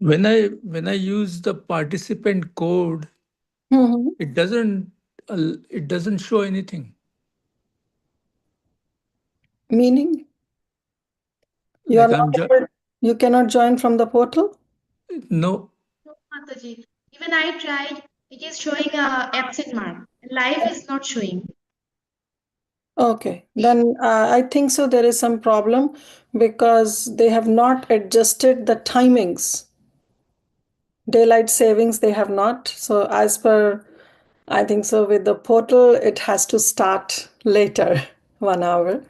when I use the participant code, Mm-hmm. it doesn't show anything. Meaning you are Like not able, you cannot join from the portal? no, No, Mataji. Even I tried. It is showing a absent mark. Live is not showing. Okay, then I think so. There is some problem because they have not adjusted the timings. Daylight savings, they have not. So, as per, I think so, with the portal, it has to start later, 1 hour.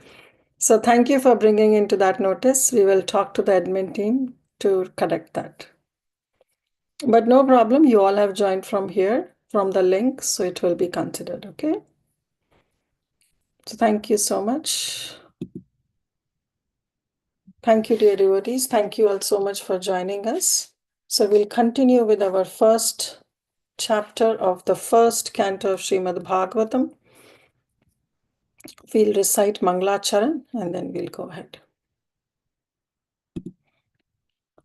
So, thank you for bringing into that notice. We will talk to the admin team to correct that. But no problem, you all have joined from here, from the link, so it will be considered, okay? So, thank you so much. Thank you, dear devotees. Thank you all so much for joining us. So we'll continue with our first chapter of the first canto of Srimad Bhagavatam. We'll recite Mangalacharan and then we'll go ahead.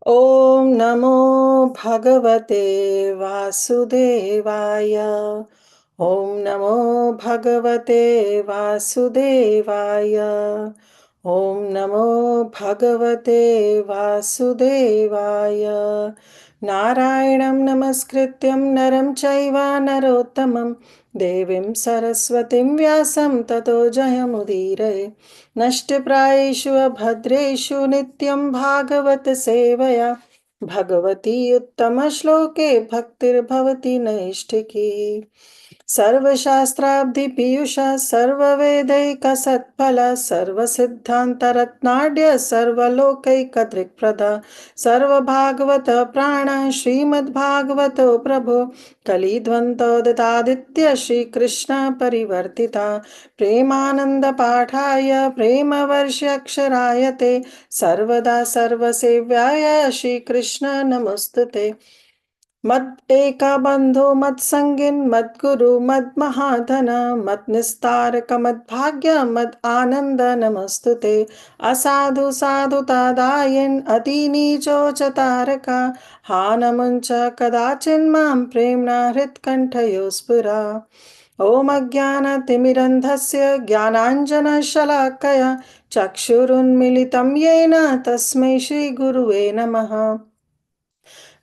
Om Namo Bhagavate Vasudevaya. Om Namo Bhagavate Vasudevaya. Om Namo Bhagavate Vasudevaya. Narayanam Namaskrityam Naram Chaiva Narottamam Devim Saraswatim Vyasam Tato Jayamudire नष्टप्रायेषु अभद्रेषु नित्यं भागवत सेवया भगवती उत्तमश्लोके भक्तिर्भवति नैष्ठिकी सर्वशास्त्राब्धिपीयूषा सर्ववेदैकसत्फला सर्वसिद्धान्तरत्नाढ्य सर्वलोकैकदृक्प्रदा सर्वभागवत प्राण श्रीमद्भागवतो प्रभो कलिध्वन्तोदितादित्य श्रीकृष्ण परिवर्तिता प्रेमानन्दपाठाय प्रेमवर्ष्यक्षराय ते सर्वदा सर्वसेव्याय श्रीकृष्ण नमोऽस्तुते मद एका बंधो मत संगिन मत गुरु मद महाधन मत निस्तारक मत भाग्य मत आनंद नमस्तुते असाधु साधुतादायन अति नीचो च तारका हानमुंच कदाचिन् मां प्रेम्णा हृत्कण्ठयो स्फुरा ॐ अज्ञानतिमिरन्धस्य ज्ञानाञ्जनशलाकया चक्षुरुन्मिलितं येन तस्मै श्रीगुरुवे नमः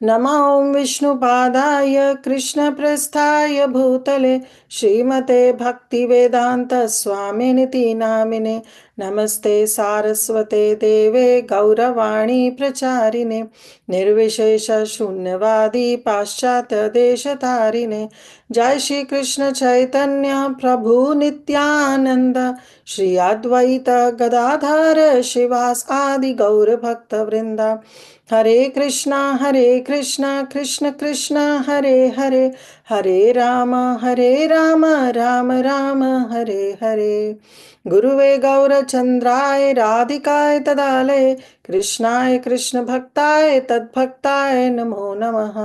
नमो विष्णुपादाय कृष्णप्रस्थाय भूतले श्रीमते भक्तिवेदान्त स्वामिनिति नामिने नमस्ते सारस्वते देवे गौरवाणी प्रचारिणे निर्विशेष शून्यवादी पाश्चात्य देशतारिणे जय श्री कृष्ण चैतन्य प्रभु नित्यानंद श्री अद्वैत गदाधर शिवास आदि गौर भक्त वृंदा हरे कृष्णा कृष्ण कृष्ण हरे हरे हरे राम राम राम हरे हरे गुरुवे गौरचंद्राय राधिकाय तदालये कृष्णाय कृष्ण भक्ताय तद्भक्ताय नमो नमः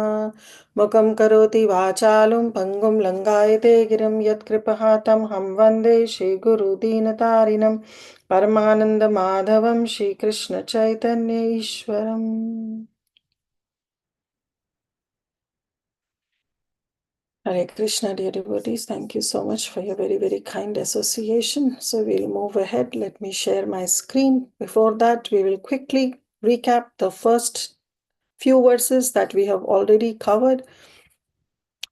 मुखं करोति वाचालं पङ्गुं लङ्घयते गिरिं यत्कृपातमहं हम वन्दे श्रीगुरुदीनतारिणं परमानंद माधवम श्री कृष्ण चैतन्य ईश्वरम Hare Krishna, dear devotees. Thank you so much for your very, very kind association. So we'll move ahead. Let me share my screen. Before that, we will quickly recap the first few verses that we have already covered.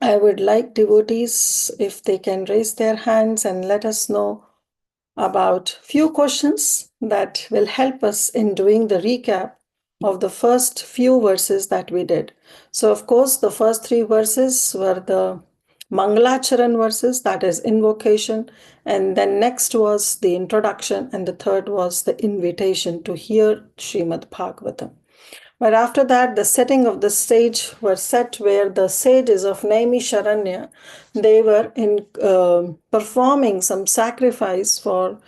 I would like devotees, if they can raise their hands and let us know about few questions that will help us in doing the recap of the first few verses that we did. So, of course, the first three verses were the Mangalacharan verses, that is invocation, and then next was the introduction, and the third was the invitation to hear Srimad Bhagavatam. But after that, the setting of the stage were set where the sages of Naimisharanya, they were in performing some sacrifice for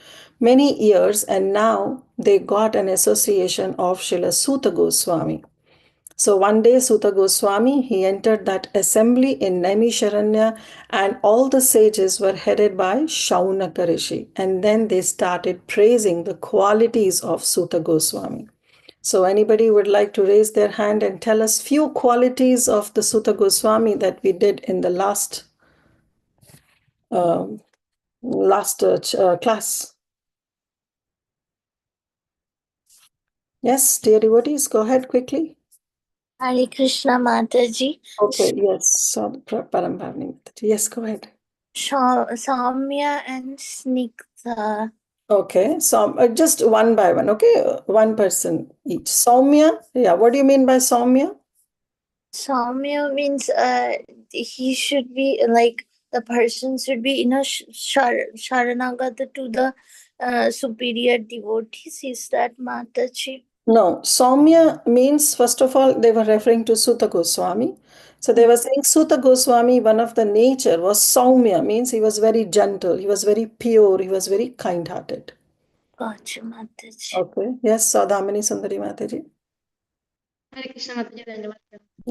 many years, and now they got an association of Srila Suta Goswami. So one day Suta Goswami, he entered that assembly in Naimisharanya, and all the sages were headed by Shaunaka Rishi. And then they started praising the qualities of Suta Goswami. So anybody would like to raise their hand and tell us few qualities of the Sutta Goswami that we did in the last class? Yes, dear devotees, go ahead quickly. Hare Krishna Mataji. Okay, yes, so Parambhavani Mataji. Yes, go ahead. Soumya and Snigdha. Okay, so just one by one, okay? One person each. Soumya, yeah, what do you mean by Soumya? Soumya means he should be like the person should be Sharanagata to the superior devotees. Is that Mataji? No, Soumya means, first of all, they were referring to Sutta Goswami. So they were saying Sutta Goswami, one of the nature was Soumya, means he was very gentle, he was very pure, he was very kind-hearted. Gotcha, Mataji. Okay, yes, Saudhamini Sundari Mataji. Hare Krishna Mataji, Dhanyavad.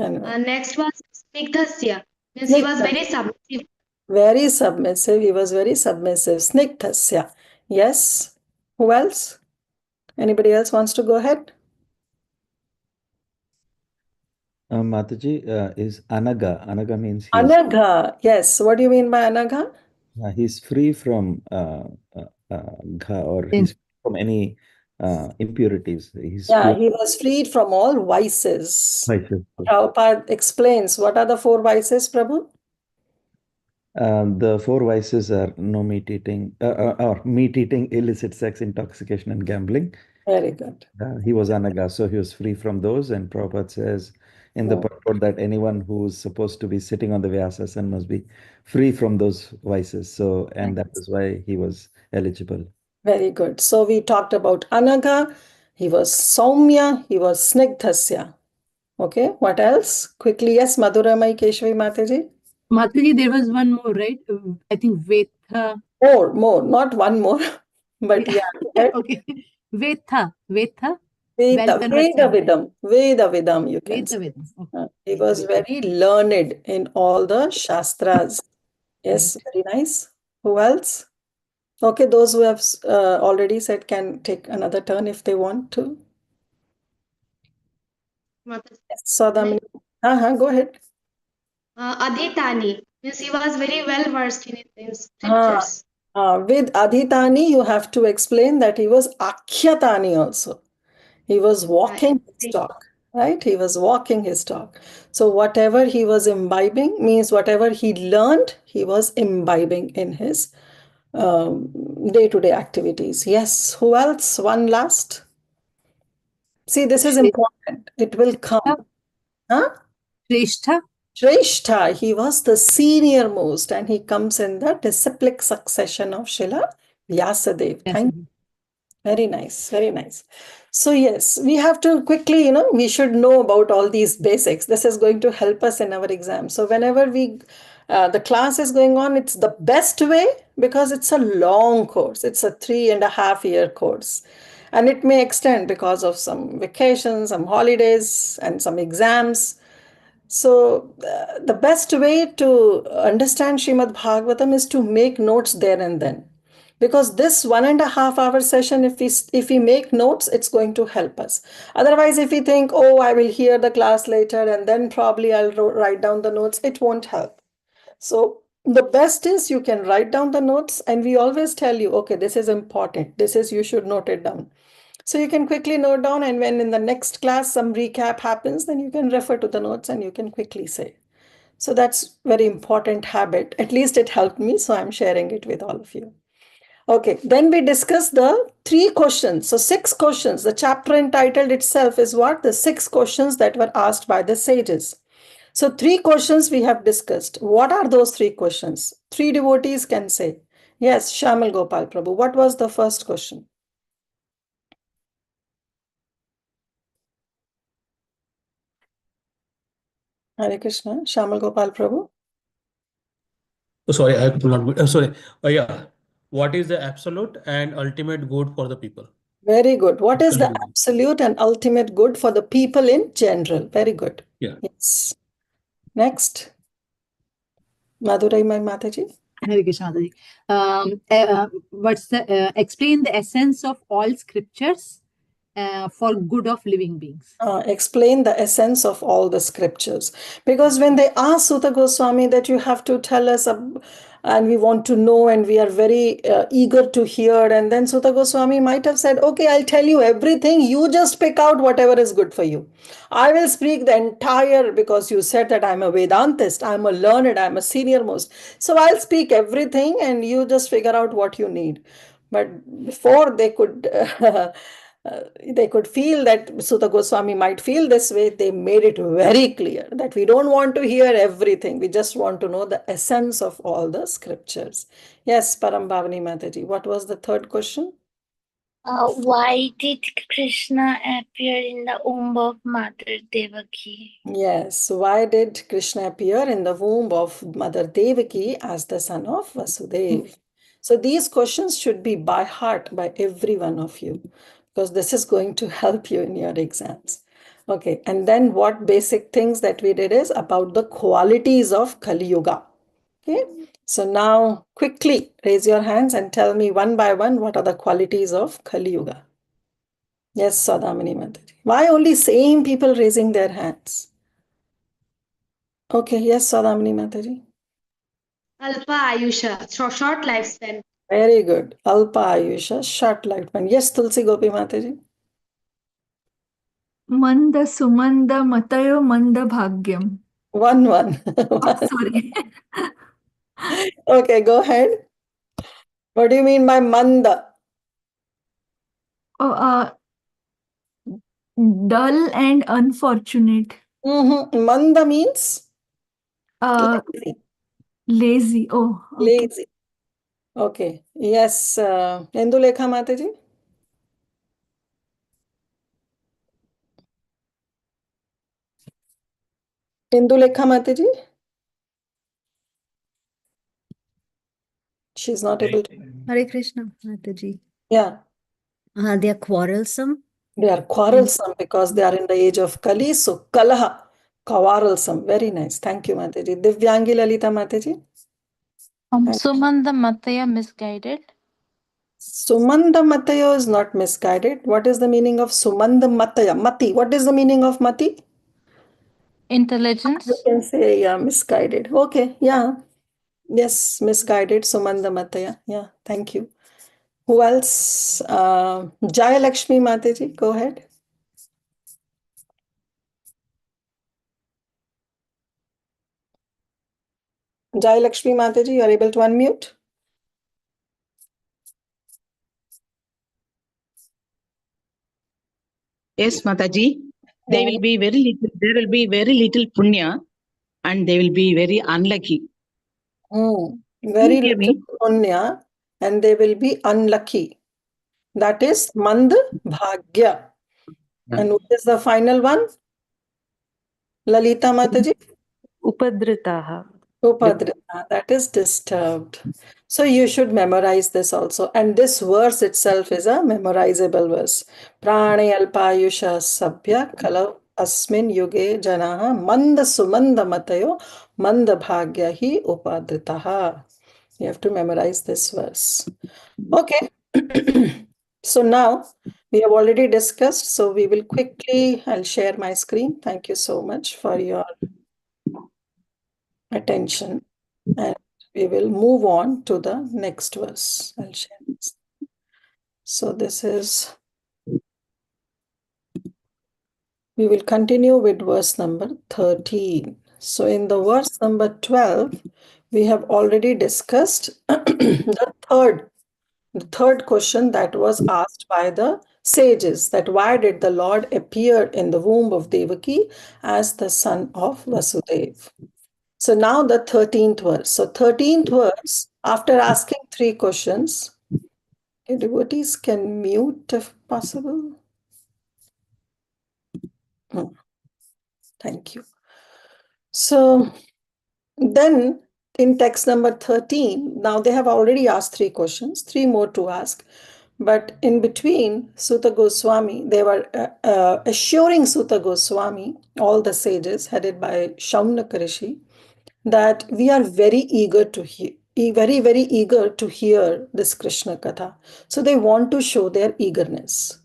Anyway. Next was Snigdhasya, means he was very submissive. Very submissive, he was very submissive. Snigdhasya. Yes. Who else? Anybody else wants to go ahead? Mataji is Anaga. Anaga means he's, Anagha. Yes. What do you mean by Anagha? he's free from gha, or he's from any impurities. He's Yeah, pure. he was freed from all vices. Vices. Prabhupada explains what are the four vices, Prabhu? The four vices are no meat eating, or meat eating, illicit sex, intoxication, and gambling. Very good. He was Anaga, so he was free from those. And Prabhupada says in the purport that anyone who's supposed to be sitting on the Vyasasana must be free from those vices. So, and that is why he was eligible. Very good. So we talked about Anaga, he was Soumya, he was Snigdhasya. Okay, what else? Quickly, yes, Madhuramai Keshvi Mataji. Mataji, there was one more, right? I think Vetha. More, not one more, but yeah. Okay, Vetha. Veda Vidam, you can say. Okay. He was very learned in all the Shastras. Yes, very nice. Who else? Okay, those who have already said can take another turn if they want to. Mataji. Saudhamini. Go ahead. Adhitani, means he was very well versed in scriptures. With Adhitani, you have to explain that he was Akhyatani also. He was walking his talk, right? He was walking his talk. So whatever he was imbibing means whatever he learned, he was imbibing in his day-to-day activities. Yes, who else? One last. See, this is important. It will come. Shrestha. Shrestha, he was the senior most, and he comes in the disciplic succession of Srila Vyasadeva. Thank you. Very nice, very nice. So yes, we have to quickly, we should know about all these basics. This is going to help us in our exam. So whenever the class is going on, it's the best way because it's a long course. It's a 3.5-year course. And it may extend because of some vacations, some holidays, and some exams. So the best way to understand Srimad Bhagavatam is to make notes there and then. Because this 1.5-hour session, if we make notes, it's going to help us. Otherwise, if we think, oh, I will hear the class later and then probably I'll write down the notes, it won't help. So the best is you can write down the notes, and we always tell you, okay, this is important. You should note it down. So you can quickly note down, and when in the next class some recap happens, then you can refer to the notes and you can quickly say. So that's very important habit. At least it helped me, so I'm sharing it with all of you. Okay, then we discuss the 3 questions. So 6 questions. The chapter entitled itself is what? The 6 questions that were asked by the sages. So 3 questions we have discussed. What are those 3 questions? 3 devotees can say. Yes, Shamal Gopal Prabhu. What was the first question? Hare Krishna. Shamal Gopal Prabhu. Oh, sorry, I could not. Sorry. Yeah. What is the absolute and ultimate good for the people? Very good. What is the absolute and ultimate good for the people in general? Very good. Yeah. Yes. Next. Madurai Mai Mataji. Hare Krishna Mataji. What's the explain the essence of all scriptures for good of living beings. Explain the essence of all the scriptures. Because when they ask Sutta Goswami that you have to tell us, and we want to know, and we are very eager to hear, and then Sutta Goswami might have said, okay, I'll tell you everything, you just pick out whatever is good for you. I will speak the entire, because you said that I'm a Vedantist, I'm a learned, I'm a senior most. So I'll speak everything and you just figure out what you need. But before they could feel that Sutta Goswami might feel this way, they made it very clear that we don't want to hear everything. We just want to know the essence of all the scriptures. Yes, Param Bhavani Mataji, what was the third question? Why did Krishna appear in the womb of Mother Devaki? Yes, why did Krishna appear in the womb of Mother Devaki as the son of Vasudeva? So these questions should be by heart by every one of you, because this is going to help you in your exams. Okay, and then what basic things that we did is about the qualities of Kali Yuga. Okay, so now quickly raise your hands and tell me one by one what are the qualities of Kali Yuga. Yes, Sadamini Mataji. Why only same people raising their hands? Okay, yes, Sadamini Mataji. Alpa Ayusha, short lifespan. Very good. Alpa Ayusha, short lifespan. Yes, Tulsi Gopi Mataji. Manda Sumanda Matayo Manda Bhagyam. One. Oh, sorry. Okay, go ahead. What do you mean by Manda? Oh, dull and unfortunate. Manda means Lazy. Lazy. Oh, okay. lazy. Okay. Yes, Indulekha Mataji. Indulekha Mataji. She's not able to. Hare Krishna, Mataji. Yeah. They are quarrelsome. They are quarrelsome because they are in the age of Kali. So Kalaha, quarrelsome. Very nice. Thank you, Mataji. Divyangi Lalita Mataji. Sumanda Mataya misguided. Sumanda Matayo is not misguided. What is the meaning of Sumanda Mataya? Mati. What is the meaning of Mati? Intelligence. You can say, yeah, misguided. Okay, yeah. Yes, misguided. Sumanda Mataya. Yeah, thank you. Who else? Jaya Lakshmi Mataji, go ahead. Jaya Lakshmi Mataji, you are able to unmute? Yes, Mataji. They will be very little. There will be very little punya, and they will be very unlucky. Very Can you hear little me? punya, and they will be unlucky. That is Mand Bhagya. And what is the final one? Lalita Mataji? Upadritaha. Upadrita, that is disturbed. So you should memorize this also. And this verse itself is a memorizable verse. Prane alpayusha sabhya kala asmin yuge janaha manda sumanda matayo manda bhagya hi upadritaha. You have to memorize this verse. Okay. So now we have already discussed. So we will quickly, I'll share my screen. Thank you so much for your attention, and we will move on to the next verse. I'll share this. So this is, we will continue with verse number 13. So in the verse number 12, we have already discussed the third question that was asked by the sages, that why did the Lord appear in the womb of Devaki as the son of Vasudeva? So now the 13th verse. So 13th verse, after asking 3 questions, devotees can mute if possible. Thank you. So then in text number 13, now they have already asked 3 questions, 3 more to ask. But in between, Sutta Goswami, they were assuring Sutta Goswami, all the sages headed by Shaunaka Rishi, that we are very eager to hear, very eager to hear this Krishna Katha. So they want to show their eagerness.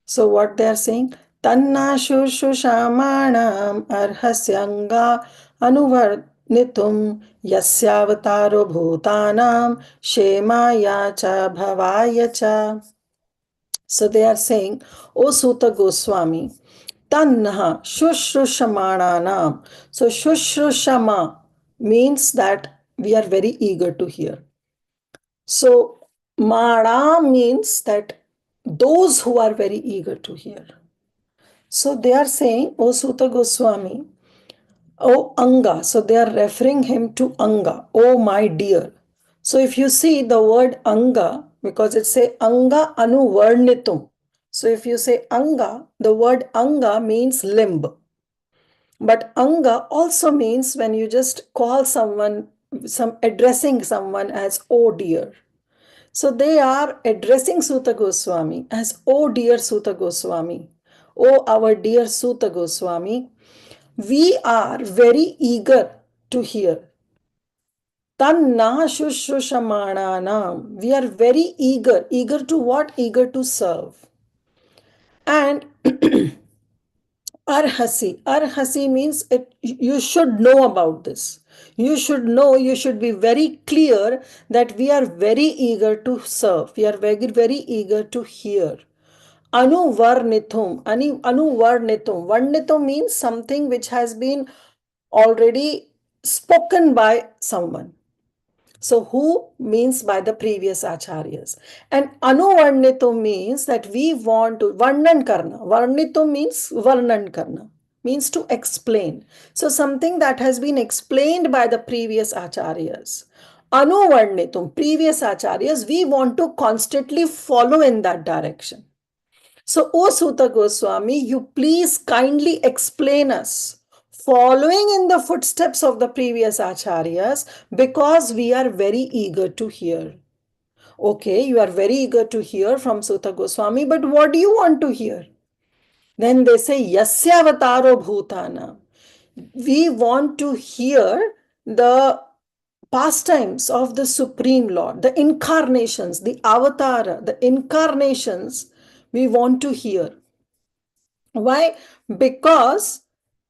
So what they are saying? Tanna shushamanam arhasyanga anuvarnitum yasyavataro bhutanam shemaya cha bhavaya cha. So they are saying, O Suta Goswami, Tanha Shushrushamananam. So Shushrushamā means that we are very eager to hear. So Mana means that those who are very eager to hear. So they are saying, O Suta Goswami, O Anga. So they are referring him to Anga, oh my dear. So if you see the word Anga, because it say Anga Anuvarnitum. So if you say Anga, the word Anga means limb. But Anga also means when you just call someone, addressing someone as oh dear. So they are addressing Suta Goswami as oh dear Suta Goswami. Oh our dear Suta Goswami, we are very eager to hear. Tanna shushrushamananam. We are very eager. Eager to what? Eager to serve. And arhasi. Arhasi means you should know about this. You should know, you should be very clear that we are very eager to serve. We are very, very eager to hear. Anuvarnitum. Anuvarnitum. Varnitum means something which has been already spoken by someone. So who means by the previous acharyas. And anuvarnito means that we want to varnan karna. Varnito means varnan karna, means to explain. So something that has been explained by the previous acharyas. Anuvarnitum, previous acharyas, we want to constantly follow in that direction. So, O Suta Goswami, you please kindly explain us, following in the footsteps of the previous acharyas, because we are very eager to hear. Okay, you are very eager to hear from Suta Goswami, but what do you want to hear? Then they say, Yasya avataro bhutana. We want to hear the pastimes of the Supreme Lord, the incarnations, the avatara, the incarnations we want to hear. Why? Because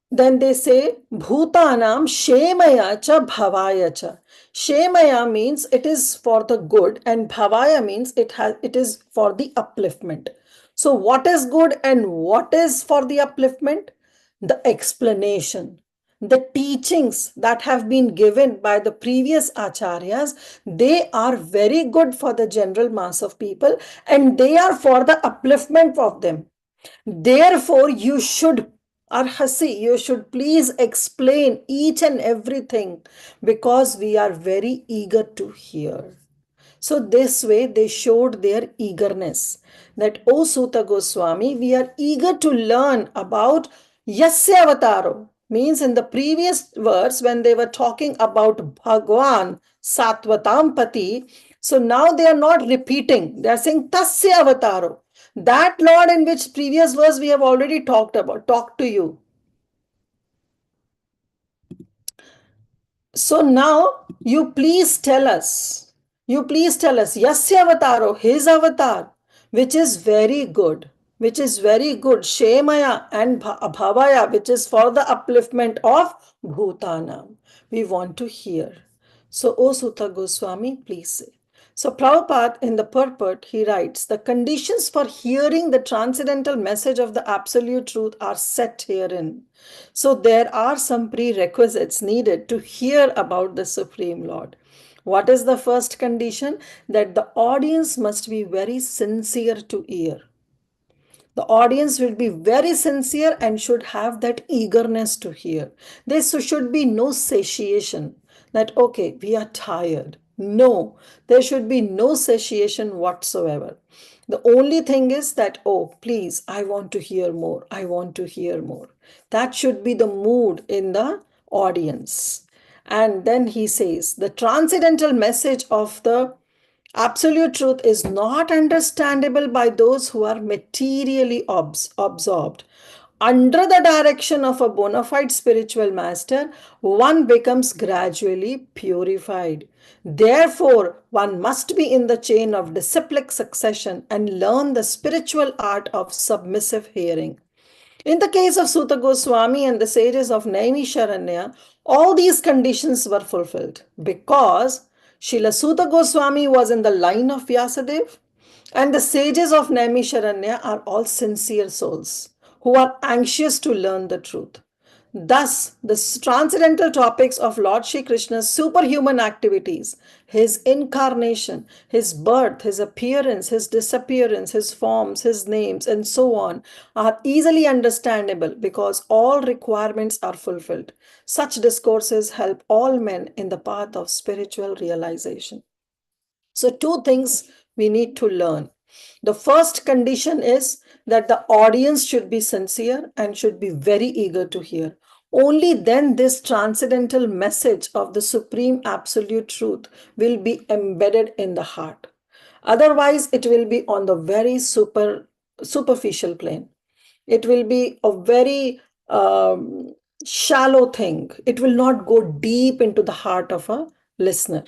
then they say bhutanam shemaya cha bhavaya cha. Shemaya means it is for the good, and bhavaya means it is for the upliftment. So what is good and what is for the upliftment? The explanation, the teachings that have been given by the previous acharyas, they are very good for the general mass of people, and they are for the upliftment of them. Therefore, you should, Arhasi, you should please explain each and everything, because we are very eager to hear. So this way they showed their eagerness that, O Suta Goswami, we are eager to learn about Yasya Avataro. Means in the previous verse when they were talking about Bhagwan Satvatampati, so now they are not repeating. They are saying Tasya Avataro. That Lord in which previous verse we have already talked to you. So now you please tell us, Yasya Avataro, his avatar, which is very good, Shemaya and Bhavaya, which is for the upliftment of Bhutanam. We want to hear. So, O Suta Goswami, please say. So Prabhupada in the purport, he writes, the conditions for hearing the transcendental message of the absolute truth are set herein. So there are some prerequisites needed to hear about the Supreme Lord. What is the first condition? That the audience must be very sincere to hear. The audience will be very sincere and should have that eagerness to hear. There should be no satiation that, okay, we are tired. No, there should be no satiation whatsoever. The only thing is that, oh, please, I want to hear more. I want to hear more. That should be the mood in the audience. And then he says, the transcendental message of the absolute truth is not understandable by those who are materially absorbed. under the direction of a bona fide spiritual master, one becomes gradually purified. Therefore, one must be in the chain of disciplic succession and learn the spiritual art of submissive hearing. In the case of Suta Goswami and the sages of Naimisharanya, all these conditions were fulfilled because Srila Suta Goswami was in the line of Vyasadeva, and the sages of Naimisharanya are all sincere souls who are anxious to learn the truth. Thus, the transcendental topics of Lord Shri Krishna's superhuman activities, his incarnation, his birth, his appearance, his disappearance, his forms, his names, and so on, are easily understandable because all requirements are fulfilled. Such discourses help all men in the path of spiritual realization. So, two things we need to learn. The first condition is that the audience should be sincere and should be very eager to hear. Only then this transcendental message of the supreme absolute truth will be embedded in the heart. Otherwise, it will be on the very superficial plane. It will be a very shallow thing. It will not go deep into the heart of a listener.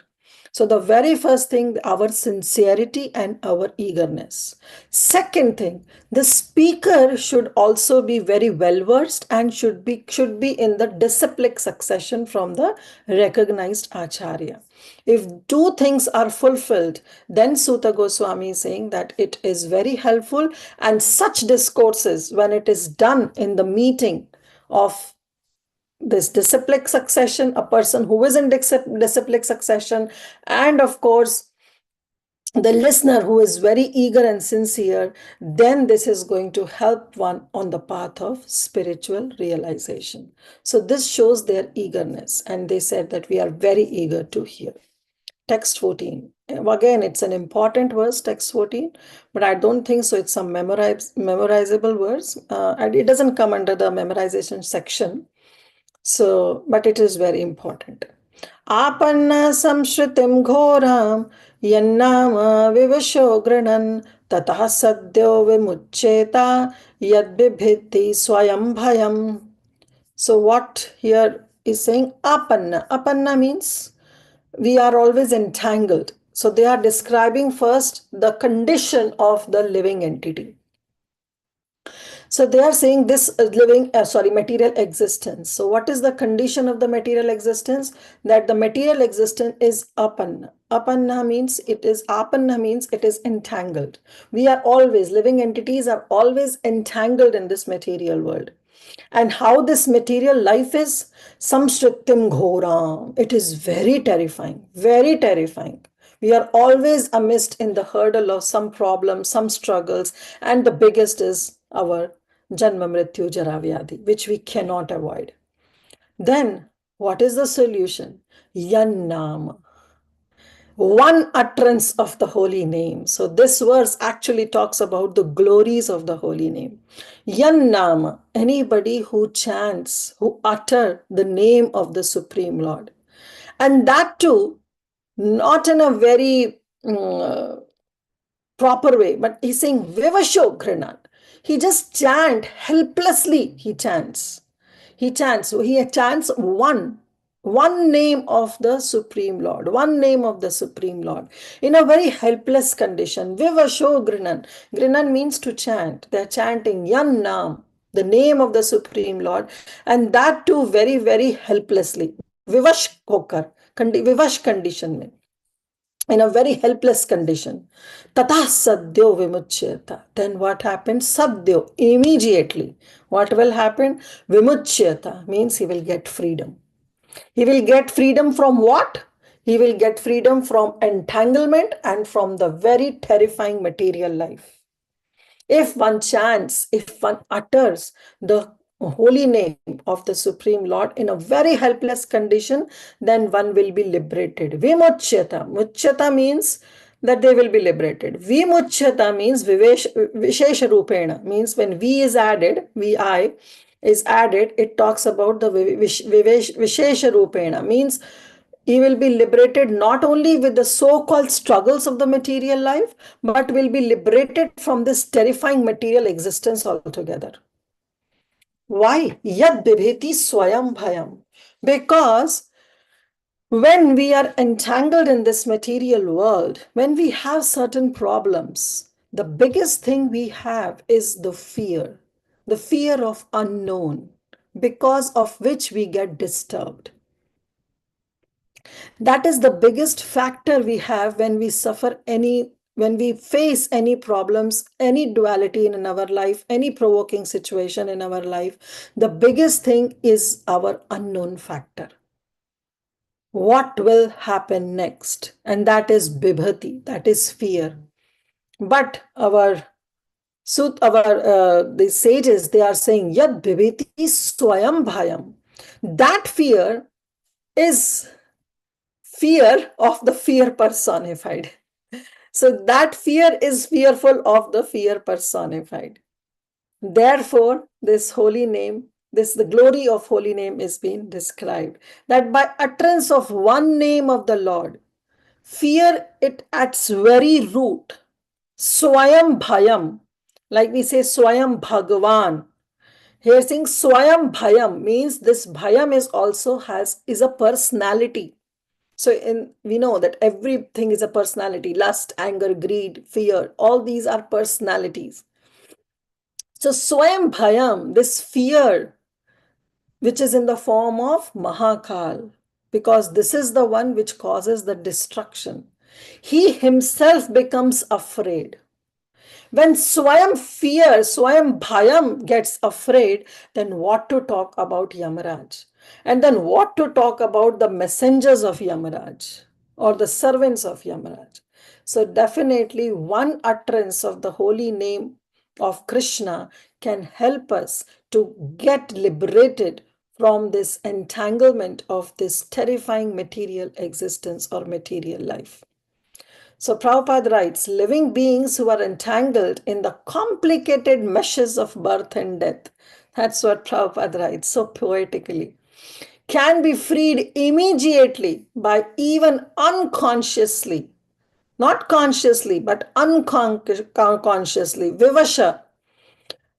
So the very first thing, our sincerity and our eagerness. Second thing, the speaker should also be very well versed and should be in the disciplic succession from the recognized acharya. If two things are fulfilled, then Suta Goswami is saying that it is very helpful, and such discourses, when it is done in the meeting of this disciplic succession, a person who is in disciplic succession, and of course the listener who is very eager and sincere, then this is going to help one on the path of spiritual realization. So this shows their eagerness, and they said that we are very eager to hear. Text 14. Again, it's an important verse, text 14, but I don't think so it's some memorizable verse. And it doesn't come under the memorization section. So, but it is very important. Apanna samshritim ghoram yannama vivasho granan tatah sadyo vimuccheta yadbibhiti swayam bhayam. So what here is saying apanna. Apanna means we are always entangled. So they are describing first the condition of the living entity. So they are saying this material existence. So what is the condition of the material existence? That the material existence is apanna. Apanna means it is entangled. We are always, living entities are always entangled in this material world. And how this material life is, samshritim ghoram. It is very terrifying, very terrifying. We are always amidst in the hurdle of some problems, some struggles, and the biggest is our Janma Mrityu Jara Vyadhi, which we cannot avoid. Then, what is the solution? Yannama. One utterance of the holy name. So this verse actually talks about the glories of the holy name. Yannama, anybody who chants, who utter the name of the Supreme Lord. And that too, not in a very proper way, but he's saying Vivasho Grinat. He just chants helplessly. He chants one name of the Supreme Lord, one name of the Supreme Lord in a very helpless condition. Vivasho Grinan. Grinan means to chant. They're chanting Yan Nam, the name of the Supreme Lord, and that too very, very helplessly. Vivash hokar, vivash condition mein. In a very helpless condition. Tata sadyo vimuchyata. Then what happens? Sadyo, immediately. What will happen? Vimuchyata means he will get freedom. He will get freedom from what? He will get freedom from entanglement and from the very terrifying material life. If one chants, if one utters the holy name of the Supreme Lord in a very helpless condition, then one will be liberated. Vimuchyata. Muchyata means that they will be liberated. Vimuchyata means Vishesha Rupena, means when V is added, VI is added, it talks about the Vishesha Rupena, means he will be liberated not only with the so-called struggles of the material life, but will be liberated from this terrifying material existence altogether. Why? Yad bibheti swayam bhayam. Because when we are entangled in this material world, when we have certain problems, the biggest thing we have is the fear of unknown, because of which we get disturbed. That is the biggest factor we have when we when we face any problems, any duality in our life, any provoking situation in our life. The biggest thing is our unknown factor. What will happen next? And that is bibhati, that is fear. But the sages, they are saying, Yad bibhati swayam bhayam. That fear is fear of the fear personified. So that fear is fearful of the fear personified. Therefore, this holy name, the glory of holy name is being described. That by utterance of one name of the Lord, fear it at its very root, swayam bhayam, like we say swayam bhagavan. Here saying swayam bhayam means this bhayam is a personality. So we know that everything is a personality: lust, anger, greed, fear, all these are personalities. So swayam bhayam, this fear, which is in the form of Mahakal, because this is the one which causes the destruction. He himself becomes afraid. When Swayam Bhayam gets afraid, then what to talk about Yamaraj? And then what to talk about the messengers of Yamaraj or the servants of Yamaraj? So definitely one utterance of the holy name of Krishna can help us to get liberated from this entanglement of this terrifying material existence or material life. So Prabhupada writes, living beings who are entangled in the complicated meshes of birth and death, that's what Prabhupada writes so poetically, can be freed immediately by even unconsciously, not consciously, but unconsciously, vivasha.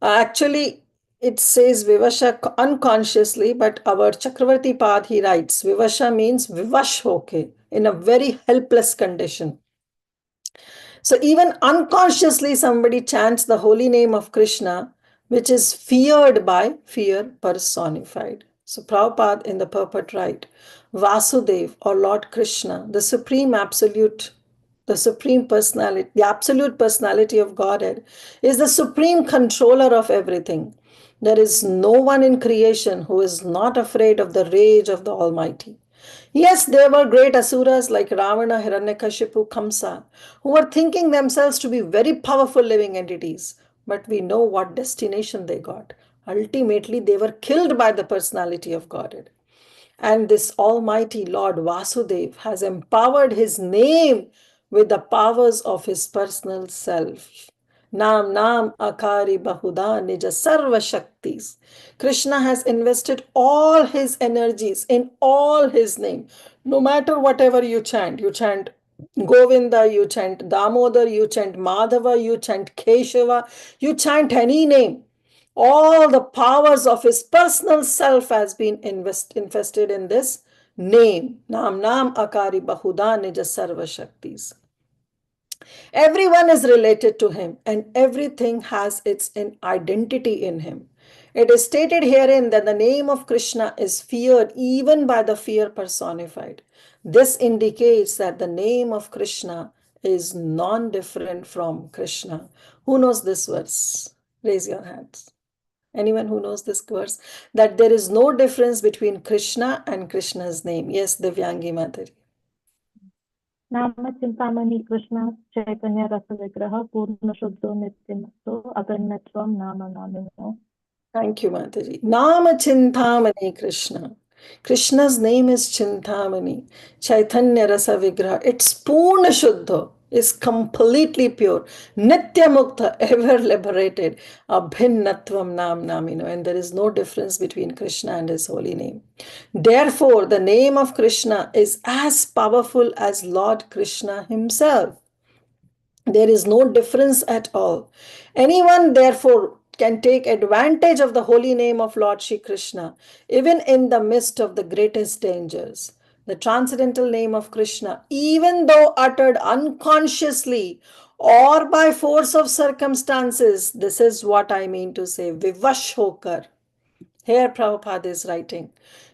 Actually, it says vivasha unconsciously, but our Chakravarti Pad, he writes, vivasha means vivash hoke, in a very helpless condition. So even unconsciously, somebody chants the holy name of Krishna, which is feared by fear personified. So Prabhupada in the purport write, Vasudev or Lord Krishna, the supreme absolute, the supreme personality, the absolute personality of Godhead, is the supreme controller of everything. There is no one in creation who is not afraid of the rage of the Almighty. Yes, there were great asuras like Ravana, Hiranyakashipu, Kamsa, who were thinking themselves to be very powerful living entities. But we know what destination they got. Ultimately, they were killed by the personality of Godhead. And this Almighty Lord Vasudev has empowered his name with the powers of his personal self. Nam Nam Akari Bahuda Nija Sarva Shaktis. Krishna has invested all his energies in all his name. No matter whatever you chant Govinda, you chant Damodar, you chant Madhava, you chant Keshava, you chant any name. All the powers of his personal self has been invested in this name. Nam Nam Akari Bahuda Nija Sarva Shaktis. Everyone is related to him and everything has its identity in him. It is stated herein that the name of Krishna is feared even by the fear personified. This indicates that the name of Krishna is non-different from Krishna. Who knows this verse? Raise your hands. Anyone who knows this verse? That there is no difference between Krishna and Krishna's name. Yes, Divyangi Mataji. नाम चिंतामणि कृष्ण चैतन्य रस विग्रह पूर्ण शुद्धो नित्यमुक्तो अगण्यत्वं नाम नामिनो. Thank you, Mataji. Nama Chintamani Krishna. Krishna's name is Chintamani. Chaitanya Rasa Vigraha. It's Purna Shuddha, is completely pure. Nitya Mukta, ever liberated. Abhinnatvam Nam Namino. And there is no difference between Krishna and his holy name. Therefore, the name of Krishna is as powerful as Lord Krishna himself. There is no difference at all. Anyone, therefore, can take advantage of the holy name of Lord Shri Krishna, even in the midst of the greatest dangers. The transcendental name of Krishna, even though uttered unconsciously or by force of circumstances, this is what I mean to say, vivash hokar. Here Prabhupada is writing,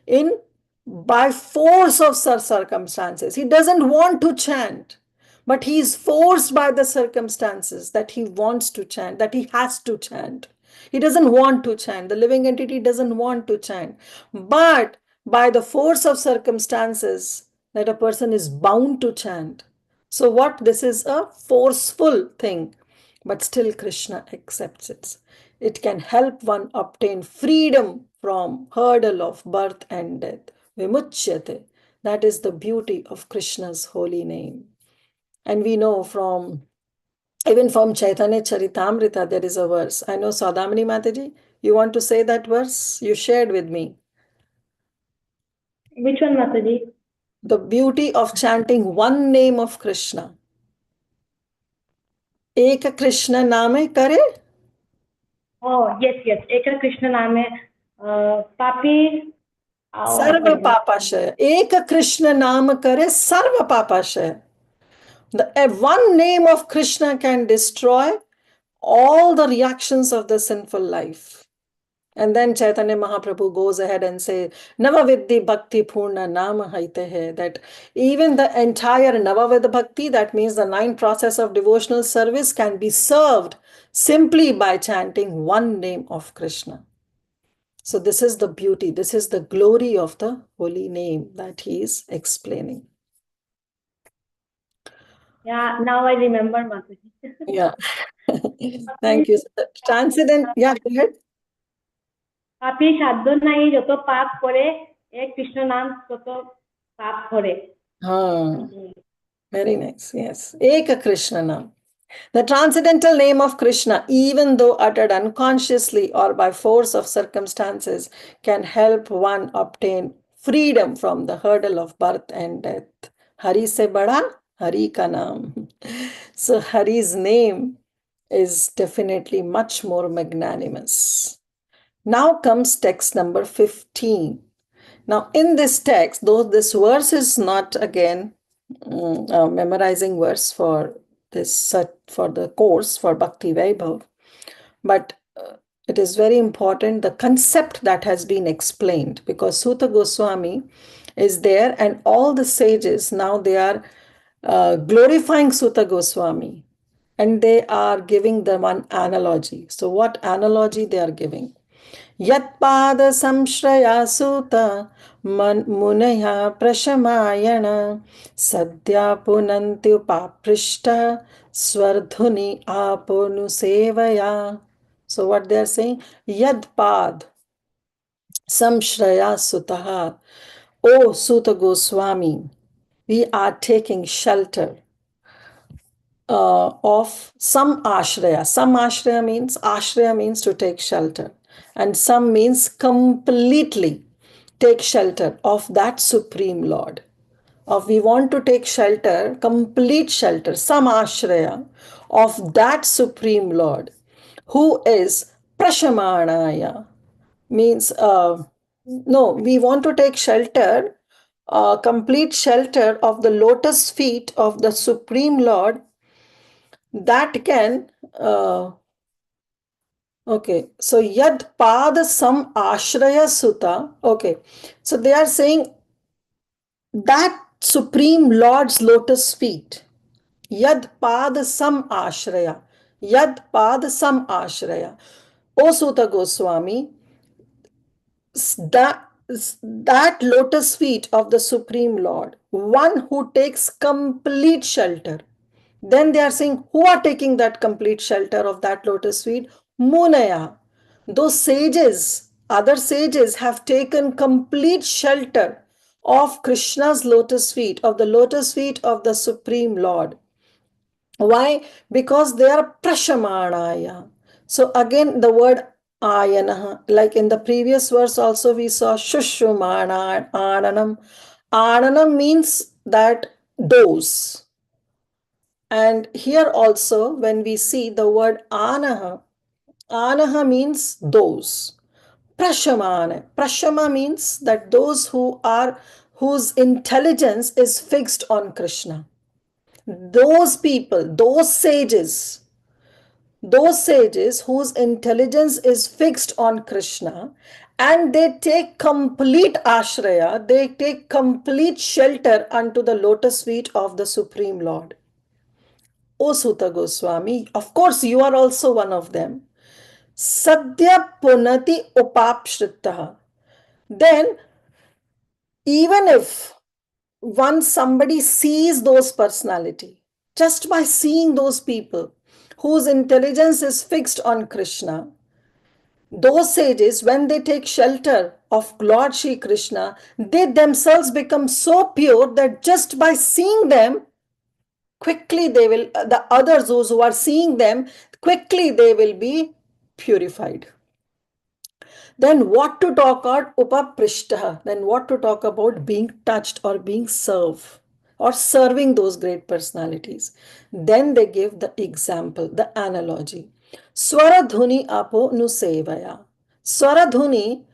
in by force of circumstances. He doesn't want to chant, but he is forced by the circumstances that he wants to chant, that he has to chant. He doesn't want to chant. The living entity doesn't want to chant. But by the force of circumstances, that a person is bound to chant. So what? This is a forceful thing, but still Krishna accepts it. It can help one obtain freedom from hurdle of birth and death. Vimuchyate. That is the beauty of Krishna's holy name. And we know even from Chaitanya Charitamrita, there is a verse. I know Saudamini Mataji, you want to say that verse? You shared with me. Which one, Mataji? The beauty of chanting one name of Krishna. Eka Krishna name kare? Oh, yes. Eka Krishna name papi. Sarva papashaya. Eka Krishna nama kare sarva papashaya. One name of Krishna can destroy all the reactions of the sinful life. And then Chaitanya Mahaprabhu goes ahead and says, Navavidhi Bhakti Purna Nama Haite, that even the entire Navavid Bhakti, that means the 9 process of devotional service, can be served simply by chanting one name of Krishna. So this is the beauty, this is the glory of the holy name that he is explaining. Yeah, now I remember, Mataji. Yeah. Thank you. Transcendent, yeah, go ahead. পাপি সাধ্য নাই যত পাপ করে এক কৃষ্ণ নাম তত পাপ করে Very nice. Yes. Eka Krishna Nam. The transcendental name of Krishna, even though uttered unconsciously or by force of circumstances, can help one obtain freedom from the hurdle of birth and death. Hari se bada, Hari ka naam. So Hari's name is definitely much more magnanimous. Now comes text number 15. Now in this text, though this verse is not again a memorizing verse for the course for Bhakti Vaibhav, but it is very important the concept that has been explained, because Suta Goswami is there and all the sages now they are glorifying Suta Goswami and they are giving them an analogy. So what analogy they are giving? Yatpada samshraya suta munaya prashamayana sadhya punanti upaprishta swardhuni aponu sevaya. So what they are saying? Yadpad samshraya sutaha. O Suta Goswami, we are taking shelter of some ashraya. Some ashraya means to take shelter, and some means completely take shelter of that Supreme Lord. We want to take shelter, complete shelter, some ashraya of that Supreme Lord, who is Prashamanaya. Means, no, we want to take shelter, complete shelter of the lotus feet of the Supreme Lord, that can okay, so yad pada sam ashraya suta. Okay, so they are saying that Supreme Lord's lotus feet, yad pada sam ashraya, yad pada sam ashraya. O Suta Goswami, that lotus feet of the Supreme Lord, one who takes complete shelter. Then they are saying, who are taking that complete shelter of that lotus feet? Munaya. Those sages, other sages have taken complete shelter of Krishna's lotus feet, of the lotus feet of the Supreme Lord. Why? Because they are prashamanaya. So again, the word ayana, like in the previous verse also we saw shushumana, ananam. Ananam means that dose. And here also, when we see the word anaha, Anaha means those. Prashamana. Prashama means that those whose intelligence is fixed on Krishna. Those people, those sages whose intelligence is fixed on Krishna, and they take complete ashraya, they take complete shelter unto the lotus feet of the Supreme Lord. O Suta Goswami, of course you are also one of them. Sadhya punati upapshrita. Then, even if once somebody sees those personality, just by seeing those people whose intelligence is fixed on Krishna, those sages, when they take shelter of Lord Shri Krishna, they themselves become so pure that just by seeing them, quickly they will, the others, those who are seeing them, quickly they will be purified. Then what to talk about upaprishta? Then what to talk about being touched or being served or serving those great personalities? Then they give the example, the analogy. Swaradhuni apo nusevaya. Swaradhuni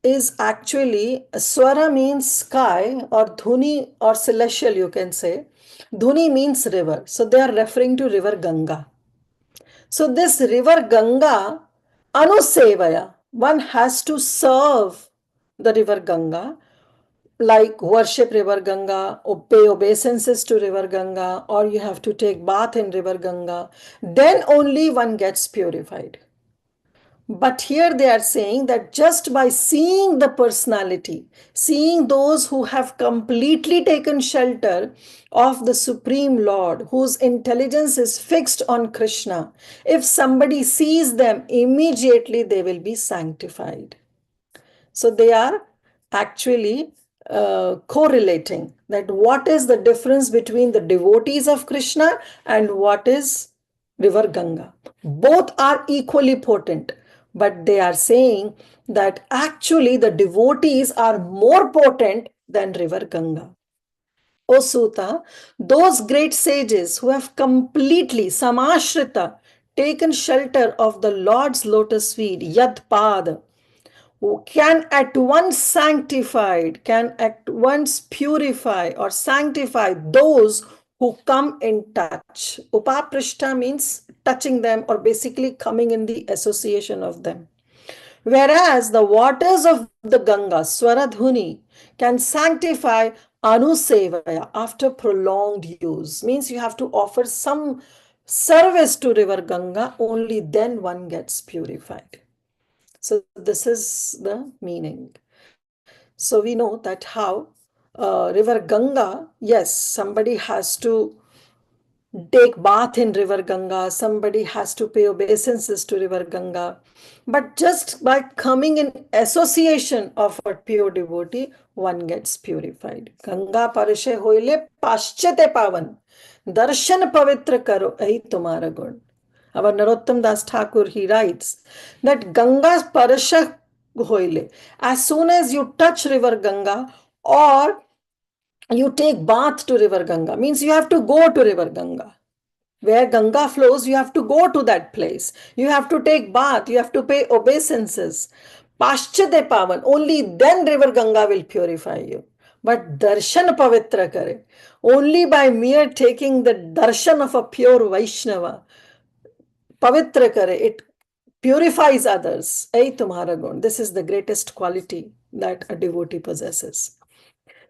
is actually, swara means sky, or dhuni or celestial, you can say. Dhuni means river. So they are referring to river Ganga. So this river Ganga, anusevaya, one has to serve the river Ganga, like worship river Ganga, or pay obeisances to river Ganga, or you have to take bath in river Ganga. Then only one gets purified. But here they are saying that just by seeing the personality, seeing those who have completely taken shelter of the Supreme Lord, whose intelligence is fixed on Krishna, if somebody sees them, immediately they will be sanctified. So they are actually correlating that what is the difference between the devotees of Krishna and what is river Ganga. Both are equally potent, but they are saying that actually the devotees are more potent than river Ganga. O Suta, those great sages who have completely samashrita taken shelter of the Lord's lotus feet, yad pad, who can at once sanctified, can at once purify or sanctify those who come in touch. Upaprishta means touching them or basically coming in the association of them. Whereas the waters of the Ganga, Swaradhuni, can sanctify Anusevaya after prolonged use. Means you have to offer some service to river Ganga, only then one gets purified. So this is the meaning. So we know that how river Ganga, yes, somebody has to take bath in river Ganga, somebody has to pay obeisances to river Ganga. But just by coming in association of a pure devotee, one gets purified. Ganga parishe hoile paschate pavan, darshan pavitra karo ahi tumhara gun. Our Narottam Das Thakur, he writes that Ganga parasha hoile. As soon as you touch river Ganga or you take bath to river Ganga, means you have to go to river Ganga. Where Ganga flows, you have to go to that place. You have to take bath, you have to pay obeisances. Paschate pavan, only then river Ganga will purify you. But darshan pavitra kare, only by mere taking the darshan of a pure Vaishnava, pavitra kare, it purifies others. Ay tumhara gun. This is the greatest quality that a devotee possesses.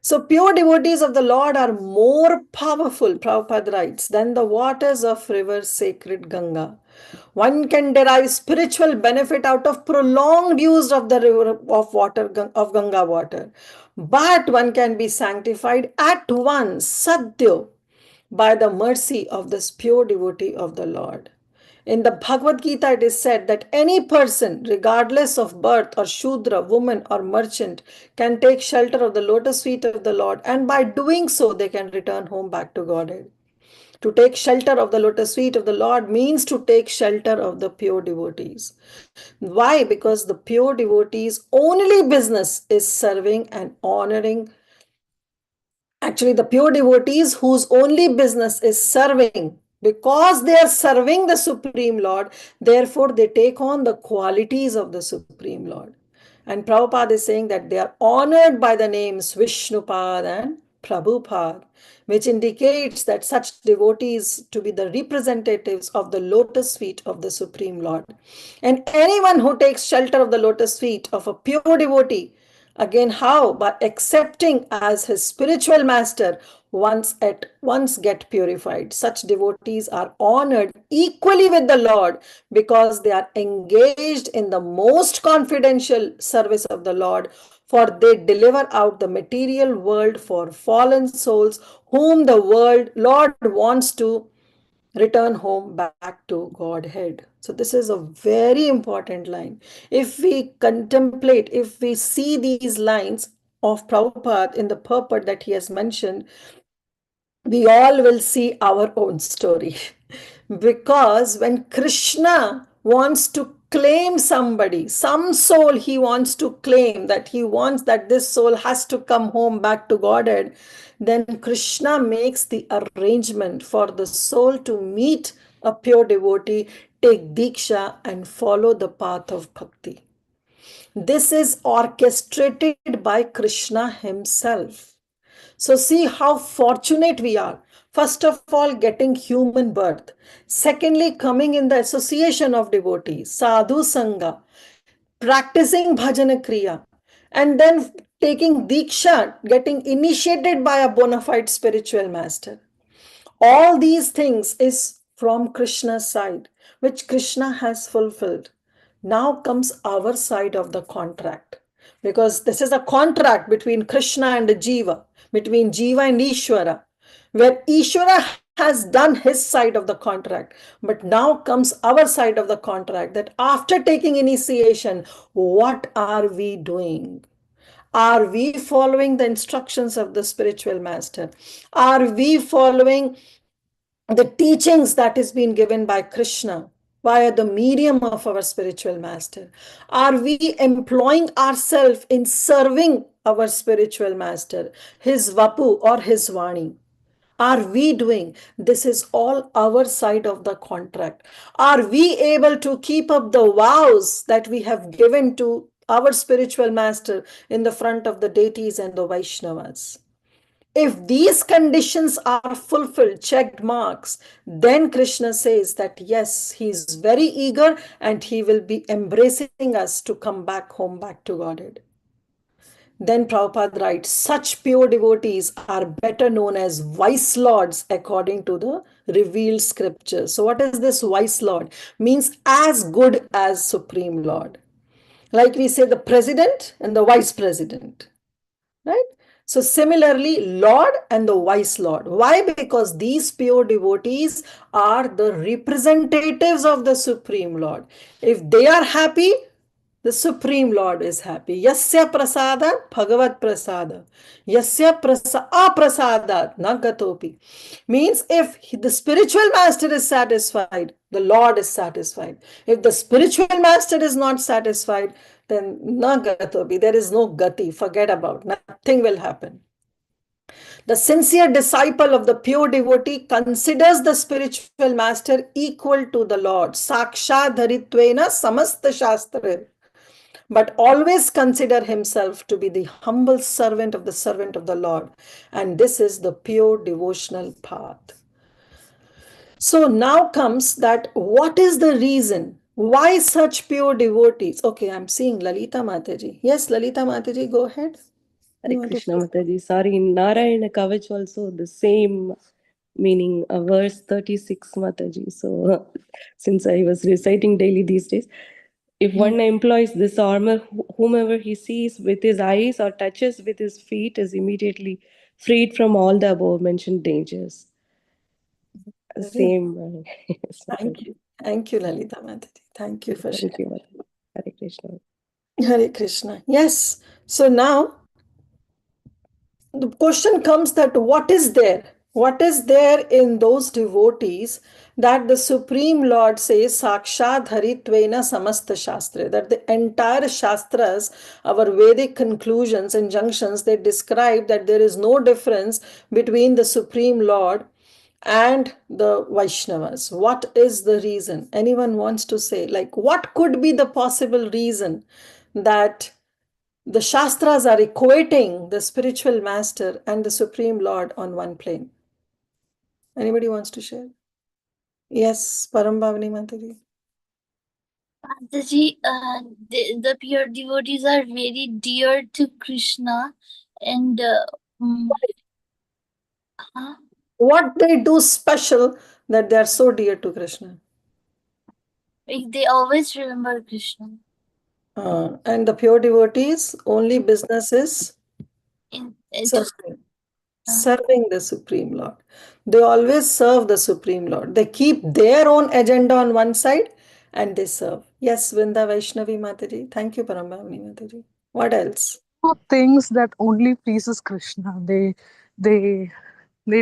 So pure devotees of the Lord are more powerful, Prabhupada writes, than the waters of river sacred Ganga. One can derive spiritual benefit out of prolonged use of the river of water of Ganga water. But one can be sanctified at once, sadhya, by the mercy of this pure devotee of the Lord. In the Bhagavad Gita, it is said that any person, regardless of birth or Shudra, woman or merchant, can take shelter of the lotus feet of the Lord, and by doing so, they can return home back to Godhead. To take shelter of the lotus feet of the Lord means to take shelter of the pure devotees. Why? Because the pure devotees' only business is serving and honoring. Actually, the pure devotees whose only business is serving Because they are serving the Supreme Lord, therefore they take on the qualities of the Supreme Lord. And Prabhupada is saying that they are honored by the names Vishnupad and Prabhupada, which indicates that such devotees to be the representatives of the lotus feet of the Supreme Lord. And anyone who takes shelter of the lotus feet of a pure devotee, again, how? By accepting as his spiritual master, once get purified. Such devotees are honored equally with the Lord because they are engaged in the most confidential service of the Lord, for they deliver out the material world for fallen souls whom the Lord wants to return home back to Godhead. So this is a very important line. If we contemplate, if we see these lines of Prabhupada in the purport that he has mentioned, we all will see our own story. Because when Krishna wants to claim somebody, some soul he wants to claim, that he wants that this soul has to come home back to Godhead, then Krishna makes the arrangement for the soul to meet a pure devotee, take Diksha, and follow the path of bhakti. This is orchestrated by Krishna himself. So see how fortunate we are. First of all, getting human birth. Secondly, coming in the association of devotees, sadhu sangha, practicing bhajana kriya, and then taking diksha, getting initiated by a bona fide spiritual master. All these things is from Krishna's side, which Krishna has fulfilled. Now comes our side of the contract, because this is a contract between Krishna and the Jiva, between Jiva and Ishvara, where Ishvara has done his side of the contract. But now comes our side of the contract, that after taking initiation, what are we doing? Are we following the instructions of the spiritual master? Are we following the teachings that is being given by Krishna via the medium of our spiritual master? Are we employing ourselves in serving our spiritual master, his Vapu or his Vani? Are we doing? This is all our side of the contract. Are we able to keep up the vows that we have given to our spiritual master in the front of the deities and the Vaishnavas? If these conditions are fulfilled, checked marks, then Krishna says that yes, he is very eager and he will be embracing us to come back home, back to Godhead. Then Prabhupada writes, such pure devotees are better known as wise lords according to the revealed scriptures. So what is this wise lord? Means as good as Supreme Lord. Like we say the president and the vice president, right? So similarly, Lord and the wise Lord. Why? Because these pure devotees are the representatives of the Supreme Lord. If they are happy, the Supreme Lord is happy. Yasya prasada bhagavat prasada. Yasya aprasadat nagatopi. Means if the spiritual master is satisfied, the Lord is satisfied. If the spiritual master is not satisfied, then nagatopi. There is no gati. Forget about. Nothing will happen. The sincere disciple of the pure devotee considers the spiritual master equal to the Lord. Saksha dharitvena samasta shastra. But always consider himself to be the humble servant of the Lord. And this is the pure devotional path. So now comes that what is the reason? Why such pure devotees? Okay, I'm seeing Lalita Mataji. Yes, Lalita Mataji, go ahead. Hare Krishna Mataji. Sorry, in Narayana Kavach also the same meaning, verse 36 Mataji. So since I was reciting daily these days, if one employs this armor, whomever he sees with his eyes or touches with his feet is immediately freed from all the above mentioned dangers. Same. Thank you. Thank you, Lalita Mataji. Thank you for sharing. Thank you, Hare Krishna. Hare Krishna. Yes. So now the question comes that what is there? What is there in those devotees that the Supreme Lord says, Sakshat Dharitvena Samasta Shastra, that the entire Shastras, our Vedic conclusions, injunctions, they describe that there is no difference between the Supreme Lord and the Vaishnavas. What is the reason? Anyone wants to say, like, what could be the possible reason that the Shastras are equating the spiritual master and the Supreme Lord on one plane? Anybody wants to share? Yes, Parambhavani Mataji. Mataji, the pure devotees are very dear to Krishna, and What they do special that they are so dear to Krishna? like they always remember Krishna. And the pure devotees, only business is serving the Supreme Lord. They always serve the Supreme Lord. They keep their own agenda on one side and they serve. Yes, Vrinda Vaishnavi Mataji. Thank you, Parambhavani Mataji. What else? Things that only pleases Krishna. They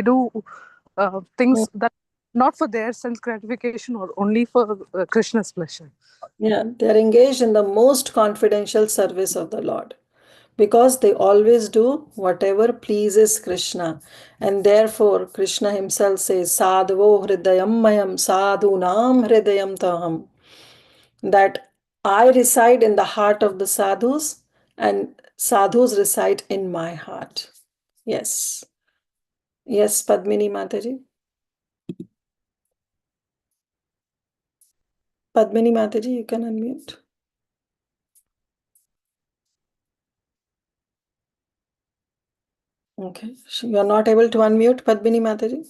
do things that not for their sense gratification or only for Krishna's pleasure. Yeah, they're engaged in the most confidential service of the Lord because they always do whatever pleases Krishna. And therefore, Krishna himself says, Sadhavo hridayam mayam sadhunam hridayam taham. That I reside in the heart of the sadhus and sadhus reside in my heart. Yes. Yes, Padmini Mataji. Padmini Mataji, you can unmute. Okay. You are not able to unmute, Padmini Mataji?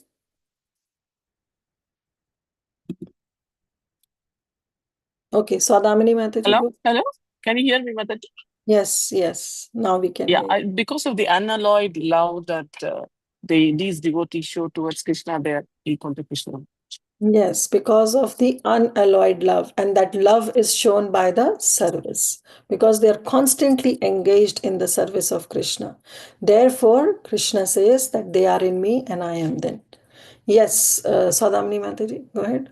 Okay, Saudamini Mataji. Hello? Hello? Can you hear me, Mataji? Yes, yes. Now we can hear you. Because of the unalloyed love that these devotees show towards Krishna, they are equal to Krishna. Yes, because of the unalloyed love, and that love is shown by the service, because they are constantly engaged in the service of Krishna. Therefore, Krishna says that they are in me and I am them. Yes, Saudamini Mataji, go ahead.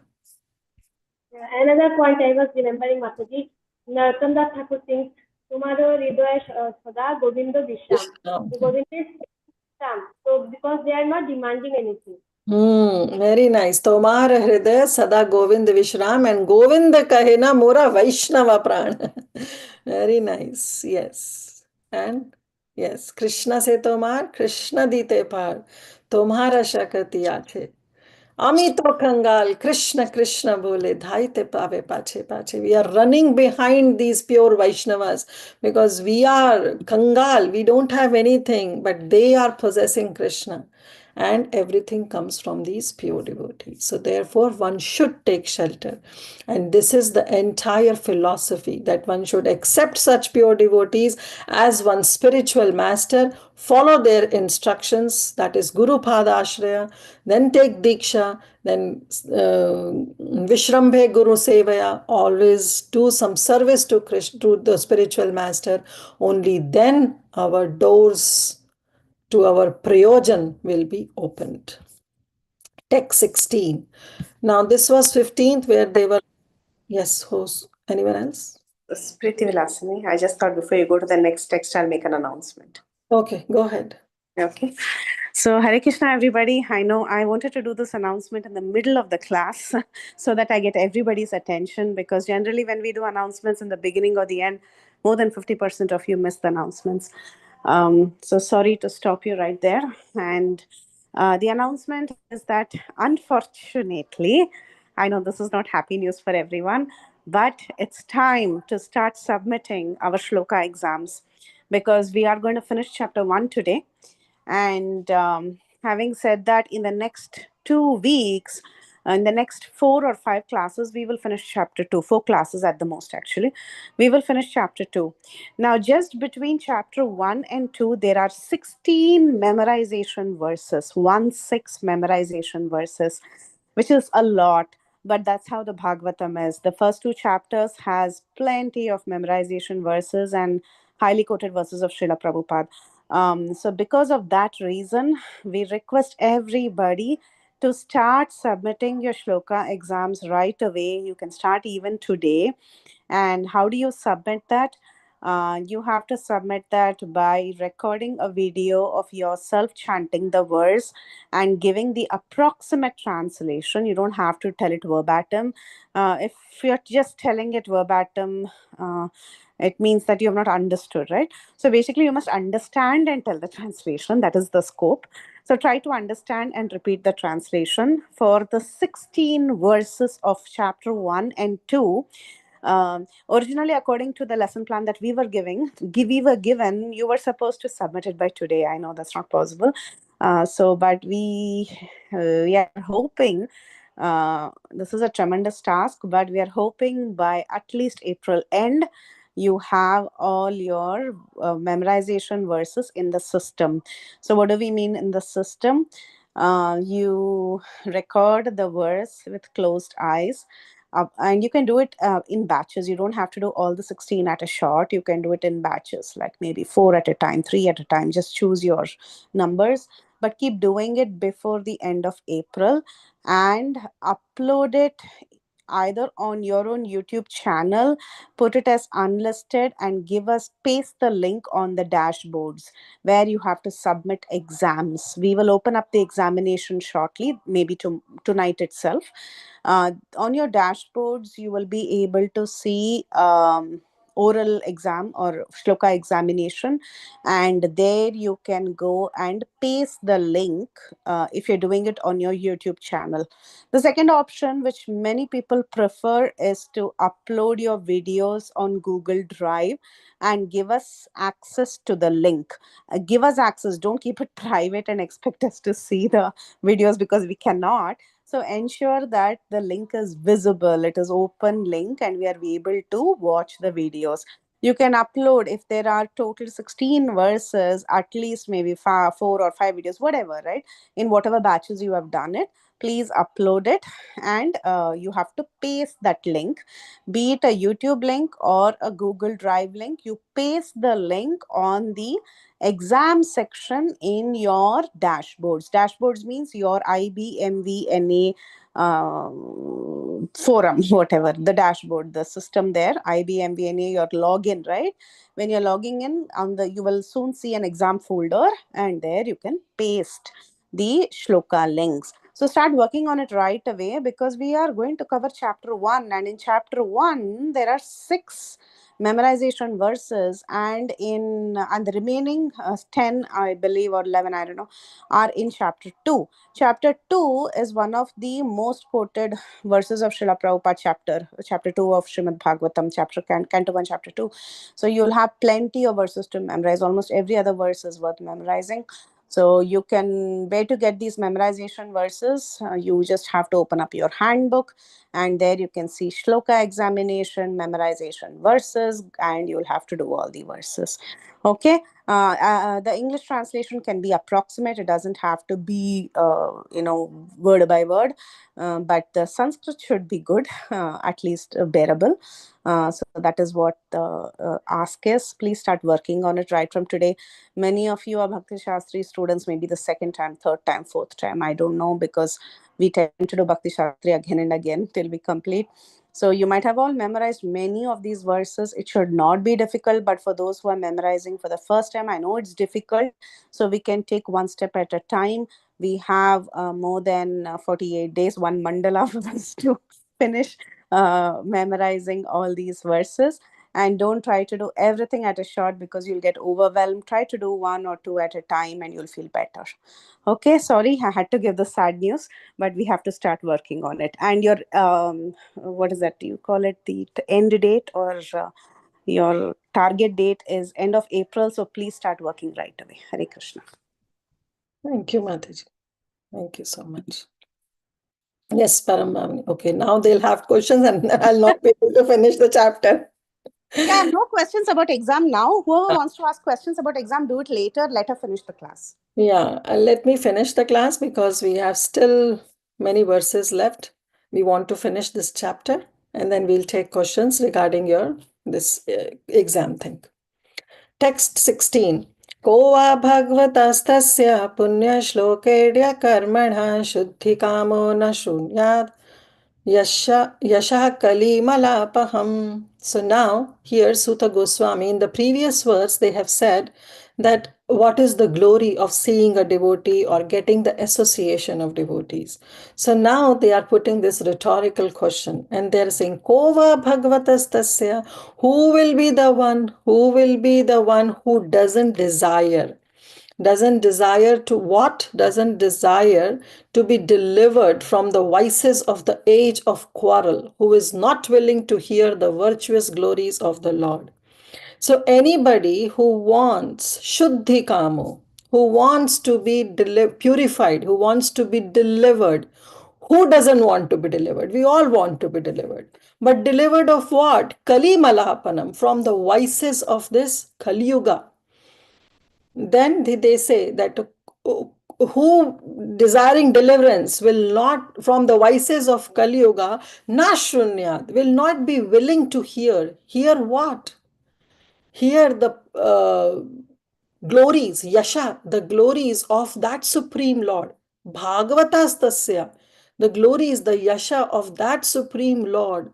Another point I was remembering, Mataji, Narottam Thakur sings, Tumharo Hridoy Sada Govinda Vishram. So Govinda is Vishram. So because they are not demanding anything. Very nice. Tomar Hridaya Sada Govind Vishram, and Govind Kahena Mora Vaishnava Pran. Very nice. Yes. And yes, Krishna se tomar, Krishna dite par, tomhara shakati ache. Ami to kangal, Krishna Krishna bole, dhaite pave pache pache. We are running behind these pure Vaishnavas because we are kangal, we don't have anything, but they are possessing Krishna. And everything comes from these pure devotees. So therefore, one should take shelter. And this is the entire philosophy, that one should accept such pure devotees as one's spiritual master, follow their instructions, that is Guru Pada Ashraya, then take Diksha, then Vishrambhe Guru Sevaya, always do some service to Krishna, to the spiritual master. Only then our doors to our prayojan will be opened. Text 16. Now this was 15th where they were, yes, host. Anyone else? Spriti Vilasini. I just thought before you go to the next text, I'll make an announcement. Okay, go ahead. Okay. So Hare Krishna, everybody. I know I wanted to do this announcement in the middle of the class so that I get everybody's attention, because generally when we do announcements in the beginning or the end, more than 50% of you miss the announcements. So sorry to stop you right there. And the announcement is that unfortunately, I know this is not happy news for everyone, but it's time to start submitting our shloka exams, because we are going to finish chapter 1 today. And having said that, in the next 2 weeks, in the next 4 or 5 classes, we will finish chapter 2. 4 classes at the most, actually. We will finish chapter 2. Now, just between chapter 1 and 2, there are 16 memorization verses, 16 memorization verses, which is a lot. But that's how the Bhagavatam is. The first 2 chapters has plenty of memorization verses and highly quoted verses of Srila Prabhupada. So because of that reason, we request everybody to start submitting your shloka exams right away. You can start even today. And how do you submit that? You have to submit that by recording a video of yourself chanting the verse and giving the approximate translation. You don't have to tell it verbatim. If you're just telling it verbatim, it means that you have not understood, right? So basically, you must understand and tell the translation. That is the scope. So try to understand and repeat the translation for the 16 verses of chapter 1 and 2. Originally, according to the lesson plan that we were given, you were supposed to submit it by today. I know that's not possible. But we are hoping, this is a tremendous task, but we are hoping by at least April end, you have all your memorization verses in the system. So what do we mean in the system? You record the verse with closed eyes. And you can do it in batches. You don't have to do all the 16 at a shot. You can do it in batches, like maybe 4 at a time, 3 at a time. Just choose your numbers, but keep doing it before the end of April and upload it either on your own YouTube channel, put it as unlisted, and paste the link on the dashboards where you have to submit exams. We will open up the examination shortly, maybe tonight itself. On your dashboards, you will be able to see oral exam or shloka examination, and there you can go and paste the link if you're doing it on your YouTube channel. The second option, which many people prefer, is to upload your videos on Google Drive and give us access to the link. Give us access, don't keep it private and expect us to see the videos, because we cannot. So ensure that the link is visible, it is open link, and we are able to watch the videos. You can upload, if there are total 16 verses, at least maybe 4 or 5 videos, whatever, right? In whatever batches you have done it, please upload it, and you have to paste that link, be it a YouTube link or a Google Drive link. You paste the link on the exam section in your dashboards. Dashboards means your IBMVNA forum, whatever, the dashboard, the system there, IBMVNA, your login, right? When you're logging in, you will soon see an exam folder, and there you can paste the shloka links. So start working on it right away, because we are going to cover chapter 1, and in chapter 1 there are 6 memorization verses, and the remaining 10, I believe, or 11, I don't know, are in chapter 2. Chapter 2 is one of the most quoted verses of Srila Prabhupada, chapter 2 of Srimad Bhagavatam, Canto 1, chapter 2. So you'll have plenty of verses to memorize. Almost every other verse is worth memorizing. So you can, where to get these memorization verses? You just have to open up your handbook, and there you can see shloka examination, memorization verses, and you'll have to do all the verses. Okay. The English translation can be approximate. It doesn't have to be, word by word, but the Sanskrit should be good, at least bearable. So that is what the ask is. Please start working on it right from today. Many of you are Bhakti Shastri students, maybe the second time, third time, fourth time. I don't know, because we tend to do Bhakti Shastri again and again till we complete. So you might have all memorized many of these verses. It should not be difficult, but for those who are memorizing for the first time, I know it's difficult. So we can take one step at a time. We have more than 48 days, one mandala for us to finish memorizing all these verses. And don't try to do everything at a shot, because you'll get overwhelmed. Try to do 1 or 2 at a time, and you'll feel better. Okay, sorry, I had to give the sad news, but we have to start working on it. And your, what is that? You call it the end date, or your target date is end of April. So please start working right away. Hare Krishna. Thank you, Mataji. Thank you so much. Yes, Param. Okay, now they'll have questions, and I'll not be able to finish the chapter. Yeah, no questions about exam now. Whoever wants to ask questions about exam, do it later. Let her finish the class. Yeah, let me finish the class, because we have still many verses left. We want to finish this chapter, and then we'll take questions regarding this exam thing. Text 16. Ko va bhagavatastasya punya shlokedya karmana shuddhi kamo na shunyad Yasha Kali Malapaham. So now, here Suta Goswami, in the previous verse, they have said that what is the glory of seeing a devotee or getting the association of devotees. So now they are putting this rhetorical question and they're saying, Kova Bhagavatastasya, who will be the one? Who will be the one who doesn't desire? Doesn't desire to what? Doesn't desire to be delivered from the vices of the age of quarrel, who is not willing to hear the virtuous glories of the Lord. So anybody who wants Shuddhi Kamo, who wants to be purified, who wants to be delivered, who doesn't want to be delivered? We all want to be delivered. But delivered of what? Kali Malapanam, from the vices of this Kali Yuga. Then they say that who desiring deliverance will not from the vices of Kali Yuga, Nashunyat, will not be willing to hear. Hear what? Hear the glories, Yasha, the glories of that Supreme Lord. Bhagavatastasya, the glories, the Yasha of that Supreme Lord.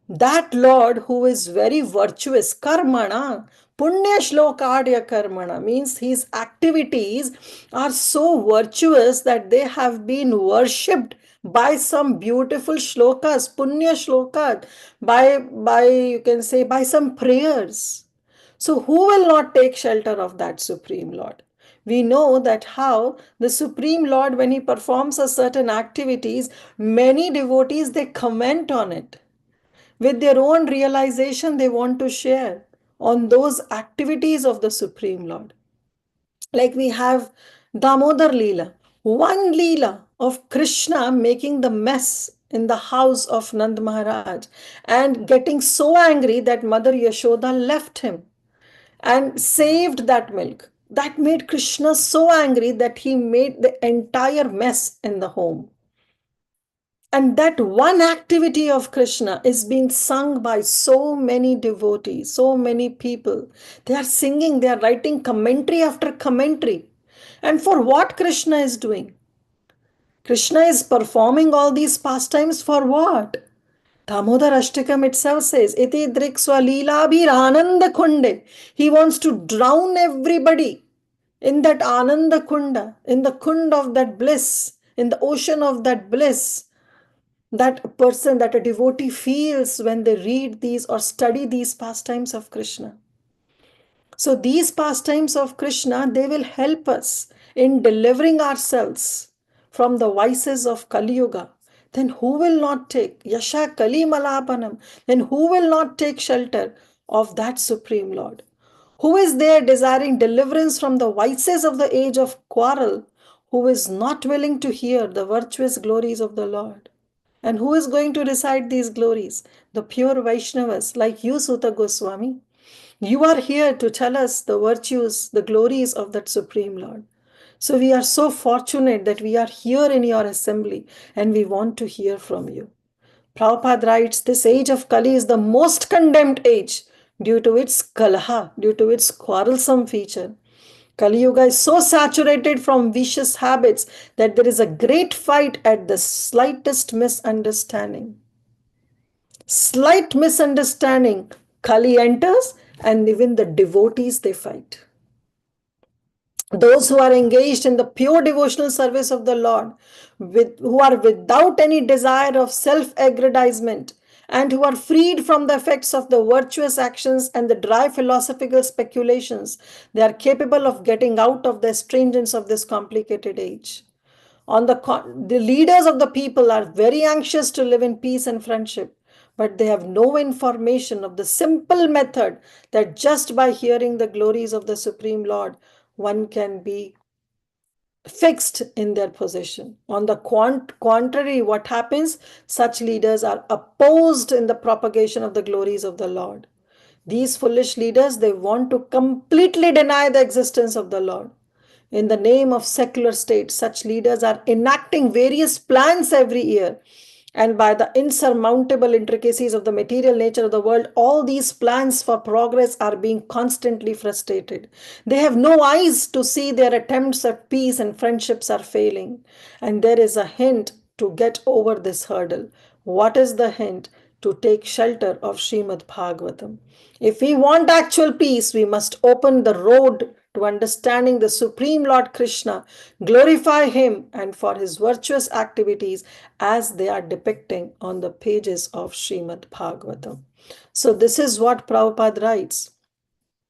That Lord who is very virtuous, Karmana, Punya Shlokadya Karmana, means his activities are so virtuous that they have been worshipped by some beautiful shlokas, Punya Shlokas, by you can say by some prayers. So who will not take shelter of that Supreme Lord? We know that how the Supreme Lord, when he performs a certain activities, many devotees, they comment on it. With their own realization, they want to share on those activities of the Supreme Lord. Like we have Damodar Leela, one Leela of Krishna making the mess in the house of Nand Maharaj and getting so angry that Mother Yashoda left him and saved that milk. That made Krishna so angry that he made the entire mess in the home. And that one activity of Krishna is being sung by so many devotees, so many people. They are singing, they are writing commentary after commentary. And for what Krishna is doing? Krishna is performing all these pastimes for what? Damodar Ashtakam itself says, Iti drikswa leelabhir ananda kunde. He wants to drown everybody in that ananda kunda, in the kund of that bliss, in the ocean of that bliss. That a person, that a devotee feels when they read these or study these pastimes of Krishna. So these pastimes of Krishna, they will help us in delivering ourselves from the vices of Kali Yuga. Then who will not take Yasha Kali Malapanam? Then who will not take shelter of that Supreme Lord? Who is there desiring deliverance from the vices of the age of quarrel, who is not willing to hear the virtuous glories of the Lord? And who is going to recite these glories? The pure Vaishnavas like you, Suta Goswami. You are here to tell us the virtues, the glories of that Supreme Lord. So we are so fortunate that we are here in your assembly and we want to hear from you. Prabhupada writes, this age of Kali is the most condemned age due to its kalaha, due to its quarrelsome feature. Kali Yuga is so saturated from vicious habits that there is a great fight at the slightest misunderstanding. Slight misunderstanding, Kali enters and even the devotees, they fight. Those who are engaged in the pure devotional service of the Lord, who are without any desire of self-aggrandizement, and who are freed from the effects of the virtuous actions and the dry philosophical speculations, they are capable of getting out of the astringents of this complicated age. The leaders of the people are very anxious to live in peace and friendship, but they have no information of the simple method that just by hearing the glories of the Supreme Lord, one can be fixed in their position. On the contrary, what happens? Such leaders are opposed in the propagation of the glories of the Lord. These foolish leaders, they want to completely deny the existence of the Lord. In the name of secular state, such leaders are enacting various plans every year. And by the insurmountable intricacies of the material nature of the world, all these plans for progress are being constantly frustrated. They have no eyes to see their attempts at peace and friendships are failing. And there is a hint to get over this hurdle. What is the hint? To take shelter of Srimad Bhagavatam. If we want actual peace, we must open the road to understanding the Supreme Lord Krishna, glorify Him, and for His virtuous activities as they are depicting on the pages of Srimad Bhagavatam. So, this is what Prabhupada writes,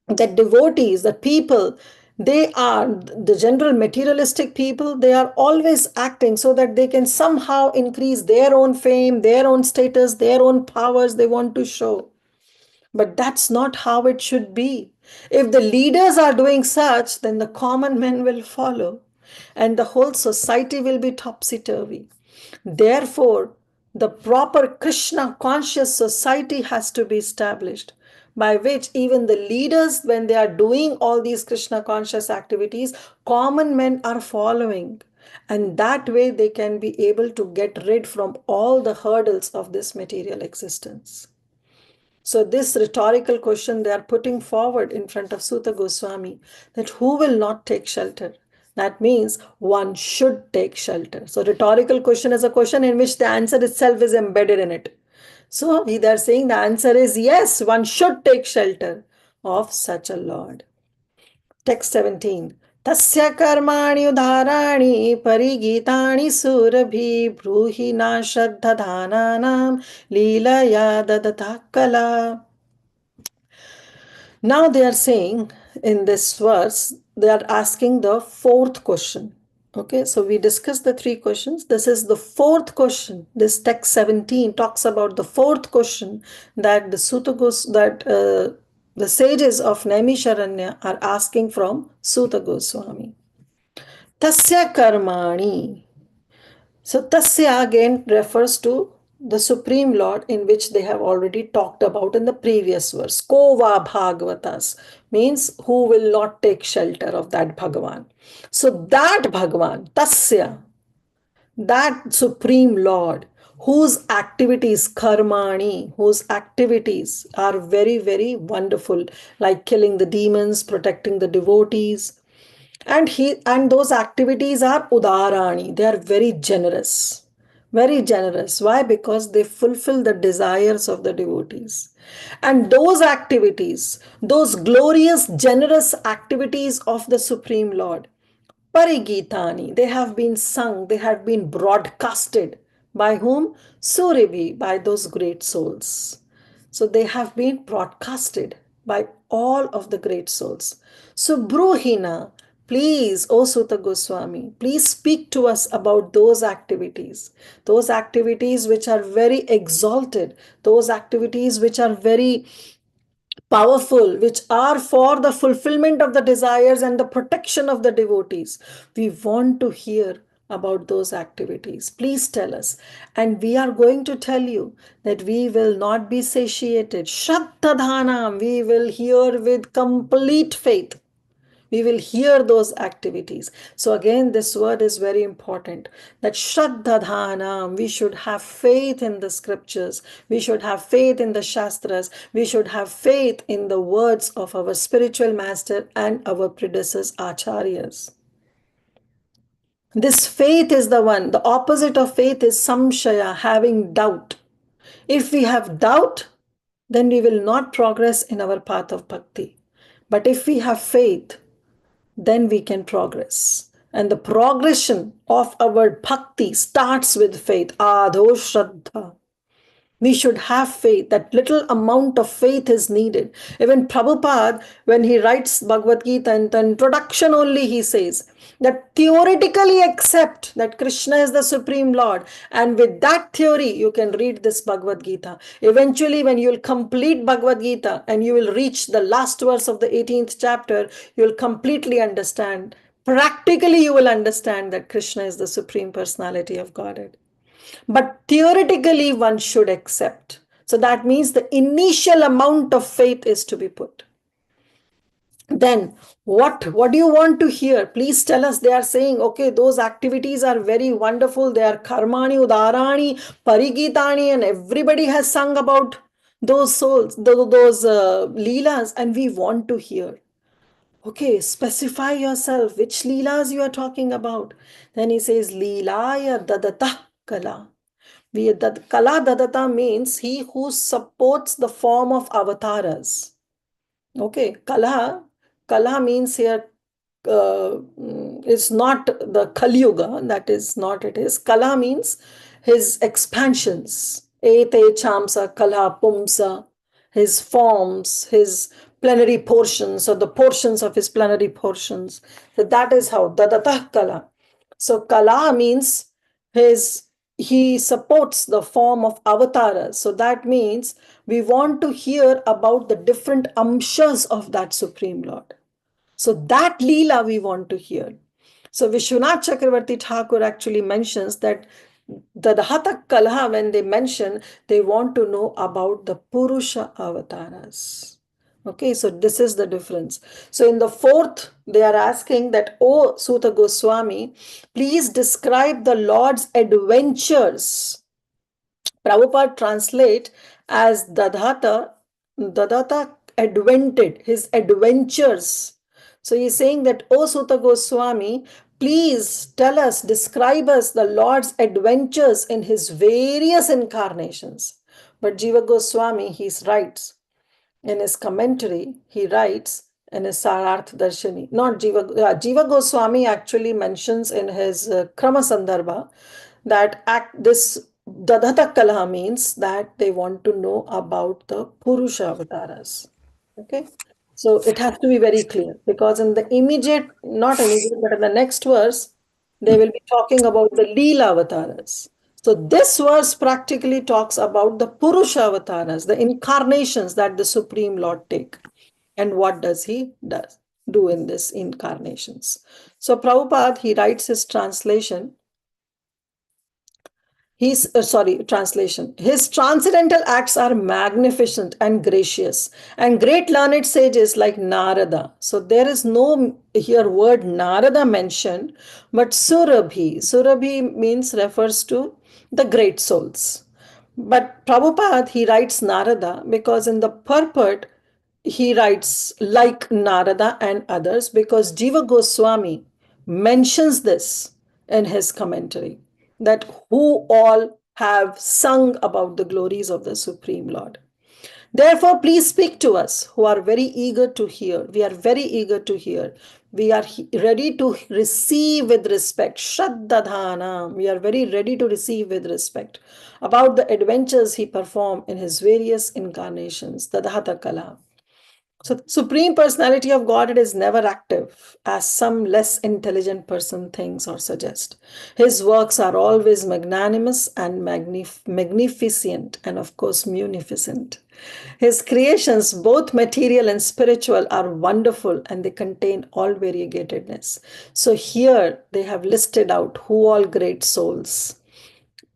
that devotees, the people, they are the general materialistic people, they are always acting so that they can somehow increase their own fame, their own status, their own powers they want to show. But that's not how it should be. If the leaders are doing such, then the common men will follow and the whole society will be topsy-turvy. Therefore, the proper Krishna conscious society has to be established, by which even the leaders, when they are doing all these Krishna conscious activities, common men are following. And that way they can be able to get rid from all the hurdles of this material existence. So this rhetorical question they are putting forward in front of Suta Goswami, that who will not take shelter? That means one should take shelter. So rhetorical question is a question in which the answer itself is embedded in it. So they are saying the answer is yes, one should take shelter of such a Lord. Text 17. Tasya karmani udharani parigitani surabhi bruhi na shraddhadananam leelaya dadata kala. Now they are saying in this verse, they are asking the fourth question. Okay, so we discussed the three questions. This is the fourth question. This text 17 talks about the fourth question that the sages of Naimisharanya are asking from Suta Goswami. Tasya karmani. So Tasya again refers to the Supreme Lord, in which they have already talked about in the previous verse. Kova Bhagavatas means who will not take shelter of that Bhagavan. So that Bhagavan, Tasya, that Supreme Lord, whose activities, karmani, whose activities are very, very wonderful, like killing the demons, protecting the devotees. And those activities are udarani. They are very generous. Very generous. Why? Because they fulfill the desires of the devotees. And those activities, those glorious, generous activities of the Supreme Lord, Parigitani, they have been sung, they have been broadcasted. By whom? Surabhi, by those great souls. So they have been broadcasted by all of the great souls. So Bruhina, please, O Suta Goswami, please speak to us about those activities which are very exalted, those activities which are very powerful, which are for the fulfillment of the desires and the protection of the devotees. We want to hear about those activities. Please tell us. And we are going to tell you that we will not be satiated. Shraddhadhanam, we will hear with complete faith. We will hear those activities. So again, this word is very important, that Shraddhadhanam, we should have faith in the scriptures. We should have faith in the Shastras. We should have faith in the words of our spiritual master and our predecessors, Acharyas. This faith is the one. The opposite of faith is samshaya, having doubt. If we have doubt, then we will not progress in our path of bhakti. But if we have faith, then we can progress. And the progression of our bhakti starts with faith. Adho Shraddha. We should have faith. That little amount of faith is needed. Even Prabhupada, when he writes Bhagavad Gita, in the introduction only he says that theoretically accept that Krishna is the Supreme Lord. And with that theory, you can read this Bhagavad Gita. Eventually, when you will complete Bhagavad Gita and you will reach the last verse of the 18th chapter, you will completely understand. Practically, you will understand that Krishna is the Supreme Personality of Godhead. But theoretically, one should accept. So that means the initial amount of faith is to be put. Then what do you want to hear? Please tell us. They are saying, okay, those activities are very wonderful. They are karmani, udarani, parigitani, and everybody has sung about those souls, those leelas, and we want to hear. Okay, specify yourself, which leelas you are talking about. Then he says, leelaya dadata kala. That Kala Dadata means he who supports the form of avatars. Okay, Kala means here is not the Kali Yuga, that is not it is. Kala means his expansions. Ete Chamsa Kala Pumsa, his forms, his plenary portions, or the portions of his plenary portions. So that is how Dadata Kala. So Kala means he supports the form of avatars. So that means we want to hear about the different amshas of that Supreme Lord. So that Leela we want to hear. So Vishwanath Chakravarti Thakur actually mentions that the Dahata Kalaha, when they mention, they want to know about the Purusha avatars. Okay, so this is the difference. So in the fourth, they are asking that, O Suta Goswami, please describe the Lord's adventures. Prabhupada translate as Dadhata advented, his adventures. So he's saying that, O Suta Goswami, please tell us, describe us the Lord's adventures in his various incarnations. But Jiva Goswami, he writes in his commentary, he writes in his Sararth Darshani, not Jiva Goswami actually mentions in his Krama Sandarbha that this Dadhata Kalaha means that they want to know about the Purusha avatars. Okay, so it has to be very clear, because in the immediate, not immediate, but in the next verse, they will be talking about the Leela avatars. So this verse practically talks about the Purusha avatars, the incarnations that the Supreme Lord take. And what does he do in this incarnations? So Prabhupada, he writes his translation. Translation. His transcendental acts are magnificent and gracious, and great learned sages like Narada. So there is no here word Narada mentioned, but Surabhi. Surabhi means refers to the great souls. But Prabhupada, he writes Narada because in the purport, he writes like Narada and others, because Jiva Goswami mentions this in his commentary, that who all have sung about the glories of the Supreme Lord. Therefore, please speak to us who are very eager to hear. We are very eager to hear. We are ready to receive with respect. Shraddhadhana. We are very ready to receive with respect about the adventures he performed in his various incarnations, the Dahata Kala. So, Supreme Personality of Godhead is never active, as some less intelligent person thinks or suggests. His works are always magnanimous and magnificent, and of course, munificent. His creations, both material and spiritual, are wonderful, and they contain all variegatedness. So here they have listed out who all great souls.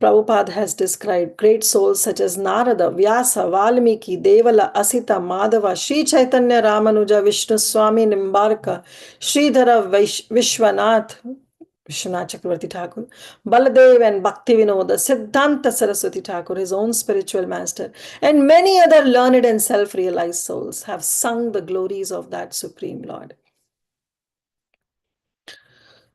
Prabhupada has described great souls such as Narada, Vyasa, Valmiki, Devala, Asita, Madhava, Sri Chaitanya Ramanuja, Vishnu Swami Nimbarka, Sridhara Vishwanath Chakravarti Thakur, Baladev and Bhakti Vinoda, Siddhanta Saraswati Thakur, his own spiritual master, and many other learned and self-realized souls have sung the glories of that Supreme Lord.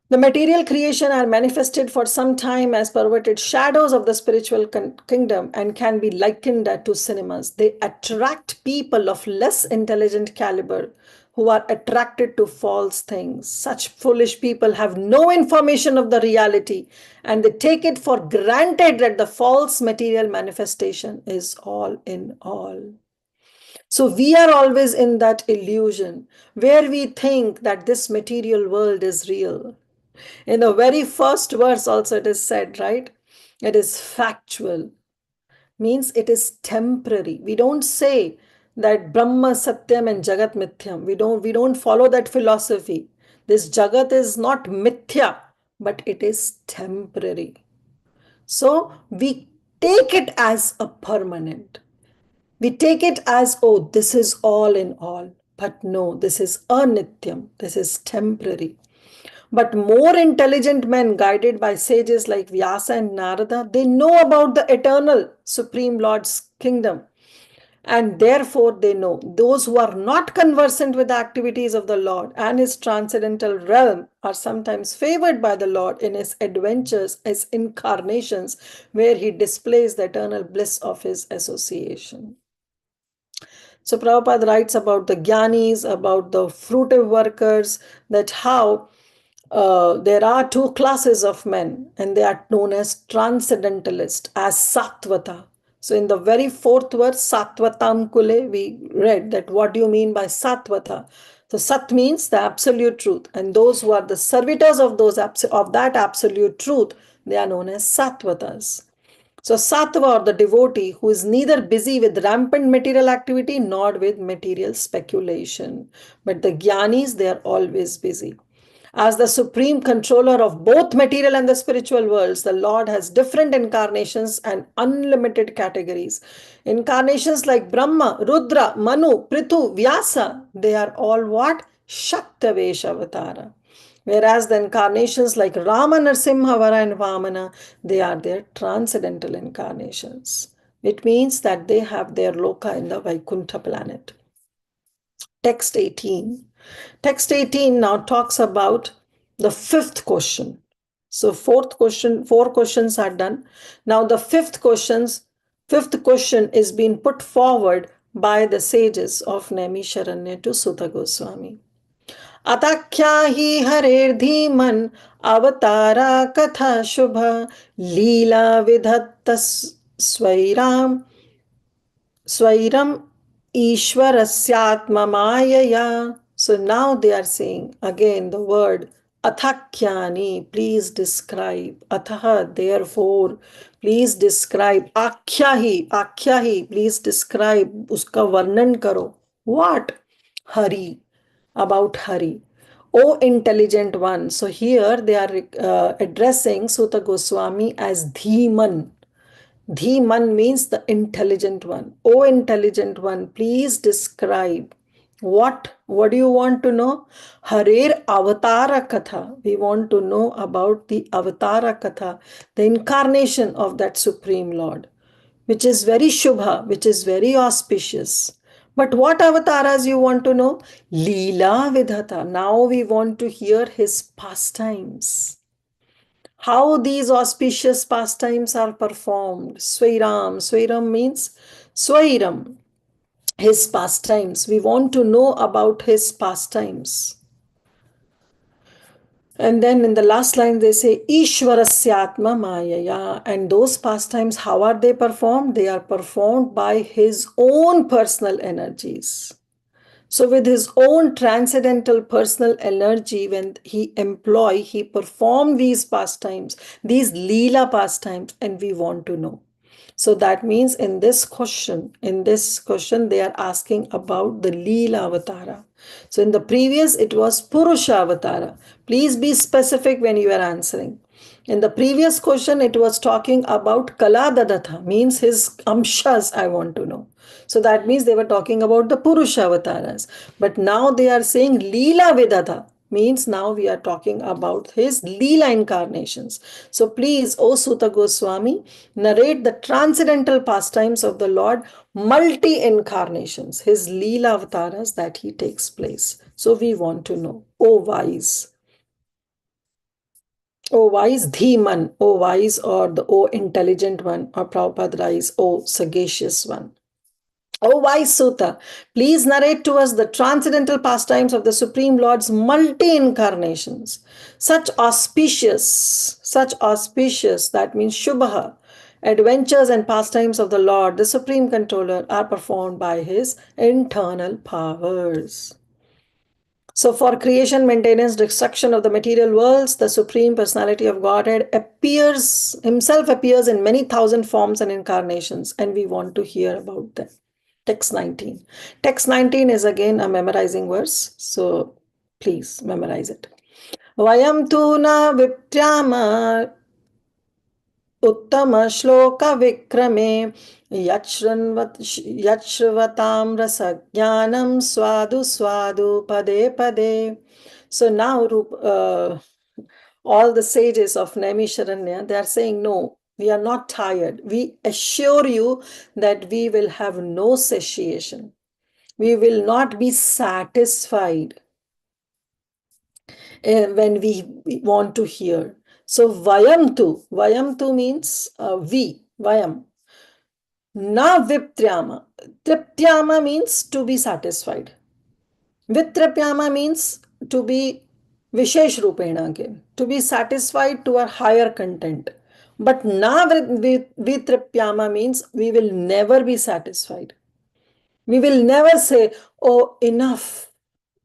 The material creation are manifested for some time as perverted shadows of the spiritual kingdom and can be likened to cinemas. They attract people of less intelligent caliber who are attracted to false things. Such foolish people have no information of the reality, and they take it for granted that the false material manifestation is all in all. So we are always in that illusion where we think that this material world is real. In the very first verse also it is said, right? It is factual, means it is temporary. We don't say that Brahma Satyam and Jagat Mithyam. We don't follow that philosophy. This Jagat is not Mithya, but it is temporary. So we take it as a permanent. We take it as, oh, this is all in all. But no, this is anityam. This is temporary. But more intelligent men, guided by sages like Vyasa and Narada, they know about the eternal Supreme Lord's kingdom. And therefore they know. Those who are not conversant with the activities of the Lord and his transcendental realm are sometimes favored by the Lord in his adventures as incarnations, where he displays the eternal bliss of his association. So Prabhupada writes about the Gyanis, about the fruitive workers, that how there are two classes of men, and they are known as transcendentalist, as Sattvata. So in the very fourth verse, Sattvatam Kule, we read that what do you mean by Sattvata? So Sat means the absolute truth, and those who are the servitors of that absolute truth, they are known as Sattvatas. So Sattva, or the devotee, who is neither busy with rampant material activity nor with material speculation. But the Gyanis, they are always busy. As the supreme controller of both material and the spiritual worlds, the Lord has different incarnations and unlimited categories. Incarnations like Brahma, Rudra, Manu, Prithu, Vyasa, they are all what? Shaktavesh Avatara. Whereas the incarnations like Rama, Narsimha, Vara, and Vamana, they are their transcendental incarnations. It means that they have their loka in the Vaikuntha planet. Text 18. Text 18 now talks about the fifth question. So four questions are done. Now the fifth question is being put forward by the sages of Naimisharanya to Sutta Goswami. अताख्या ही हरेर्धीमन अवतारा कथा शुभ लीला विधत्त स्वैराम ईश्वरस्यात्ममायया. So now they are saying again the word athakyani, please describe. Atha, therefore, please describe. Akhyahi, please describe. Uska varnan karo. What? Hari, about Hari. O intelligent one. So here they are addressing Sutta Goswami as Dhiman. Dhiman means the intelligent one. O intelligent one, please describe. What do you want to know? Harer Avatara Katha. We want to know about the Avatara Katha, the incarnation of that Supreme Lord, which is very Shubha, which is very auspicious. But what avataras you want to know? Leela Vidhata. Now we want to hear his pastimes. How these auspicious pastimes are performed. Swairam. Swairam means Swairam. His pastimes. We want to know about his pastimes. And then in the last line they say Ishwarasyatma Mayaya. And those pastimes, how are they performed? They are performed by his own personal energies. So with his own transcendental personal energy, when he performed these pastimes, these Leela pastimes, and we want to know. So that means in this question, they are asking about the Leela Avatara. So in the previous, it was Purusha Avatara. Please be specific when you are answering. In the previous question, it was talking about Kala Dadatha, means his amshas, I want to know. So that means they were talking about the Purusha Avataras. But now they are saying Leela Vedata, means now we are talking about his Leela incarnations. So please, O Sutta Goswami, narrate the transcendental pastimes of the Lord, multi-incarnations, his Leela Avataras that he takes place. So we want to know, O wise. O wise Dhiman, O wise, or the O intelligent one, or Prabhupada writes, O sagacious one. O wise Sutta, please narrate to us the transcendental pastimes of the Supreme Lord's multi-incarnations. Such auspicious, that means Shubha, adventures and pastimes of the Lord, the Supreme Controller, are performed by his internal powers. So for creation, maintenance, destruction of the material worlds, the Supreme Personality of Godhead himself appears in many thousand forms and incarnations, and we want to hear about them. Text 19. Text 19 is again a memorizing verse, so please memorize it. Vayam tu na viptyama uttama shloka vikrame yachvatam rasajnanam swadu swadu pade pade. So now all the sages of Naimisharanya, they are saying, no, We are not tired. We assure you that we will have no satiation. We will not be satisfied when we want to hear. So vayam tu means we, vayam. Na viptryama. Triptyama means to be satisfied. Vitrapyama means to be Vishesh Rupena again, to be satisfied to a higher content. But na vitrapyama means we will never be satisfied. We will never say, oh, enough.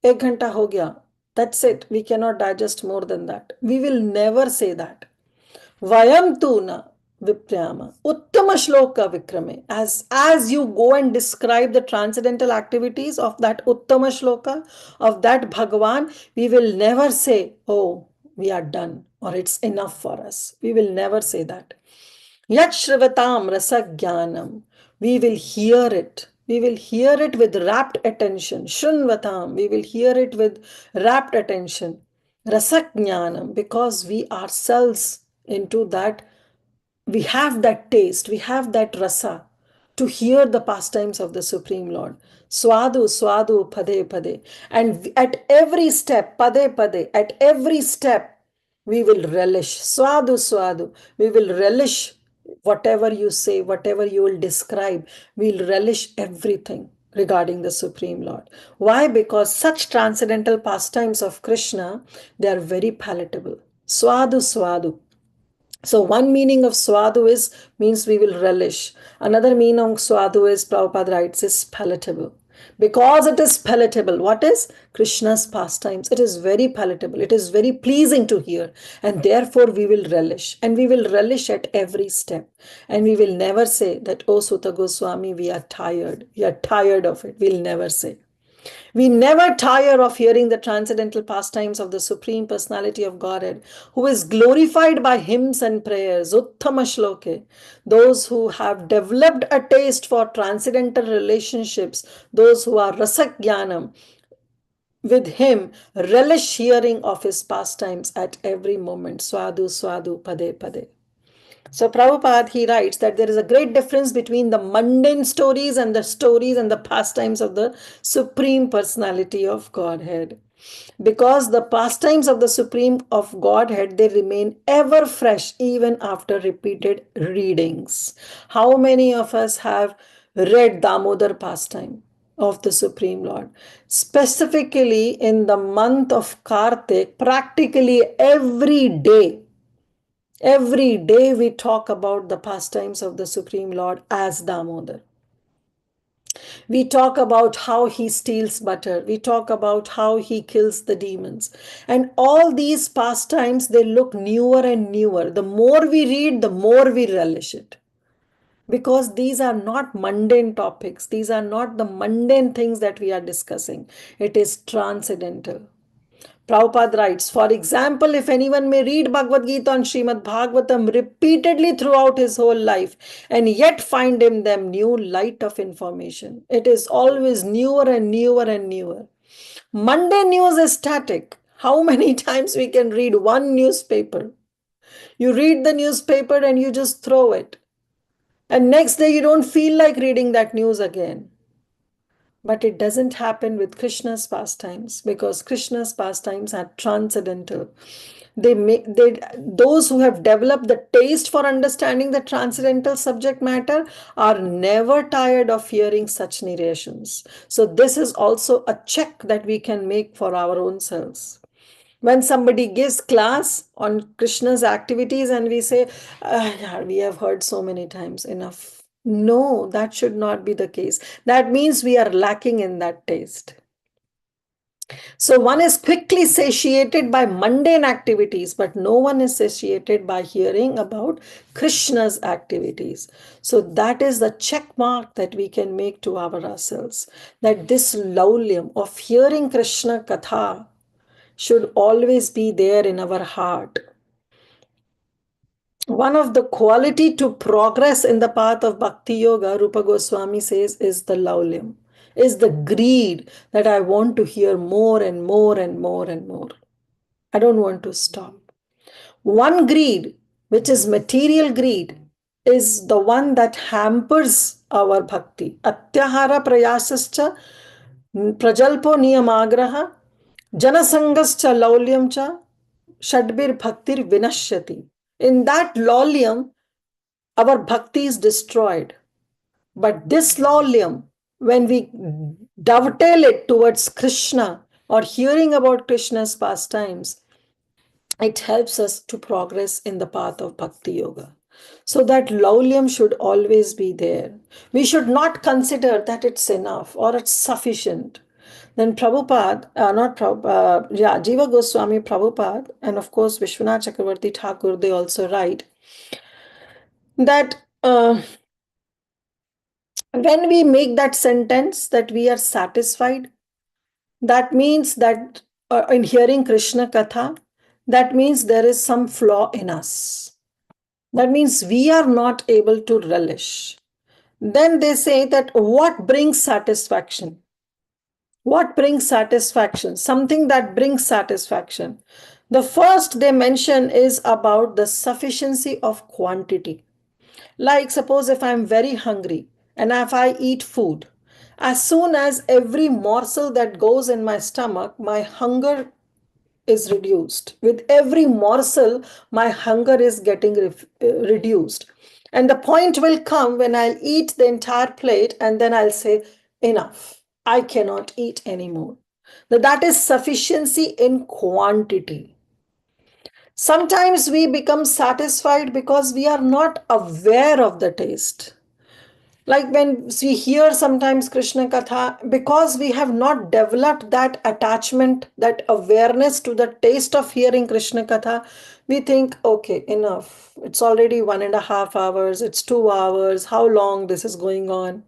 Ek ghanta ho gaya. That's it. We cannot digest more than that. We will never say that. Vayam tu na viprayama. Uttama shloka vikrame. As you go and describe the transcendental activities of that Uttama shloka, of that Bhagavan, we will never say, oh, we are done or it's enough for us. We will never say that. Yat shrivatam rasagyanam. We will hear it. We will hear it with rapt attention. Shrinvatam. We will hear it with rapt attention. Rasajnanam. Because we ourselves into that, we have that taste, we have that rasa to hear the pastimes of the Supreme Lord. Swadu, swadu, pade, pade. And at every step, pade, pade, at every step, we will relish. Swadu, swadu. We will relish whatever you say, whatever you will describe. We'll relish everything regarding the Supreme Lord. Why? Because such transcendental pastimes of Krishna, they are very palatable. Swadu, swadu. So one meaning of swadu means we will relish. Another meaning of swadu is, Prabhupada writes, is palatable. Because it is palatable, what is? Krishna's pastimes. It is very palatable. It is very pleasing to hear. And therefore we will relish. And we will relish at every step. And we will never say that, oh Sutta Goswami, we are tired. We are tired of it. We'll never say. We never tire of hearing the transcendental pastimes of the Supreme Personality of Godhead, who is glorified by hymns and prayers, Uttama Shloke. Those who have developed a taste for transcendental relationships, those who are Rasajnanam, with him, relish hearing of his pastimes at every moment. Swadu, swadu, pade, pade. So Prabhupada, he writes that there is a great difference between the mundane stories and the pastimes of the Supreme Personality of Godhead. Because the pastimes of the Supreme of Godhead, they remain ever fresh even after repeated readings. How many of us have read Damodar pastime of the Supreme Lord? Specifically in the month of Kartik, practically every day we talk about the pastimes of the Supreme Lord as Damodar. We talk about how he steals butter. We talk about how he kills the demons. And all these pastimes, they look newer and newer. The more we read, the more we relish it. Because these are not mundane topics. These are not the mundane things that we are discussing. It is transcendental. Prabhupada writes, for example, if anyone may read Bhagavad Gita and Srimad Bhagavatam repeatedly throughout his whole life and yet find in them new light of information, it is always newer and newer and newer. Monday news is static. How many times we can read one newspaper? You read the newspaper and you just throw it. And next day you don't feel like reading that news again. But it doesn't happen with Krishna's pastimes, because Krishna's pastimes are transcendental. Those who have developed the taste for understanding the transcendental subject matter are never tired of hearing such narrations. So this is also a check that we can make for our own selves. When somebody gives class on Krishna's activities and we say, yeah, we have heard so many times, enough. No, that should not be the case. That means we are lacking in that taste. So one is quickly satiated by mundane activities, but no one is satiated by hearing about Krishna's activities. So that is the check mark that we can make to ourselves, that this laulyam of hearing Krishna Katha should always be there in our heart. One of the quality to progress in the path of Bhakti Yoga, Rupa Goswami says, is the laulyam, is the greed that I want to hear more and more and more and more. I don't want to stop. One greed, which is material greed, is the one that hampers our bhakti. Atyahara prayasascha prajalpo niyamagraha janasangascha laulyamcha shadbir bhaktir vinashyati. In that laulyam, our bhakti is destroyed. But this laulyam, when we dovetail it towards Krishna or hearing about Krishna's pastimes, it helps us to progress in the path of Bhakti Yoga. So that laulyam should always be there. We should not consider that it's enough or it's sufficient. Then Prabhupada, not Prabhupada, Jiva Goswami Prabhupada, and of course Vishwanath Chakravarti Thakur, they also write that when we make that sentence that we are satisfied, that means that in hearing Krishna Katha, that means there is some flaw in us. That means we are not able to relish. Then they say that what brings satisfaction? What brings satisfaction? Something that brings satisfaction. The first they mention is about the sufficiency of quantity. Like suppose if I'm very hungry and if I eat food, as soon as every morsel that goes in my stomach, my hunger is reduced. With every morsel, my hunger is getting reduced. And the point will come when I'll eat the entire plate and then I'll say, enough, I cannot eat anymore. Now, that is sufficiency in quantity. Sometimes we become satisfied because we are not aware of the taste. Like when we hear sometimes Krishna Katha, because we have not developed that attachment, that awareness to the taste of hearing Krishna Katha, we think, okay, enough. It's already 1.5 hours, it's 2 hours, how long this is going on.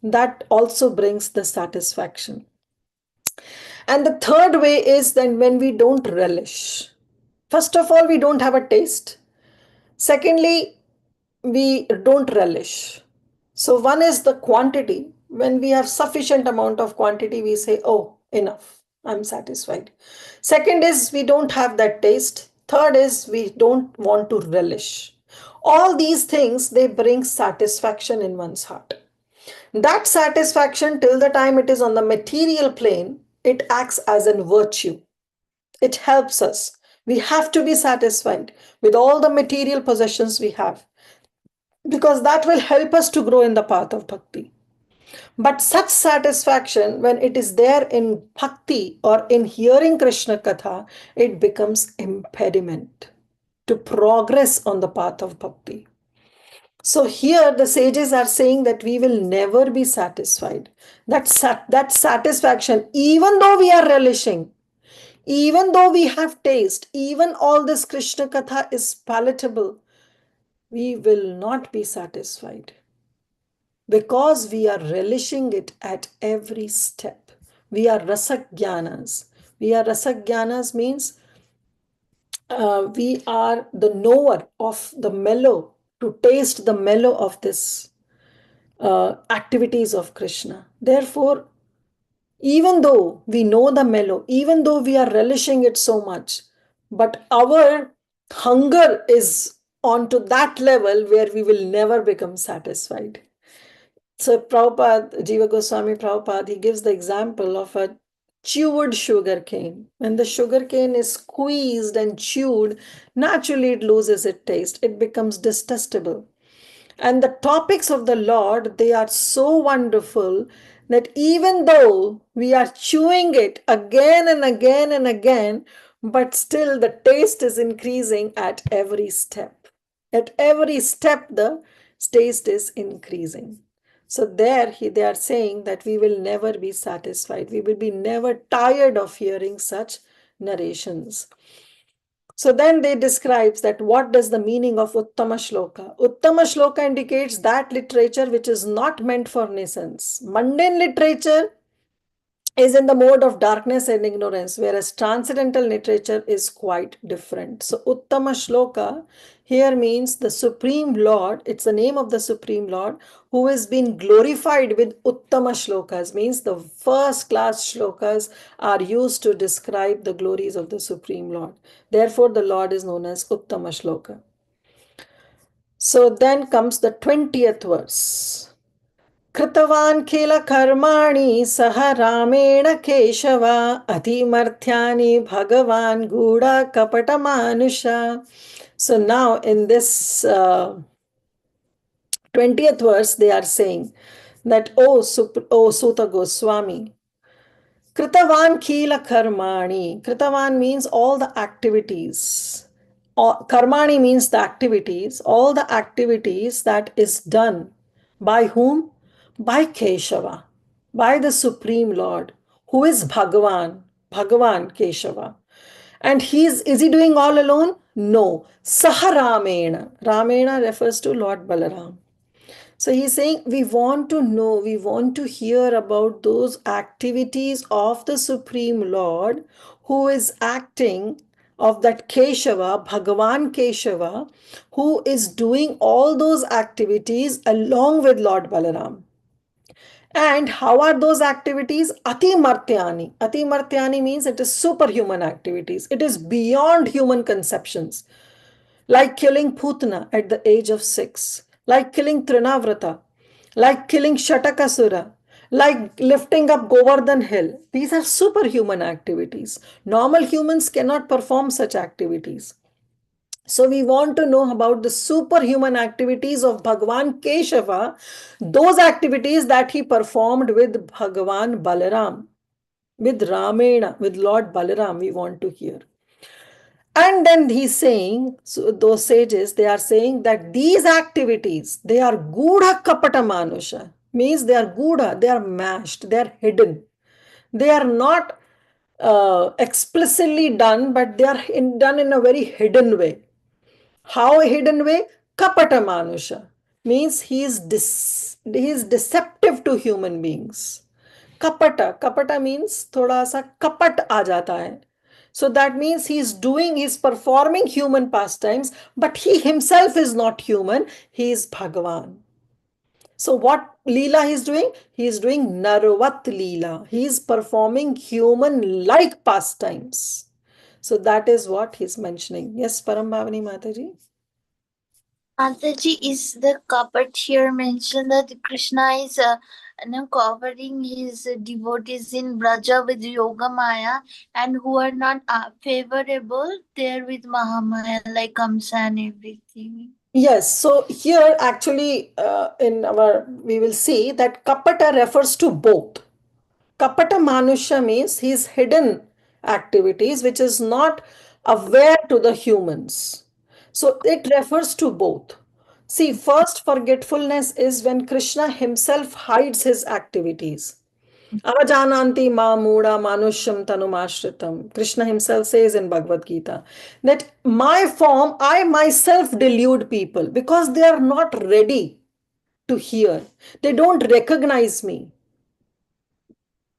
That also brings the satisfaction. And the third way is then when we don't relish. First of all, we don't have a taste. Secondly, we don't relish. So one is the quantity. When we have sufficient amount of quantity, we say, oh, enough, I'm satisfied. Second is we don't have that taste. Third is we don't want to relish. All these things, they bring satisfaction in one's heart. That satisfaction, till the time it is on the material plane, it acts as a virtue. It helps us. We have to be satisfied with all the material possessions we have, because that will help us to grow in the path of bhakti. But such satisfaction, when it is there in bhakti or in hearing Krishna Katha, it becomes impediment to progress on the path of bhakti. So here the sages are saying that we will never be satisfied. That satisfaction, even though we are relishing, even though we have taste, even all this Krishna Katha is palatable, we will not be satisfied because we are relishing it at every step. We are rasagyanas. We are rasagyanas means we are the knower of the mellow, to taste the mellow of this activities of Krishna. Therefore, even though we know the mellow, even though we are relishing it so much, but our hunger is onto that level where we will never become satisfied. So Prabhupada, Jiva Goswami Prabhupada, he gives the example of a chewed sugar cane. When the sugar cane is squeezed and chewed, naturally it loses its taste. It becomes detestable. And the topics of the Lord, they are so wonderful that even though we are chewing it again and again and again, but still the taste is increasing at every step. At every step, the taste is increasing. So there they are saying that we will never be satisfied. We will be never tired of hearing such narrations. So then they describes that what does the meaning of Uttama Shloka? Uttama Shloka indicates that literature which is not meant for naisance. Mundane literature is in the mode of darkness and ignorance, whereas transcendental literature is quite different. So Uttama Shloka here means the Supreme Lord. It's the name of the Supreme Lord who has been glorified with Uttama Shlokas, means the first class shlokas are used to describe the glories of the Supreme Lord. Therefore, the Lord is known as Uttama Shloka. So then comes the 20th verse. कृतवान् किल कर्माणि सह रामेण केशव अतिमर्थ्यानि भगवान् गूढकपटमानुष. So now in this 20th verse they are saying that, O Suta Goswami, Kritavan Kila Karmani. Kritavan means all the activities. Karmani means the activities. All the activities that is done. By whom? By Keshava. By the Supreme Lord. Who is Bhagavan? Bhagavan Keshava. And is he doing all alone? No. Saharamena. Ramena refers to Lord Balaram. So he's saying we want to know, we want to hear about those activities of the Supreme Lord who is acting, of that Keshava, Bhagavan Keshava, who is doing all those activities along with Lord Balaram. And how are those activities? Ati Martyani. Ati Martyani means it is superhuman activities. It is beyond human conceptions. Like killing Putana at the age of 6, like killing Trinavrata, like killing Shatakasura, like lifting up Govardhan Hill. These are superhuman activities. Normal humans cannot perform such activities. So we want to know about the superhuman activities of Bhagavan Keshava, those activities that he performed with Bhagavan Balaram, with Ramena, with Lord Balaram, we want to hear. And then he's saying, so those sages, they are saying that these activities, they are Gudha Kapata Manusha, means they are Gudha, they are mashed, they are hidden. They are not explicitly done, but they are done in a very hidden way. How a hidden way? Kapata Manusha, means he is deceptive to human beings. Kapata means thoda sa kapat aa jata hai. So that means he's performing human pastimes, but he himself is not human, he is Bhagavan. So what Leela he is doing? He is doing Narvat Leela. He is performing human-like pastimes. So that is what he's mentioning. Yes, Param Bhavani Mataji? Mataji, is the kapat here mentioned that Krishna is covering his devotees in Braja with Yoga Maya and who are not favorable there with Mahamaya like Kamsa and everything? Yes, so here actually we will see that Kapata refers to both. Kapata Manusha means his hidden activities which is not aware to the humans. So it refers to both. See, first forgetfulness is when Krishna himself hides his activities. Avajananti ma muda manusham tanumashritam. Krishna himself says in Bhagavad Gita that my form, I myself delude people because they are not ready to hear. They don't recognize me.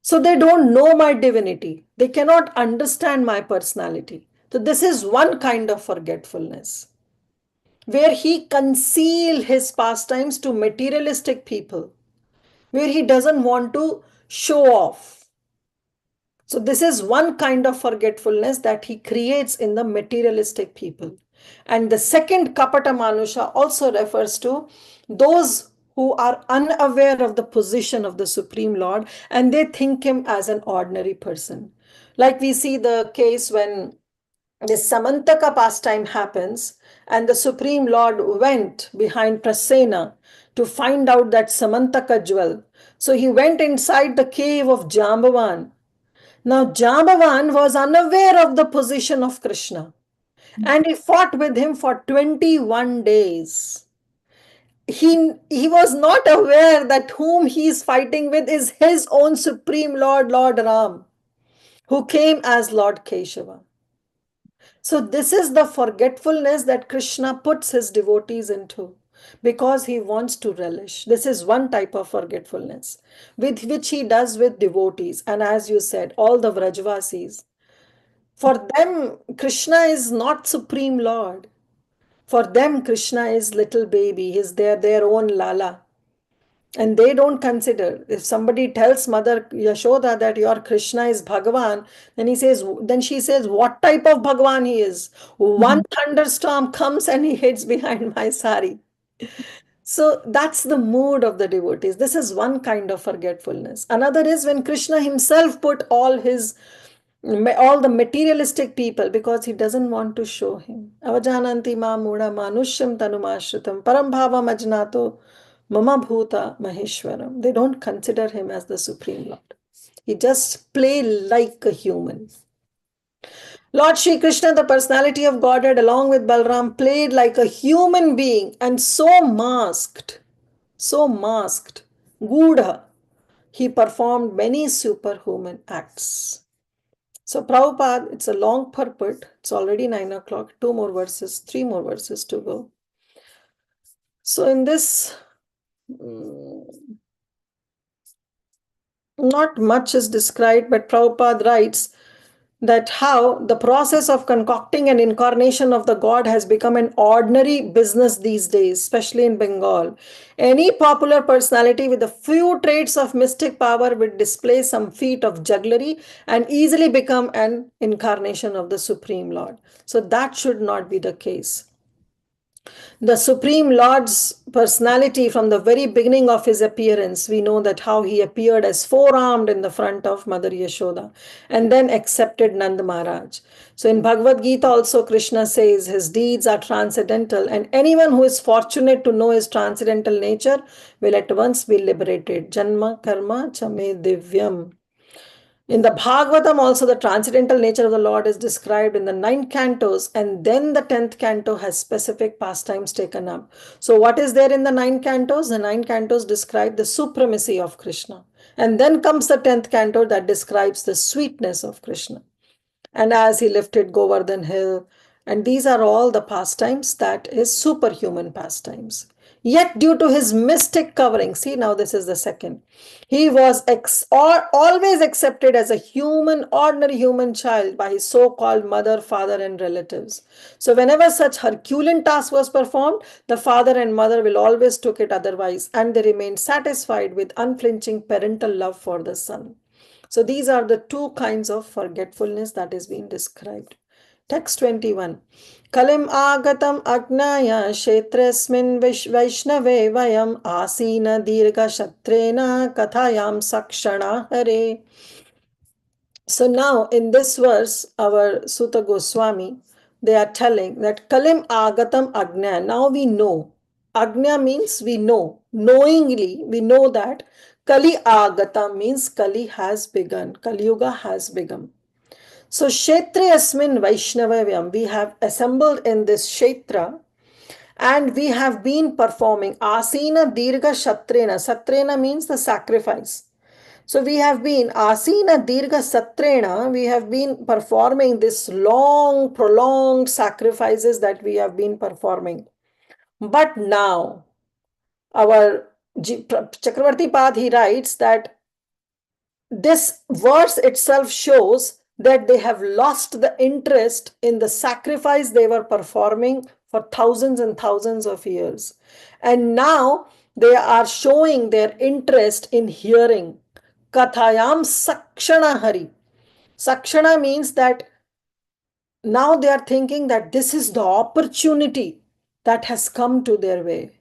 So they don't know my divinity. They cannot understand my personality. So this is one kind of forgetfulness where he conceal his pastimes to materialistic people, where he doesn't want to show off. So this is one kind of forgetfulness that he creates in the materialistic people. And the second Kapata Manusha also refers to those who are unaware of the position of the Supreme Lord and they think him as an ordinary person. Like we see the case when this Samantaka pastime happens and the Supreme Lord went behind Prasena to find out that Samantaka jewel. So he went inside the cave of Jambavan. Now Jambavan was unaware of the position of Krishna and he fought with him for 21 days. He was not aware that whom he is fighting with is his own Supreme Lord, Lord Ram, who came as Lord Keshava. So this is the forgetfulness that Krishna puts his devotees into because he wants to relish. This is one type of forgetfulness with which he does with devotees. And as you said, all the Vrajvasis, for them, Krishna is not Supreme Lord. For them, Krishna is little baby. He's their own Lala. And they don't consider. If somebody tells Mother Yashoda that your Krishna is Bhagavan, then she says, what type of Bhagavan he is? One thunderstorm comes and he hides behind my sari. So that's the mood of the devotees. This is one kind of forgetfulness. Another is when Krishna himself put all the materialistic people, because he doesn't want to show him. Avajananti ma muda manusham tanumashritam param bhavam ajnato mama bhuta maheshwaram. They don't consider him as the Supreme Lord. He just play like a human. Lord Shri Krishna, the personality of Godhead, along with Balram, played like a human being and so masked, Gudha. He performed many superhuman acts. So Prabhupada, it's a long purport. It's already 9 o'clock. 3 more verses to go. So in this, not much is described, but Prabhupada writes that how the process of concocting an incarnation of the God has become an ordinary business these days, especially in Bengal. Any popular personality with a few traits of mystic power would display some feat of jugglery and easily become an incarnation of the Supreme Lord. So that should not be the case. The Supreme Lord's personality from the very beginning of his appearance, we know that how he appeared as four-armed in the front of Mother Yashoda and then accepted Nand Maharaj. So in Bhagavad Gita also Krishna says his deeds are transcendental and anyone who is fortunate to know his transcendental nature will at once be liberated. Janma karma chame divyam. In the Bhagavatam also the transcendental nature of the Lord is described in the 9 cantos, and then the 10th canto has specific pastimes taken up. So what is there in the 9 cantos? The 9 cantos describe the supremacy of Krishna. And then comes the 10th canto that describes the sweetness of Krishna. And as he lifted Govardhan hill, and these are all the pastimes that is superhuman pastimes. Yet due to his mystic covering, see now this is the second, he was always accepted as a human, ordinary human child by his so-called mother, father and relatives. So whenever such Herculean task was performed, the father and mother will always took it otherwise and they remained satisfied with unflinching parental love for the son. So these are the 2 kinds of forgetfulness that is being described. Text 21. Kalim agatam agnaya kshetrasmin vaishnave vayam asina dirgha shatrena kathayam sakshana hare. So now in this verse, our Sutta Goswami, they are telling that Kalim agatam agnya. Now we know. Agnya means we know. Knowingly, we know that Kali agata means Kali has begun. Kali Yuga has begun. So Kshetre Asmin Vaishnavavyam, we have assembled in this Kshetra and we have been performing Asina Dirgha Shatrena. Satrena means the sacrifice. So we have been Asina Dirgha Satrena, we have been performing this long, prolonged sacrifices that we have been performing. But now, our Chakravarti Pad, he writes that this verse itself shows that they have lost the interest in the sacrifice they were performing for thousands and thousands of years. And now they are showing their interest in hearing. Kathayam Sakshana Hari. Sakshana means that now they are thinking that this is the opportunity that has come to their way.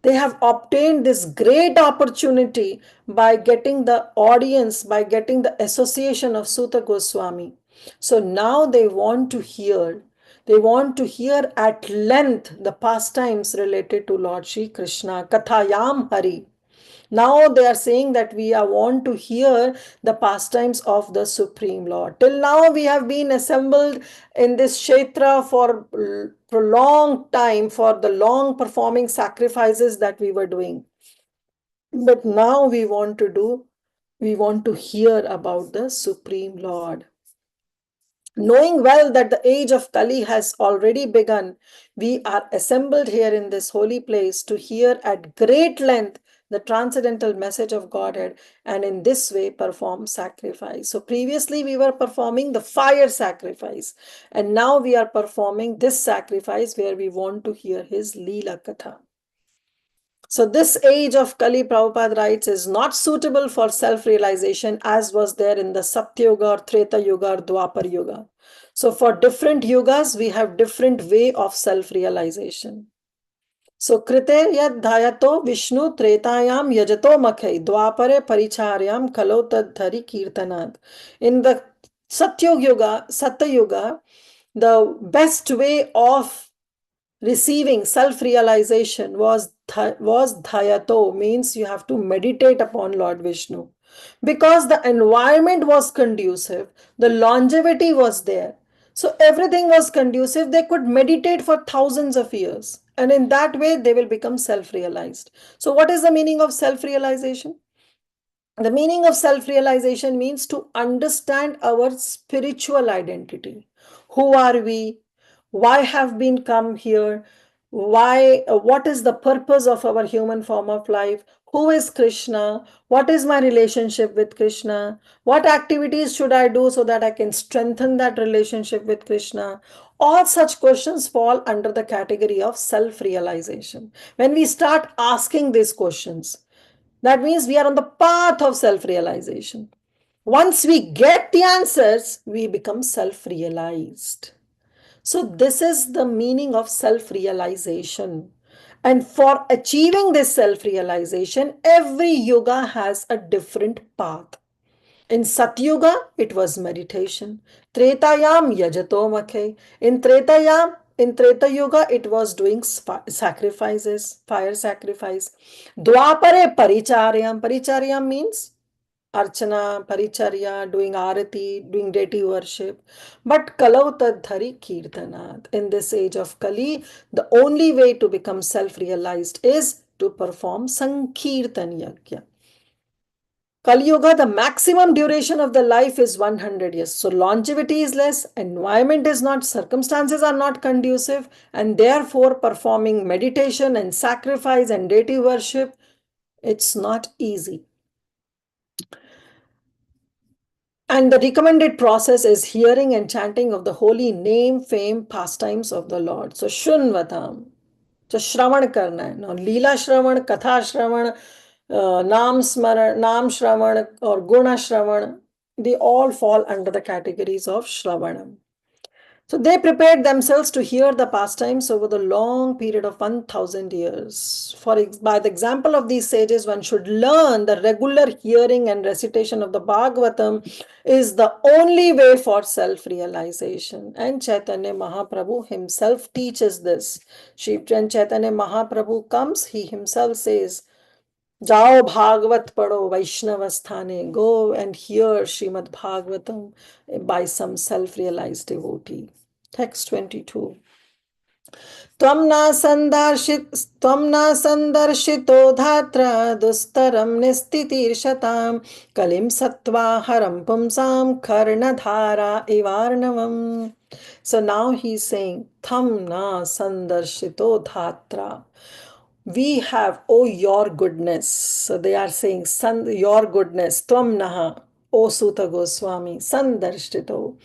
They have obtained this great opportunity by getting the audience, by getting the association of Sutta Goswami. So now they want to hear. They want to hear at length the pastimes related to Lord Shri Krishna. Kathayam Hari. Now they are saying that we want to hear the pastimes of the Supreme Lord. Till now we have been assembled in this Kshetra for long time, for the long performing sacrifices that we were doing. But now we want to hear about the Supreme Lord. Knowing well that the age of Kali has already begun, we are assembled here in this holy place to hear at great length the transcendental message of Godhead and in this way perform sacrifice. So previously we were performing the fire sacrifice and now we are performing this sacrifice where we want to hear his Leela Katha. So this age of Kali, Prabhupada writes, is not suitable for self-realization as was there in the Satya Yuga or Treta Yuga or Dwapar Yuga. So for different yugas, we have different way of self-realization. So krite yad dhayato Vishnu tretayam yajato makhe dwapare paricharyam kalo tadhari kirtanad. In the Satya Yuga, the best way of receiving self-realization was dhayato, means you have to meditate upon Lord Vishnu. Because the environment was conducive, the longevity was there. So everything was conducive. They could meditate for thousands of years. And in that way, they will become self-realized. So what is the meaning of self-realization? The meaning of self-realization means to understand our spiritual identity. Who are we? Why have been come here? Why? What is the purpose of our human form of life? Who is Krishna? What is my relationship with Krishna? What activities should I do so that I can strengthen that relationship with Krishna? All such questions fall under the category of self-realization. When we start asking these questions, that means we are on the path of self-realization. Once we get the answers, we become self-realized. So this is the meaning of self-realization. And for achieving this self-realization, every yuga has a different path. In Satyuga, it was meditation. Tretayam yajato makhe. In Treta Yuga, it was doing sacrifices, fire sacrifice. Dwapare paricharyam. Paricharyam means archana, paricharya, doing arati, doing deity worship. But kalau tadhari kirtanat. In this age of Kali, the only way to become self-realized is to perform sankirtan yajna. Kali Yuga, the maximum duration of the life is 100 years. So longevity is less, environment is not, circumstances are not conducive, and therefore performing meditation and sacrifice and deity worship, it's not easy. And the recommended process is hearing and chanting of the holy name, fame, pastimes of the Lord. So Shunvatam. So Shravan karna hai. Now Leela Shravan, Katha Shravan, Naam Shravan or Guna Shravan, they all fall under the categories of Shravanam. So they prepared themselves to hear the pastimes over the long period of 1000 years. By the example of these sages, one should learn the regular hearing and recitation of the Bhagavatam is the only way for self-realization. And Chaitanya Mahaprabhu himself teaches this. When Chaitanya Mahaprabhu comes, he himself says, Jao Bhagavat Pado Vaishnava Sthane. Go and hear Srimad Bhagavatam by some self-realized devotee. Text 22. Tvam na sandarshito dhatra dustaram nistitir kalim sattva haram pumsam karnadhara ivarnavam. So now he's saying, Tham na sandarshito dhatra. We have, oh, your goodness. So they are saying, your goodness, Tvam naha, O Suta Goswami, Sandarshito.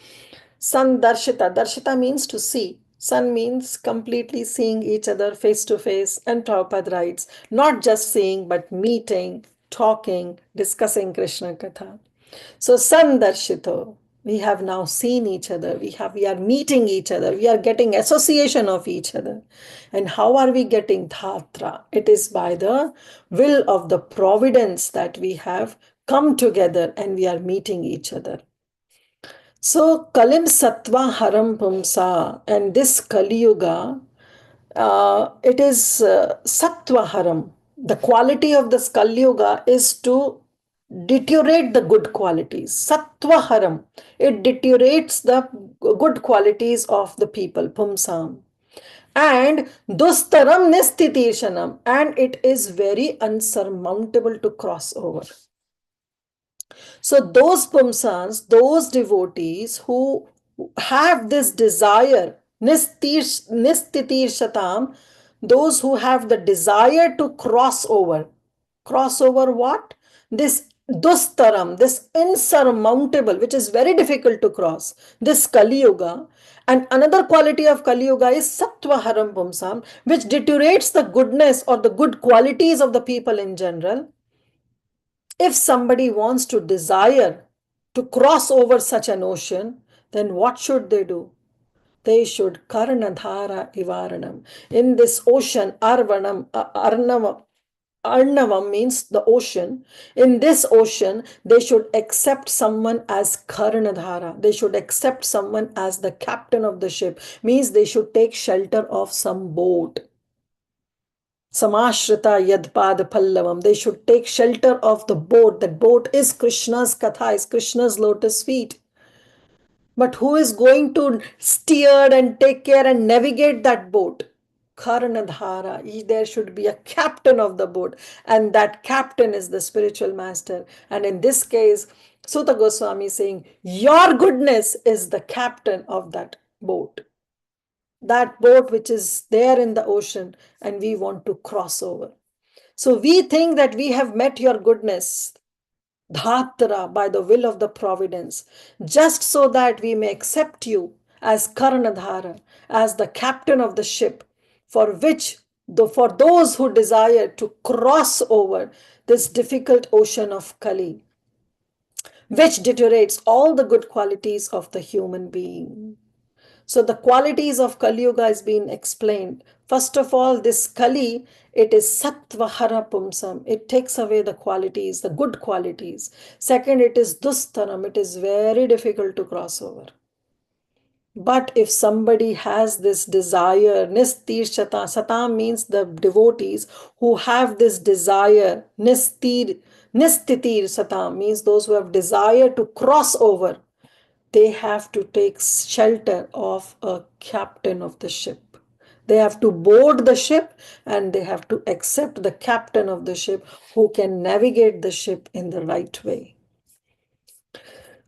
Sandarshita. Darshita means to see. San means completely seeing each other face to face. And Prabhupada writes, not just seeing, but meeting, talking, discussing Krishna Katha. So Sandarshito. We have now seen each other. We are meeting each other. We are getting association of each other. And how are we getting dhatra? It is by the will of the providence that we have come together and we are meeting each other. So Kalim Sattva Haram Pumsa, and this Kali Yuga, it is Sattva Haram. The quality of this Kali Yuga is to deteriorate the good qualities. Sattva Haram. It deteriorates the good qualities of the people. Pumsam. And Dustaram Nistitishanam. And it is very unsurmountable to cross over. So those pumsans, those devotees who have this desire, nistitir shatam, those who have the desire to cross over what? This dustaram, this insurmountable, which is very difficult to cross, this Kali Yuga. And another quality of Kali Yuga is Sattva Haram Pumsam, which deteriorates the goodness or the good qualities of the people in general. If somebody wants to desire to cross over such an ocean, then what should they do? they should Karnadhara Ivaranam. In this ocean, Arnavam means the ocean. In this ocean, they should accept someone as Karnadhara. They should accept someone as the captain of the ship. Means they should take shelter of some boat. Samashrita Yadpad Pallavam. They should take shelter of the boat. That boat is Krishna's Katha, is Krishna's lotus feet. But who is going to steer and take care and navigate that boat? Karnadhara. There should be a captain of the boat, and that captain is the spiritual master. And in this case, Suta Goswami is saying, your goodness is the captain of that boat. That boat which is there in the ocean, and we want to cross over. So we think that we have met your goodness, Dhatra, by the will of the providence, just so that we may accept you as Karnadhara, as the captain of the ship, for those who desire to cross over this difficult ocean of Kali, which deteriorates all the good qualities of the human being. So the qualities of Kali Yuga has been explained. First of all, this Kali, it is Sattvahara Pumsam. It takes away the qualities, the good qualities. Second, it is Dustaram. It is very difficult to cross over. But if somebody has this desire, Nistir Shata, Satam means the devotees who have this desire, Nistitir Satam means those who have desire to cross over, they have to take shelter of a captain of the ship. They have to board the ship and they have to accept the captain of the ship who can navigate the ship in the right way.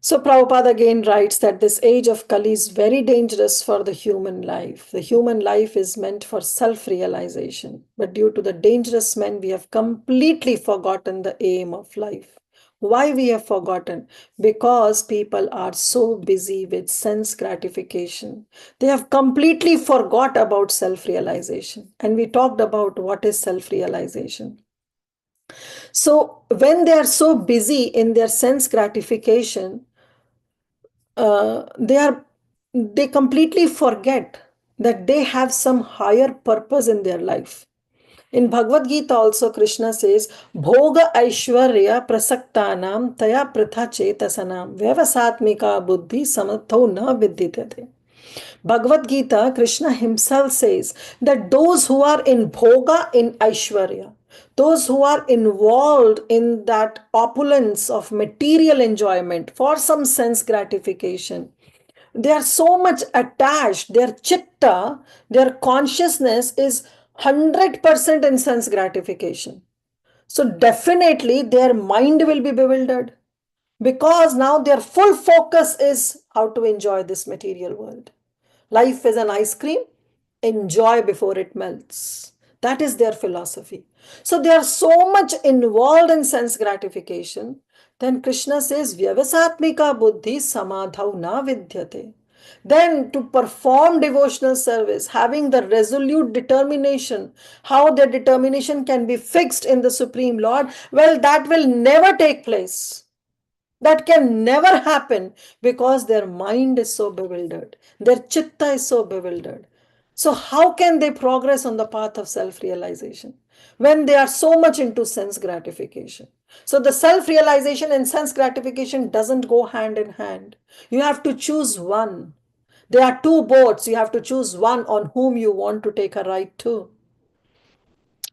So Prabhupada again writes that this age of Kali is very dangerous for the human life. The human life is meant for self-realization. But due to the dangerous men, we have completely forgotten the aim of life. Why we have forgotten? Because people are so busy with sense gratification. They have completely forgot about self-realization. And we talked about what is self-realization. So when they are so busy in their sense gratification, they completely forget that they have some higher purpose in their life. In Bhagavad Gita also Krishna says, Bhoga Aishwarya Prasaktanam Taya Pritha Chetasanam Vyavasatmika Buddhi Samatho Na Vidyate. Bhagavad Gita, Krishna himself says that those who are in Bhoga, in Aishwarya, those who are involved in that opulence of material enjoyment for some sense gratification, they are so much attached, their chitta, their consciousness is 100% in sense gratification. So definitely their mind will be bewildered because now their full focus is how to enjoy this material world. Life is an ice cream, enjoy before it melts. That is their philosophy. So they are so much involved in sense gratification. Then Krishna says, Vyavasatmika buddhi samadhau na vidyate. Then to perform devotional service, having the resolute determination, how their determination can be fixed in the Supreme Lord, well, that will never take place. That can never happen because their mind is so bewildered. Their chitta is so bewildered. So how can they progress on the path of self-realization when they are so much into sense gratification? So the self-realization and sense gratification doesn't go hand in hand. You have to choose one. There are two boats. You have to choose one on whom you want to take a ride to.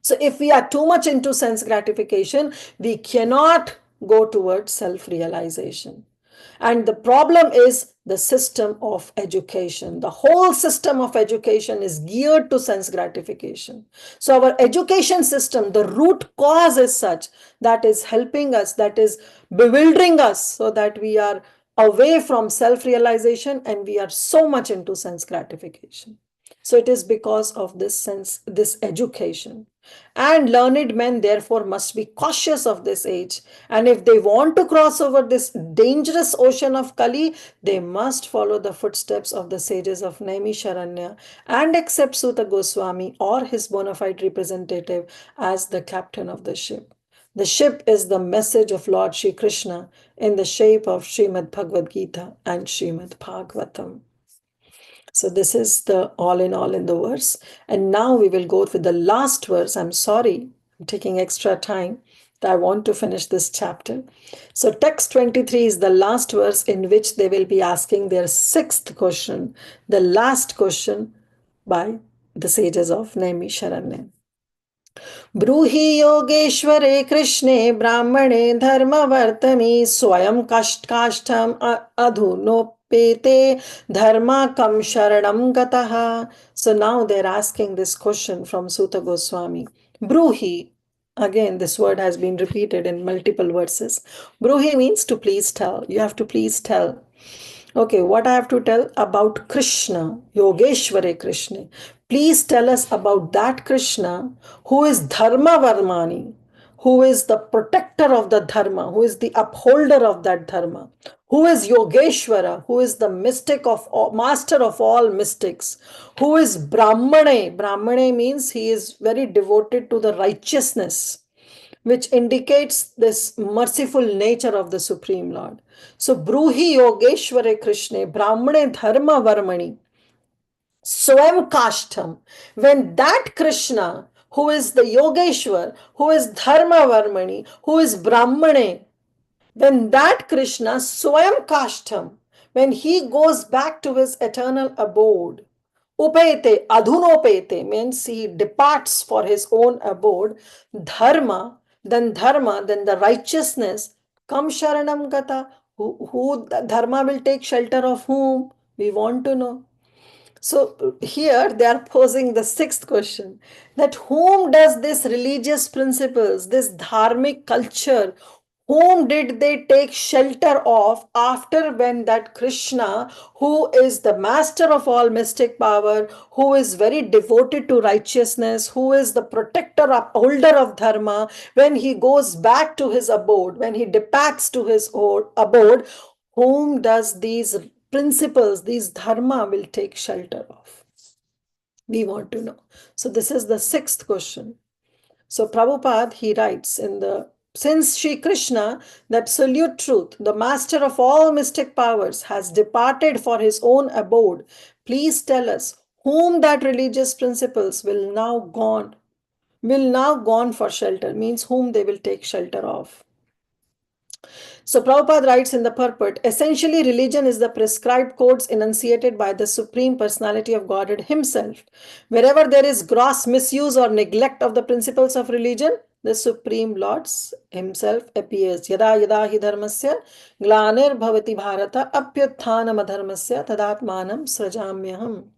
So if we are too much into sense gratification, we cannot go towards self-realization. And the problem is the system of education. The whole system of education is geared to sense gratification. So our education system, the root cause is such that is helping us, that is bewildering us so that we are away from self-realization and we are so much into sense gratification. So it is because of this education. And learned men therefore must be cautious of this age. And if they want to cross over this dangerous ocean of Kali, they must follow the footsteps of the sages of Naimisharanya and accept Suta Goswami or his bona fide representative as the captain of the ship. The ship is the message of Lord Shri Krishna in the shape of Srimad Bhagavad Gita and Srimad Bhagavatam. So this is the all in the verse. And now we will go with the last verse. I'm sorry, I'm taking extra time. I want to finish this chapter. So text 23 is the last verse in which they will be asking their sixth question, the last question by the sages of Naimisharanya. ब्रूहि योगेश्वरे कृष्णे ब्राह्मणे धर्मवर्तनि स्वयं काष्ठम् अधुनोपेते धर्माकं शरणं गतः. So now they're asking this question from Suta Goswami. Bruhi, again this word has been repeated in multiple verses. Bruhi means to please tell. You have to please tell. Okay, what I have to tell about Krishna, Yogeshware Krishna. Please tell us about that Krishna who is Dharma Varmani, who is the protector of the Dharma, who is the upholder of that Dharma, who is Yogeshwara, who is the mystic of all, master of all mystics, who is Brahmane. Brahmane means he is very devoted to the righteousness, which indicates this merciful nature of the Supreme Lord. So, Bruhi Yogeshware Krishna, Brahmane Dharma Varmani, Swam Kashtam. When that Krishna, who is the Yogeshwar, who is Dharma Varmani, who is Brahmane, when that Krishna, Swam Kashtam, when he goes back to his eternal abode, Upete, adhunopete means he departs for his own abode. Dharma, then the righteousness. Kam sharanam gata. Who dharma will take shelter of whom? We want to know. So here they are posing the sixth question, that whom does this religious principles, this dharmic culture, whom did they take shelter of after when that Krishna, who is the master of all mystic power, who is very devoted to righteousness, who is the protector, upholder of dharma, when he goes back to his abode, when he departs to his abode, whom does these principles, these dharma will take shelter of? We want to know. So this is the sixth question. So Prabhupada, he writes in the, since Sri Krishna, the absolute truth, the master of all mystic powers, has departed for his own abode, please tell us whom that religious principles will now gone for shelter, means whom they will take shelter of. So Prabhupada writes in the purport, essentially religion is the prescribed codes enunciated by the Supreme Personality of Godhead himself. Wherever there is gross misuse or neglect of the principles of religion, the Supreme Lord himself appears. Yada yada hi dharmasya glanir bhavati bharata apyutthanam adharmasya tadatmanam srajamyaham.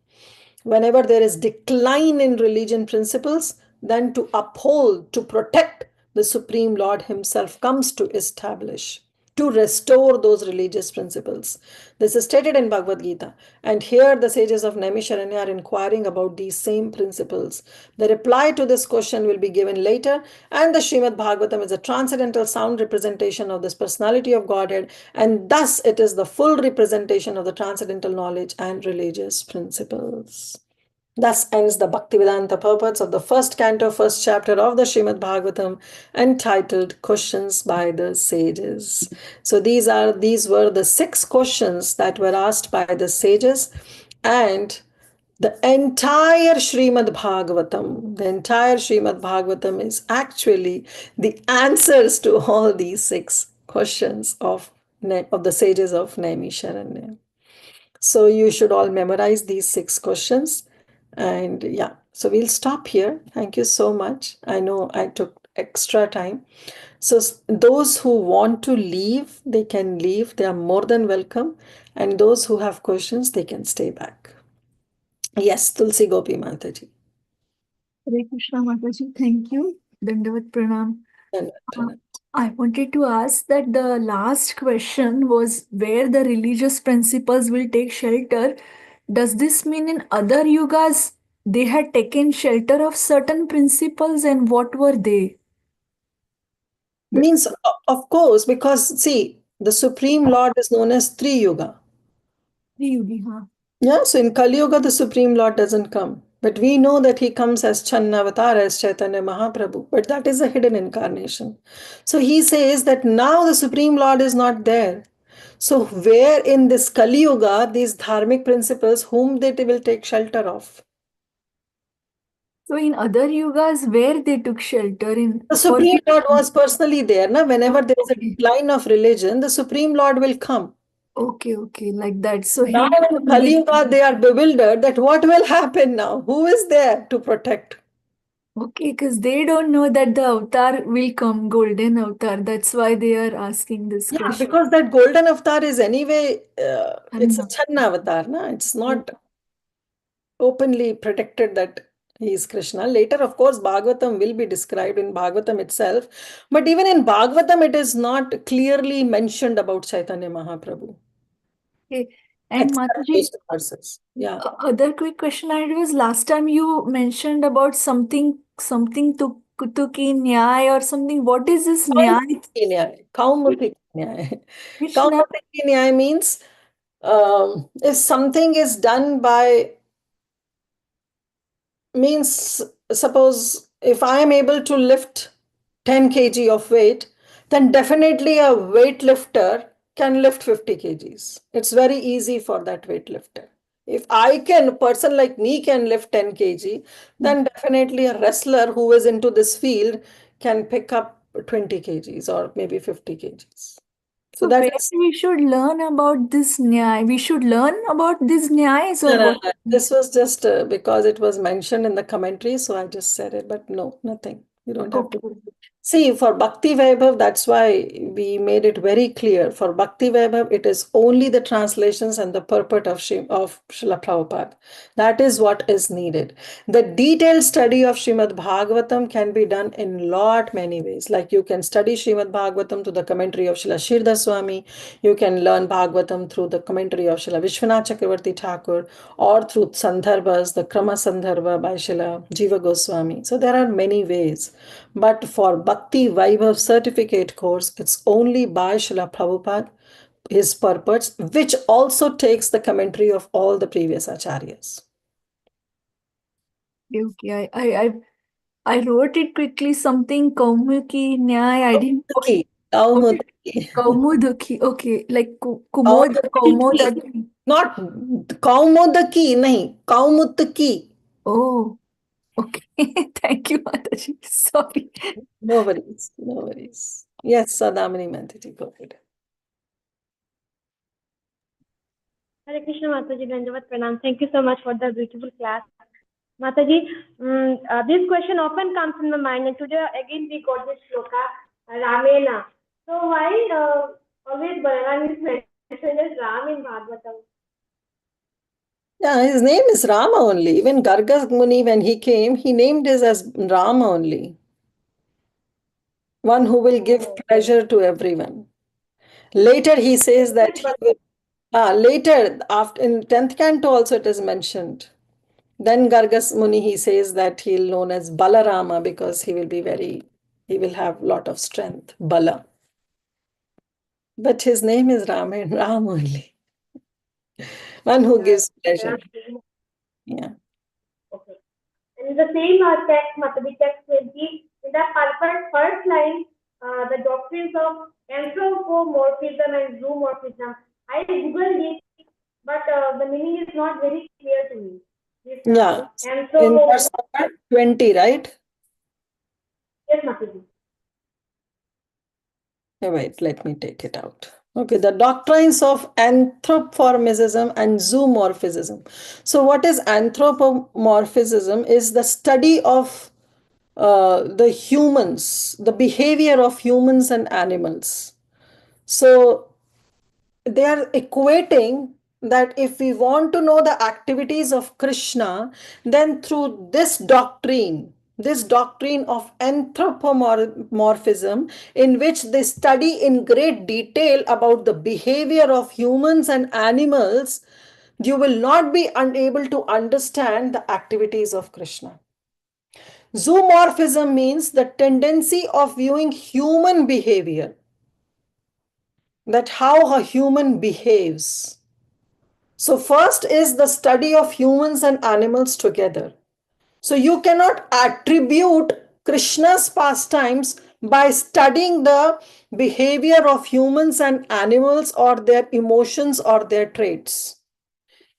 Whenever there is decline in religion principles, then to uphold, to protect, the Supreme Lord himself comes to establish, to restore those religious principles. This is stated in Bhagavad Gita. And here the sages of Naimisharanya are inquiring about these same principles. The reply to this question will be given later. And the Srimad Bhagavatam is a transcendental sound representation of this personality of Godhead. And thus it is the full representation of the transcendental knowledge and religious principles. Thus ends the Bhaktivedanta purports of the first canto, first chapter of the Srimad Bhagavatam, entitled Questions by the Sages. So these were the 6 questions that were asked by the sages, and the entire Srimad Bhagavatam is actually the answers to all these 6 questions of the sages of Naimisharanya. So you should all memorize these 6 questions. And yeah, so we'll stop here. Thank you so much. I know I took extra time. So those who want to leave, they can leave. They are more than welcome. And those who have questions, they can stay back. Yes, Tulsi Gopi Mataji. Hare Krishna Mataji, thank you. Dandavat Pranam. I wanted to ask that the last question was where the religious principles will take shelter. Does this mean in other yugas they had taken shelter of certain principles, and what were they? Means, of course, because see, the Supreme Lord is known as Triyuga. Triyugi, huh? Yeah, so in Kali Yuga, the Supreme Lord doesn't come. But we know that he comes as Channavatar, as Chaitanya Mahaprabhu. But that is a hidden incarnation. So he says that now the Supreme Lord is not there. So where in this Kali Yuga, these dharmic principles, whom they will take shelter of? So in other yugas, where they took shelter in The for Supreme Lord was personally there. Na? Whenever there is a okay. decline of religion, the Supreme Lord will come. Okay, like that. So Now he in Kali Yuga, they are bewildered that what will happen now? Who is there to protect? okay, because they don't know that the avatar will come, golden avatar. That's why they are asking this Yeah, question. because that golden avatar is anyway, it's a Channa. Channa avatar. Na? It's not openly predicted that he is Krishna. Later, of course, Bhagavatam will be described in Bhagavatam itself. But even in Bhagavatam, it is not clearly mentioned about Chaitanya Mahaprabhu. Okay. And Except Mataji, those verses. Yeah. other quick question I had was last time you mentioned about something tuki nyai or something. What is this nyai? Kaumudiki Nyaya. Which nyai? Kaumudiki Nyaya means if something is done by, means suppose if I am able to lift 10 kg of weight, then definitely a weightlifter can lift 50 kgs. It's very easy for that weightlifter. If a person like me can lift 10 kg, then definitely a wrestler who is into this field can pick up 20 kgs or maybe 50 kgs. So So that where is, we should learn about this nyai? We should learn about these nyais or what? this was just because it was mentioned in the commentary, so I just said it, but no, nothing. You don't have to. Okay. See, for Bhakti Vaibhav, that's why we made it very clear. For Bhakti Vaibhav, it is only the translations and the purport of Srila Prabhupada. That is what is needed. The detailed study of Srimad Bhagavatam can be done in lot many ways. Like you can study Srimad Bhagavatam through the commentary of Srila Shirdhar Swami. You can learn Bhagavatam through the commentary of Srila Vishwanath Chakravarti Thakur, or through Sandarbhas, the Krama Sandarbha by Srila Jiva Goswami. So there are many ways. But for Bhakti Vaibhav certificate course, it's only by Srila Prabhupada, his purports, which also takes the commentary of all the previous acharyas. Okay. I wrote it quickly. Something Kaumuki Nyai. I didn't. Kaumudiki. Kaumudaki. Okay, like Kaumodaki. Not Kaumudaki, nahi, Kaumudaki. Oh, okay. Thank you, Mataji. Sorry. No worries, no worries. Yes, Sadamini Mantiji, go ahead. Hare Krishna Mataji, Dandavat Pranam. Thank you so much for the beautiful class. Mataji, this question often comes in my mind, and today again we got this shloka, Ramena. So why always Balaram is mentioned as Ram in Bhagavatam? Yeah, his name is Rama only. Even Garga Muni, when he came, he named his as Rama only. One who will give pleasure to everyone. Later he says that he will, later after in 10th canto also it is mentioned. Then Gargas Muni, he says that he'll known as Balarama because he will have lot of strength, Bala. But his name is Rama and Ram only. One who gives pleasure. Yeah. Okay. And in the same text, Mataji text 20, in the first line, the doctrines of anthropomorphism and zoomorphism. I googled it, but the meaning is not very clear to me. This, Yeah. In verse 20, right? Yes, Mataji. Wait, let me take it out. Okay, the doctrines of anthropomorphism and zoomorphism. So what is anthropomorphism is the study of the humans, the behavior of humans and animals. So they are equating that if we want to know the activities of Krishna, then through this doctrine of anthropomorphism, in which they study in great detail about the behavior of humans and animals, you will not be unable to understand the activities of Krishna. Zoomorphism means the tendency of viewing human behavior, that how a human behaves. So first is the study of humans and animals together. So you cannot attribute Krishna's pastimes by studying the behavior of humans and animals or their emotions or their traits.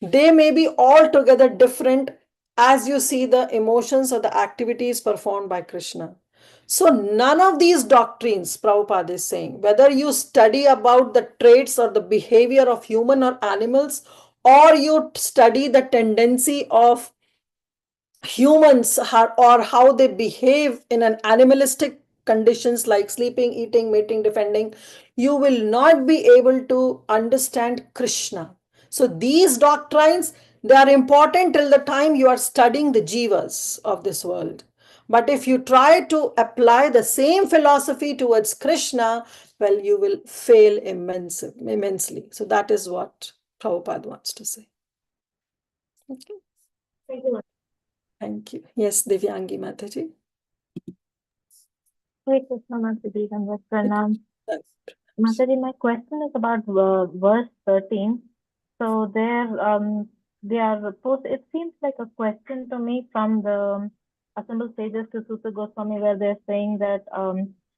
They may be altogether different as you see the emotions or the activities performed by Krishna. So none of these doctrines, Prabhupada is saying, whether you study about the traits or the behavior of human or animals, or you study the tendency of humans or how they behave in an animalistic conditions like sleeping, eating, mating, defending, you will not be able to understand Krishna. So these doctrines, they are important till the time you are studying the jivas of this world. But if you try to apply the same philosophy towards Krishna, well, you will fail immensely. So that is what Prabhupada wants to say. Okay. Thank you, Mataji. Thank you. Yes, Divyangi Mataji. Hare Krishna, Mataji, and Pranam. Mataji, my question is about verse 13. So they are post. It seems like a question to me from the assembled sages to Suta Goswami, where they're saying that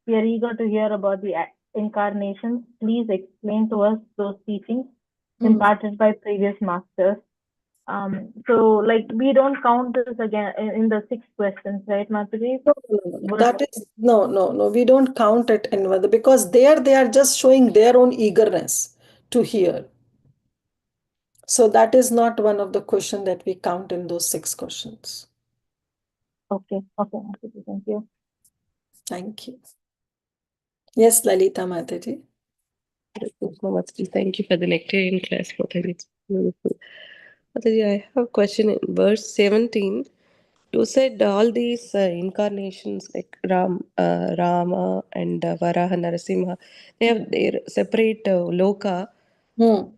we are eager to hear about the incarnations. Please explain to us those teachings imparted by previous masters. So like we don't count this again in the 6 questions, right, Mataji? That is no. We don't count it in whether, because there they are just showing their own eagerness to hear. So that is not one of the question that we count in those 6 questions. Okay, Mataji, thank you. Thank you. Yes, Lalita Mataji. Mataji, thank you for the nectarian class, Mataji. It's beautiful. Mataji, I have a question in verse 17. You said all these incarnations like Rama and Varaha, Narasimha, they have their separate loka.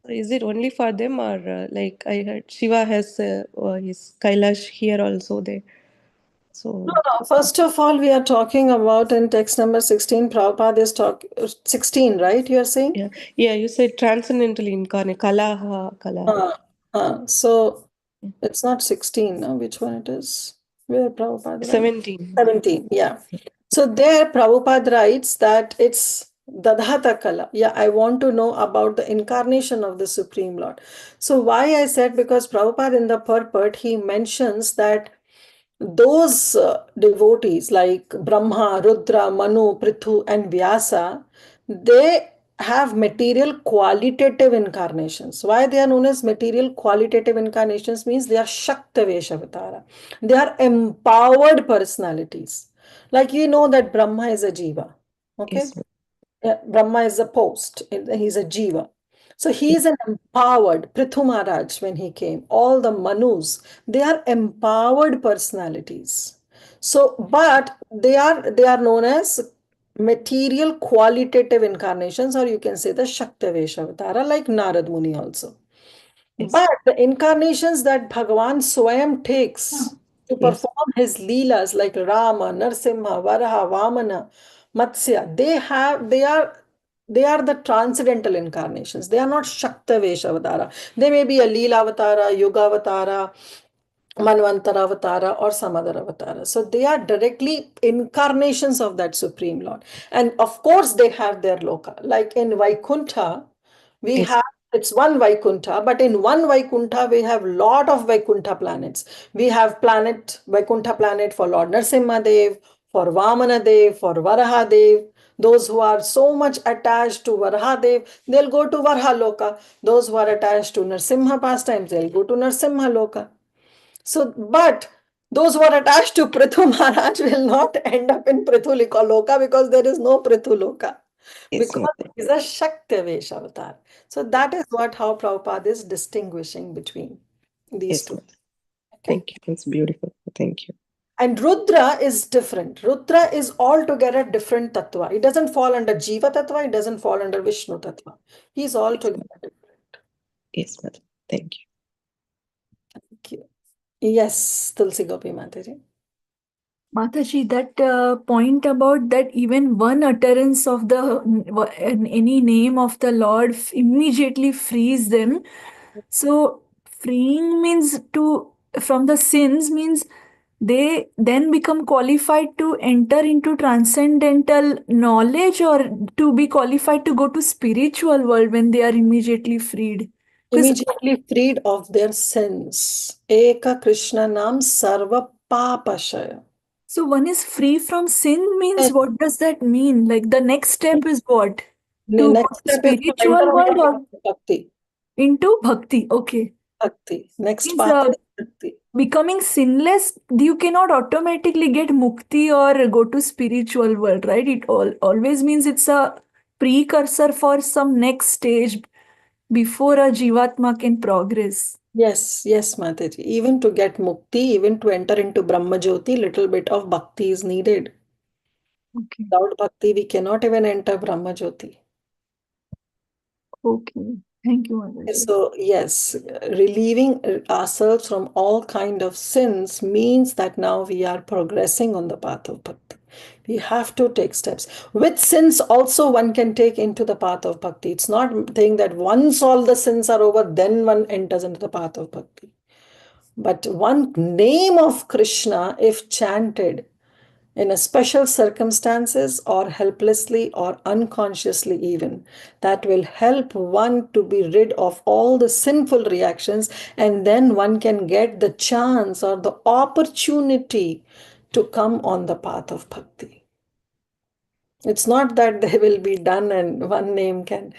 Is it only for them, or like I heard Shiva has his Kailash here also there? So No. First of all, we are talking about in text number 16, Prabhupada is 16, right? You are saying? Yeah, you said transcendental incarnate, Kalaha. So it's not 16, no? Which one it is? Where Prabhupada 17. 17, yeah. So there Prabhupada writes that it's Dadhata Kala. Yeah, I want to know about the incarnation of the Supreme Lord. So why I said, because Prabhupada in the purport, he mentions that those devotees like Brahma, Rudra, Manu, Prithu, and Vyasa, they have material qualitative incarnations. Why they are known as material qualitative incarnations means they are Shakta Veshavatara. They are empowered personalities. Like you know that Brahma is a Jiva. Okay? Yes. Brahma is a post. He's a Jiva. So he is an empowered Prithu Maharaj when he came. All the Manus, they are empowered personalities. So, but they are known as material qualitative incarnations, or you can say the Shaktavesh Avatara, like Narad Muni also. But the incarnations that Bhagavan Swayam takes to perform his leelas like Rama, Narsimha, Varaha, Vamana, Matsya, they are the transcendental incarnations. They are not Shakta Veshavatara. They may be a Leela Avatara, Yuga Avatara, Manvantara Avatara, or some other Avatara. So they are directly incarnations of that Supreme Lord. And of course, they have their loka. Like in Vaikuntha, we have, it's one Vaikuntha, but in one Vaikuntha, we have lot of Vaikuntha planets. We have Vaikuntha planet for Lord Narasimha Dev, for Vamana Dev, for Varaha Dev. Those who are so much attached to Varaha Dev, they'll go to Varaha Loka. Those who are attached to Narasimha pastimes, they'll go to Narasimha Loka. So, but those who are attached to Prithu Maharaj will not end up in Prithu Loka, because there is no Prithu Loka. Because it is a Shakti Vesh avatar. So that is how Prabhupada is distinguishing between these two. Thank you. That's beautiful. Thank you. And Rudra is different. Rudra is altogether different tattva. It doesn't fall under Jiva tattva. It doesn't fall under Vishnu tattva. He's altogether different. Yes, madam. Thank you. Thank you. Yes, Tulsi Gopi Mataji. Mataji, that point about that even one utterance of any name of the Lord immediately frees them. So freeing means from the sins means they then become qualified to enter into transcendental knowledge, or to be qualified to go to spiritual world when they are immediately freed? Immediately freed of their sins. Eka Krishna Nam Sarva Papashaya. So one is free from sin means, what does that mean? Like the next step is what? The To go next to step is to spiritual enter world or into Bhakti. into bhakti? Okay. Bhakti. Next Means, path is Bhakti. becoming sinless, you cannot automatically get mukti or go to spiritual world, right? It always means it's a precursor for some next stage before a jivatma can progress. Yes, yes, Mataji. Even to get mukti, even to enter into Brahma Jyoti, little bit of bhakti is needed. Okay. Without bhakti, we cannot even enter Brahma Jyoti. Okay. Thank you, Mataji. So, yes, relieving ourselves from all kind of sins means that now we are progressing on the path of bhakti. We have to take steps. With sins also one can take into the path of bhakti. It's not saying that once all the sins are over, then one enters into the path of bhakti. But one name of Krishna, if chanted in a special circumstances or helplessly or unconsciously even, that will help one to be rid of all the sinful reactions, and then one can get the chance or the opportunity to come on the path of bhakti. It's not that they will be done and one name can.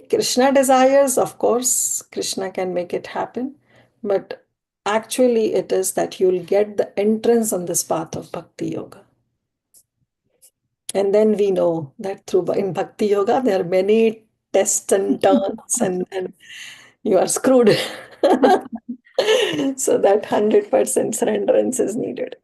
Krishna desires, of course, Krishna can make it happen, but actually it is that you'll get the entrance on this path of bhakti yoga. And then we know that through in Bhakti Yoga, there are many tests and turns, and then you are screwed. So that 100% surrenderance is needed.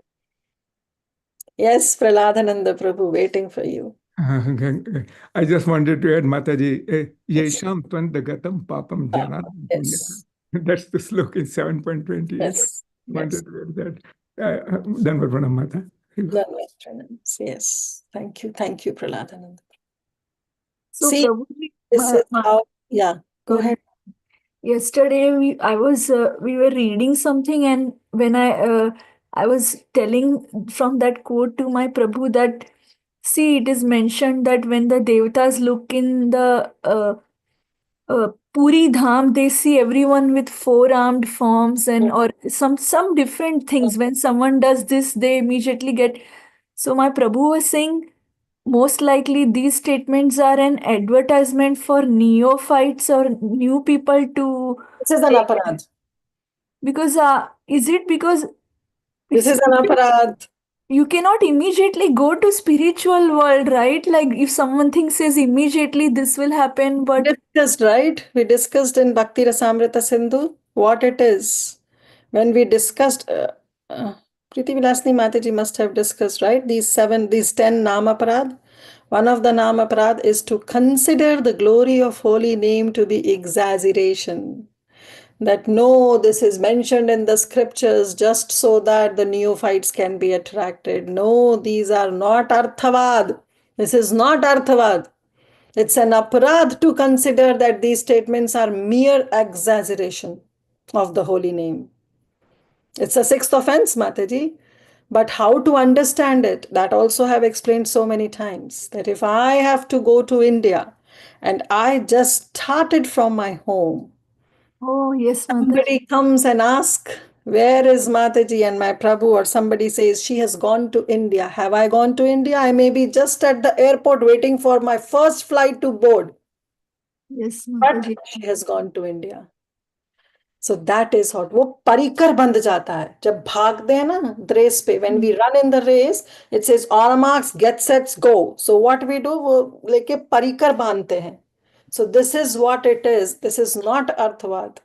Yes, Prahladananda Prabhu, waiting for you. I just wanted to add, Mataji, Yesham Twandagatam Papam Jana. Yes. That's the sloka in 7.28. Yes. Wanted to add that. Dhanvad Pranam, Mata. Yes. Thank you. Thank you, Prahladananda. So, See, Prabhuji, this is how, yeah, go ahead. Yesterday we were reading something, and when I was telling from that quote to my Prabhu that, see, it is mentioned that when the devatas look in the Puri Dham, they see everyone with four-armed forms and or some different things. When someone does this, they immediately get. So my Prabhu was saying, most likely these statements are an advertisement for neophytes or new people to. This is an aparad. Because is it because this is an aparad? You cannot immediately go to spiritual world, right? Like if someone thinks says immediately this will happen, but we discussed, right? We discussed in Bhakti Rasamrita Sindhu what it is. When we discussed, Priti Vilasni Mataji must have discussed, right? These 10 Namaparad. One of the Namaparad is to consider the glory of holy name to be exaggeration. That no, this is mentioned in the scriptures just so that the neophytes can be attracted. No, these are not Arthavad. This is not Arthavad. It's an aparad to consider that these statements are mere exaggeration of the holy name. It's a sixth offense, Mataji. But how to understand it, that also have explained so many times. That if I have to go to India and I just started from my home, oh yes, Mataji. Somebody comes and asks, where is Mataji? And my Prabhu or somebody says, she has gone to India. Have I gone to India? I may be just at the airport waiting for my first flight to board. Yes, Mataji. But she has gone to India. So that is what, वो परिकर बंध जाता है जब भागते हैं ना race पे, when we run in the race it says all marks get sets go, so what we do वो लेके परिकर बांधते हैं. So this is what it is. This is not arthavad.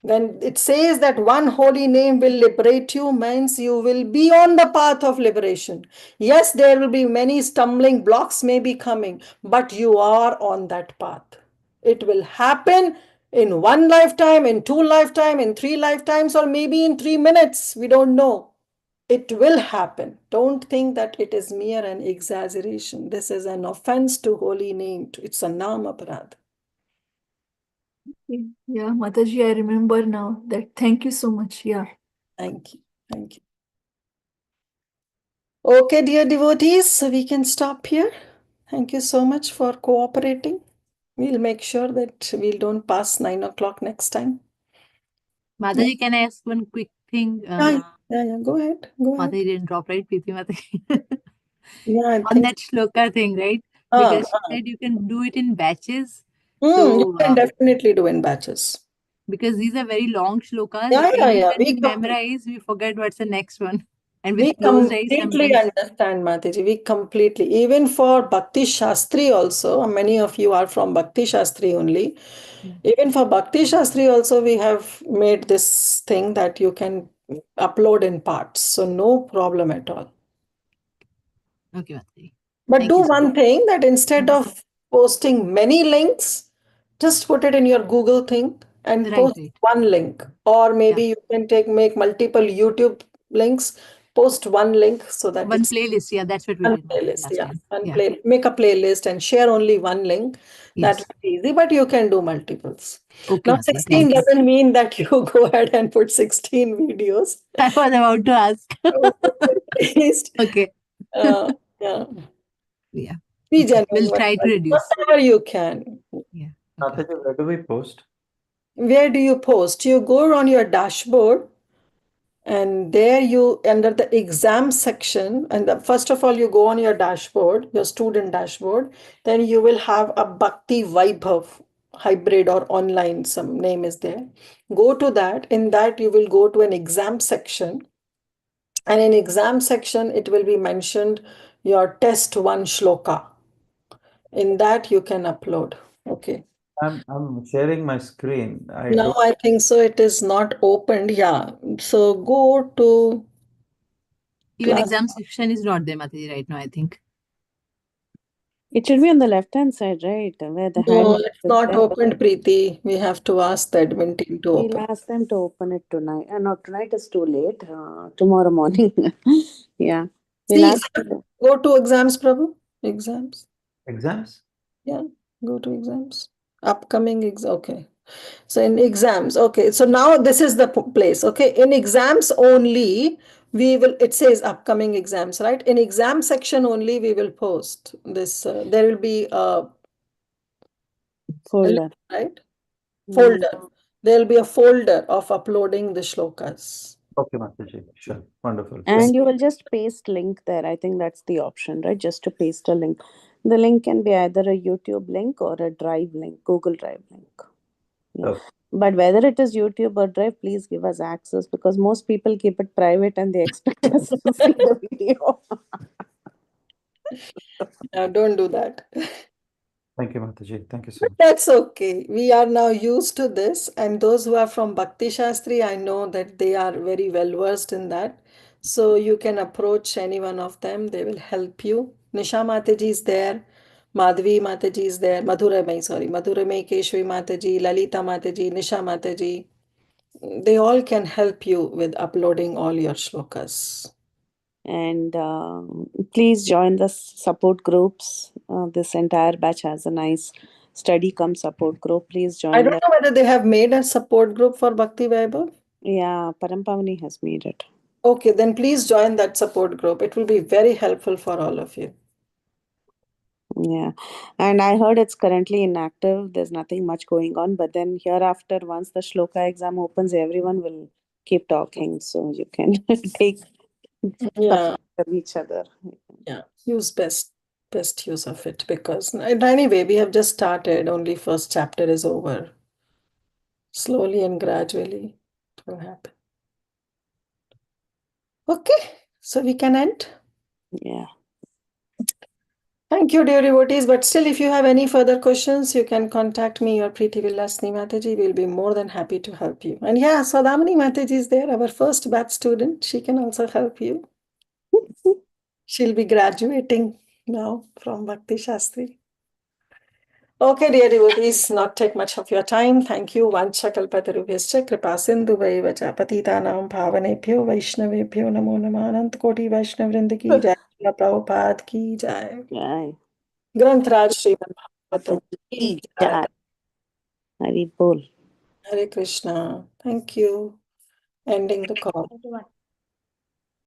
When it says that one holy name will liberate you, means you will be on the path of liberation. Yes, there will be many stumbling blocks may be coming, but you are on that path. It will happen in one lifetime, in two lifetimes, in three lifetimes, or maybe in 3 minutes. We don't know. It will happen. Don't think that it is mere an exaggeration. This is an offense to holy name. It's a nama aparad. Yeah, Mataji, I remember now that. Thank you so much. Yeah. Thank you. Thank you. Okay, dear devotees, so we can stop here. Thank you so much for cooperating. We'll make sure that we don't pass 9 o'clock next time. Mataji, can I ask one quick thing? Yeah, go ahead. Mataji didn't drop, right? Preeti Mataji. Yeah, I On think that shloka thing, right? Ah, Because she said you can do it in batches. you So, can definitely do in batches. because these are very long shlokas, Yeah, yeah, even yeah. when we memorize, we forget what's the next one. And We with closed eyes, completely sometimes. understand, Mataji. We completely. Even for Bhakti Shastri also, many of you are from Bhakti Shastri only. Even for Bhakti Shastri also, we have made this thing that you can upload in parts. So no problem at all. Okay, Mataji. But Thank do you so one thing that instead of posting many links, just put it in your Google thing and post one link. Or maybe you can make multiple YouTube links, post one link so that One it's playlist. Yeah, that's what we one did playlist. last time. Yeah. Make a playlist and share only one link. That would be easy, but you can do multiples. Okay, Now, Mataji. 16 Thank you. doesn't mean that you go ahead and put 16 videos. I was about to ask. At least, Okay. yeah. Yeah. Be Okay. genuine. We'll try to reduce. Whatever you can. Yeah. Mataji, where do we post? Where do you post? You go on your dashboard and there you, under the exam section, and first of all, you go on your dashboard, your student dashboard, then you will have a Bhakti Vaibhav hybrid or online, some name is there. Go to that. In that, you will go to an exam section. And in exam section, it will be mentioned your test 1 shloka. In that, you can upload. Okay. I'm sharing my screen. No, I think so. It is not opened. Yeah. So go to Even class. exam section is not there, Mataji, right now, I think. It should be on the left-hand side, right? Where the No, hand it's is not there. opened, Preeti. We have to ask the admin team to We'll open. ask them to open it tonight. No, tonight is too late. Tomorrow morning. Yeah. We'll See, ask them. go to exams, Prabhu. Exams. Exams? Yeah, go to exams. Upcoming exam. Okay. So in exams, okay. So now this is the place. Okay. In exams only, it says upcoming exams, right? In exam section only, we will post this. There will be a Folder. right? Folder. There will be a folder of uploading the shlokas. Okay, Mataji. Sure. Wonderful. And you will just paste link there. I think that's the option, right? Just to paste a link. The link can be either a YouTube link or a Drive link, Google Drive link. Yeah. Okay. But whether it is YouTube or Drive, please give us access because most people keep it private and they expect us to see the video. Don't do that. Thank you, Mataji. Thank you so much. That's okay. We are now used to this. And those who are from Bhakti Shastri, I know that they are very well versed in that. So you can approach any one of them. They will help you. Nisha Mataji is there. Madhvi Mataji is there. Madhuramai Keshwi Mataji, Lalita Mataji, Nisha Mataji. They all can help you with uploading all your shlokas. And please join the support groups. This entire batch has a nice study come support group. Please join I don't that. know whether they have made a support group for Bhakti Vaibhav. Yeah, Parampavani has made it. Okay, then please join that support group. It will be very helpful for all of you. Yeah, and I heard it's currently inactive. There's nothing much going on, but then hereafter, once the shloka exam opens, everyone will keep talking. So you can take support from each other. Yeah, use best use of it because anyway, we have just started. Only first chapter is over. Slowly and gradually it will happen. Okay, so we can end. Yeah. Thank you, dear devotees. But still, if you have any further questions, you can contact me or Preeti Vilasni Mataji. We'll be more than happy to help you. And yeah, Sadamani Mataji is there, our first batch student. She can also help you. She'll be graduating now from Bhakti Shastri. Okay, dear devotees, not take much of your time. Thank you. Vancha kalpatarubhyascha kripa sindhu vaivacha patitanam bhavanebhyo vaishnavebhyo namo namah anant koti vaishnav vrinda ki jai. Srila Prabhupada ki jai. Jai. Granth Raj Srimad Bhagavatam ki jai. Hari Bol. Hare Krishna. Thank you. Ending the call.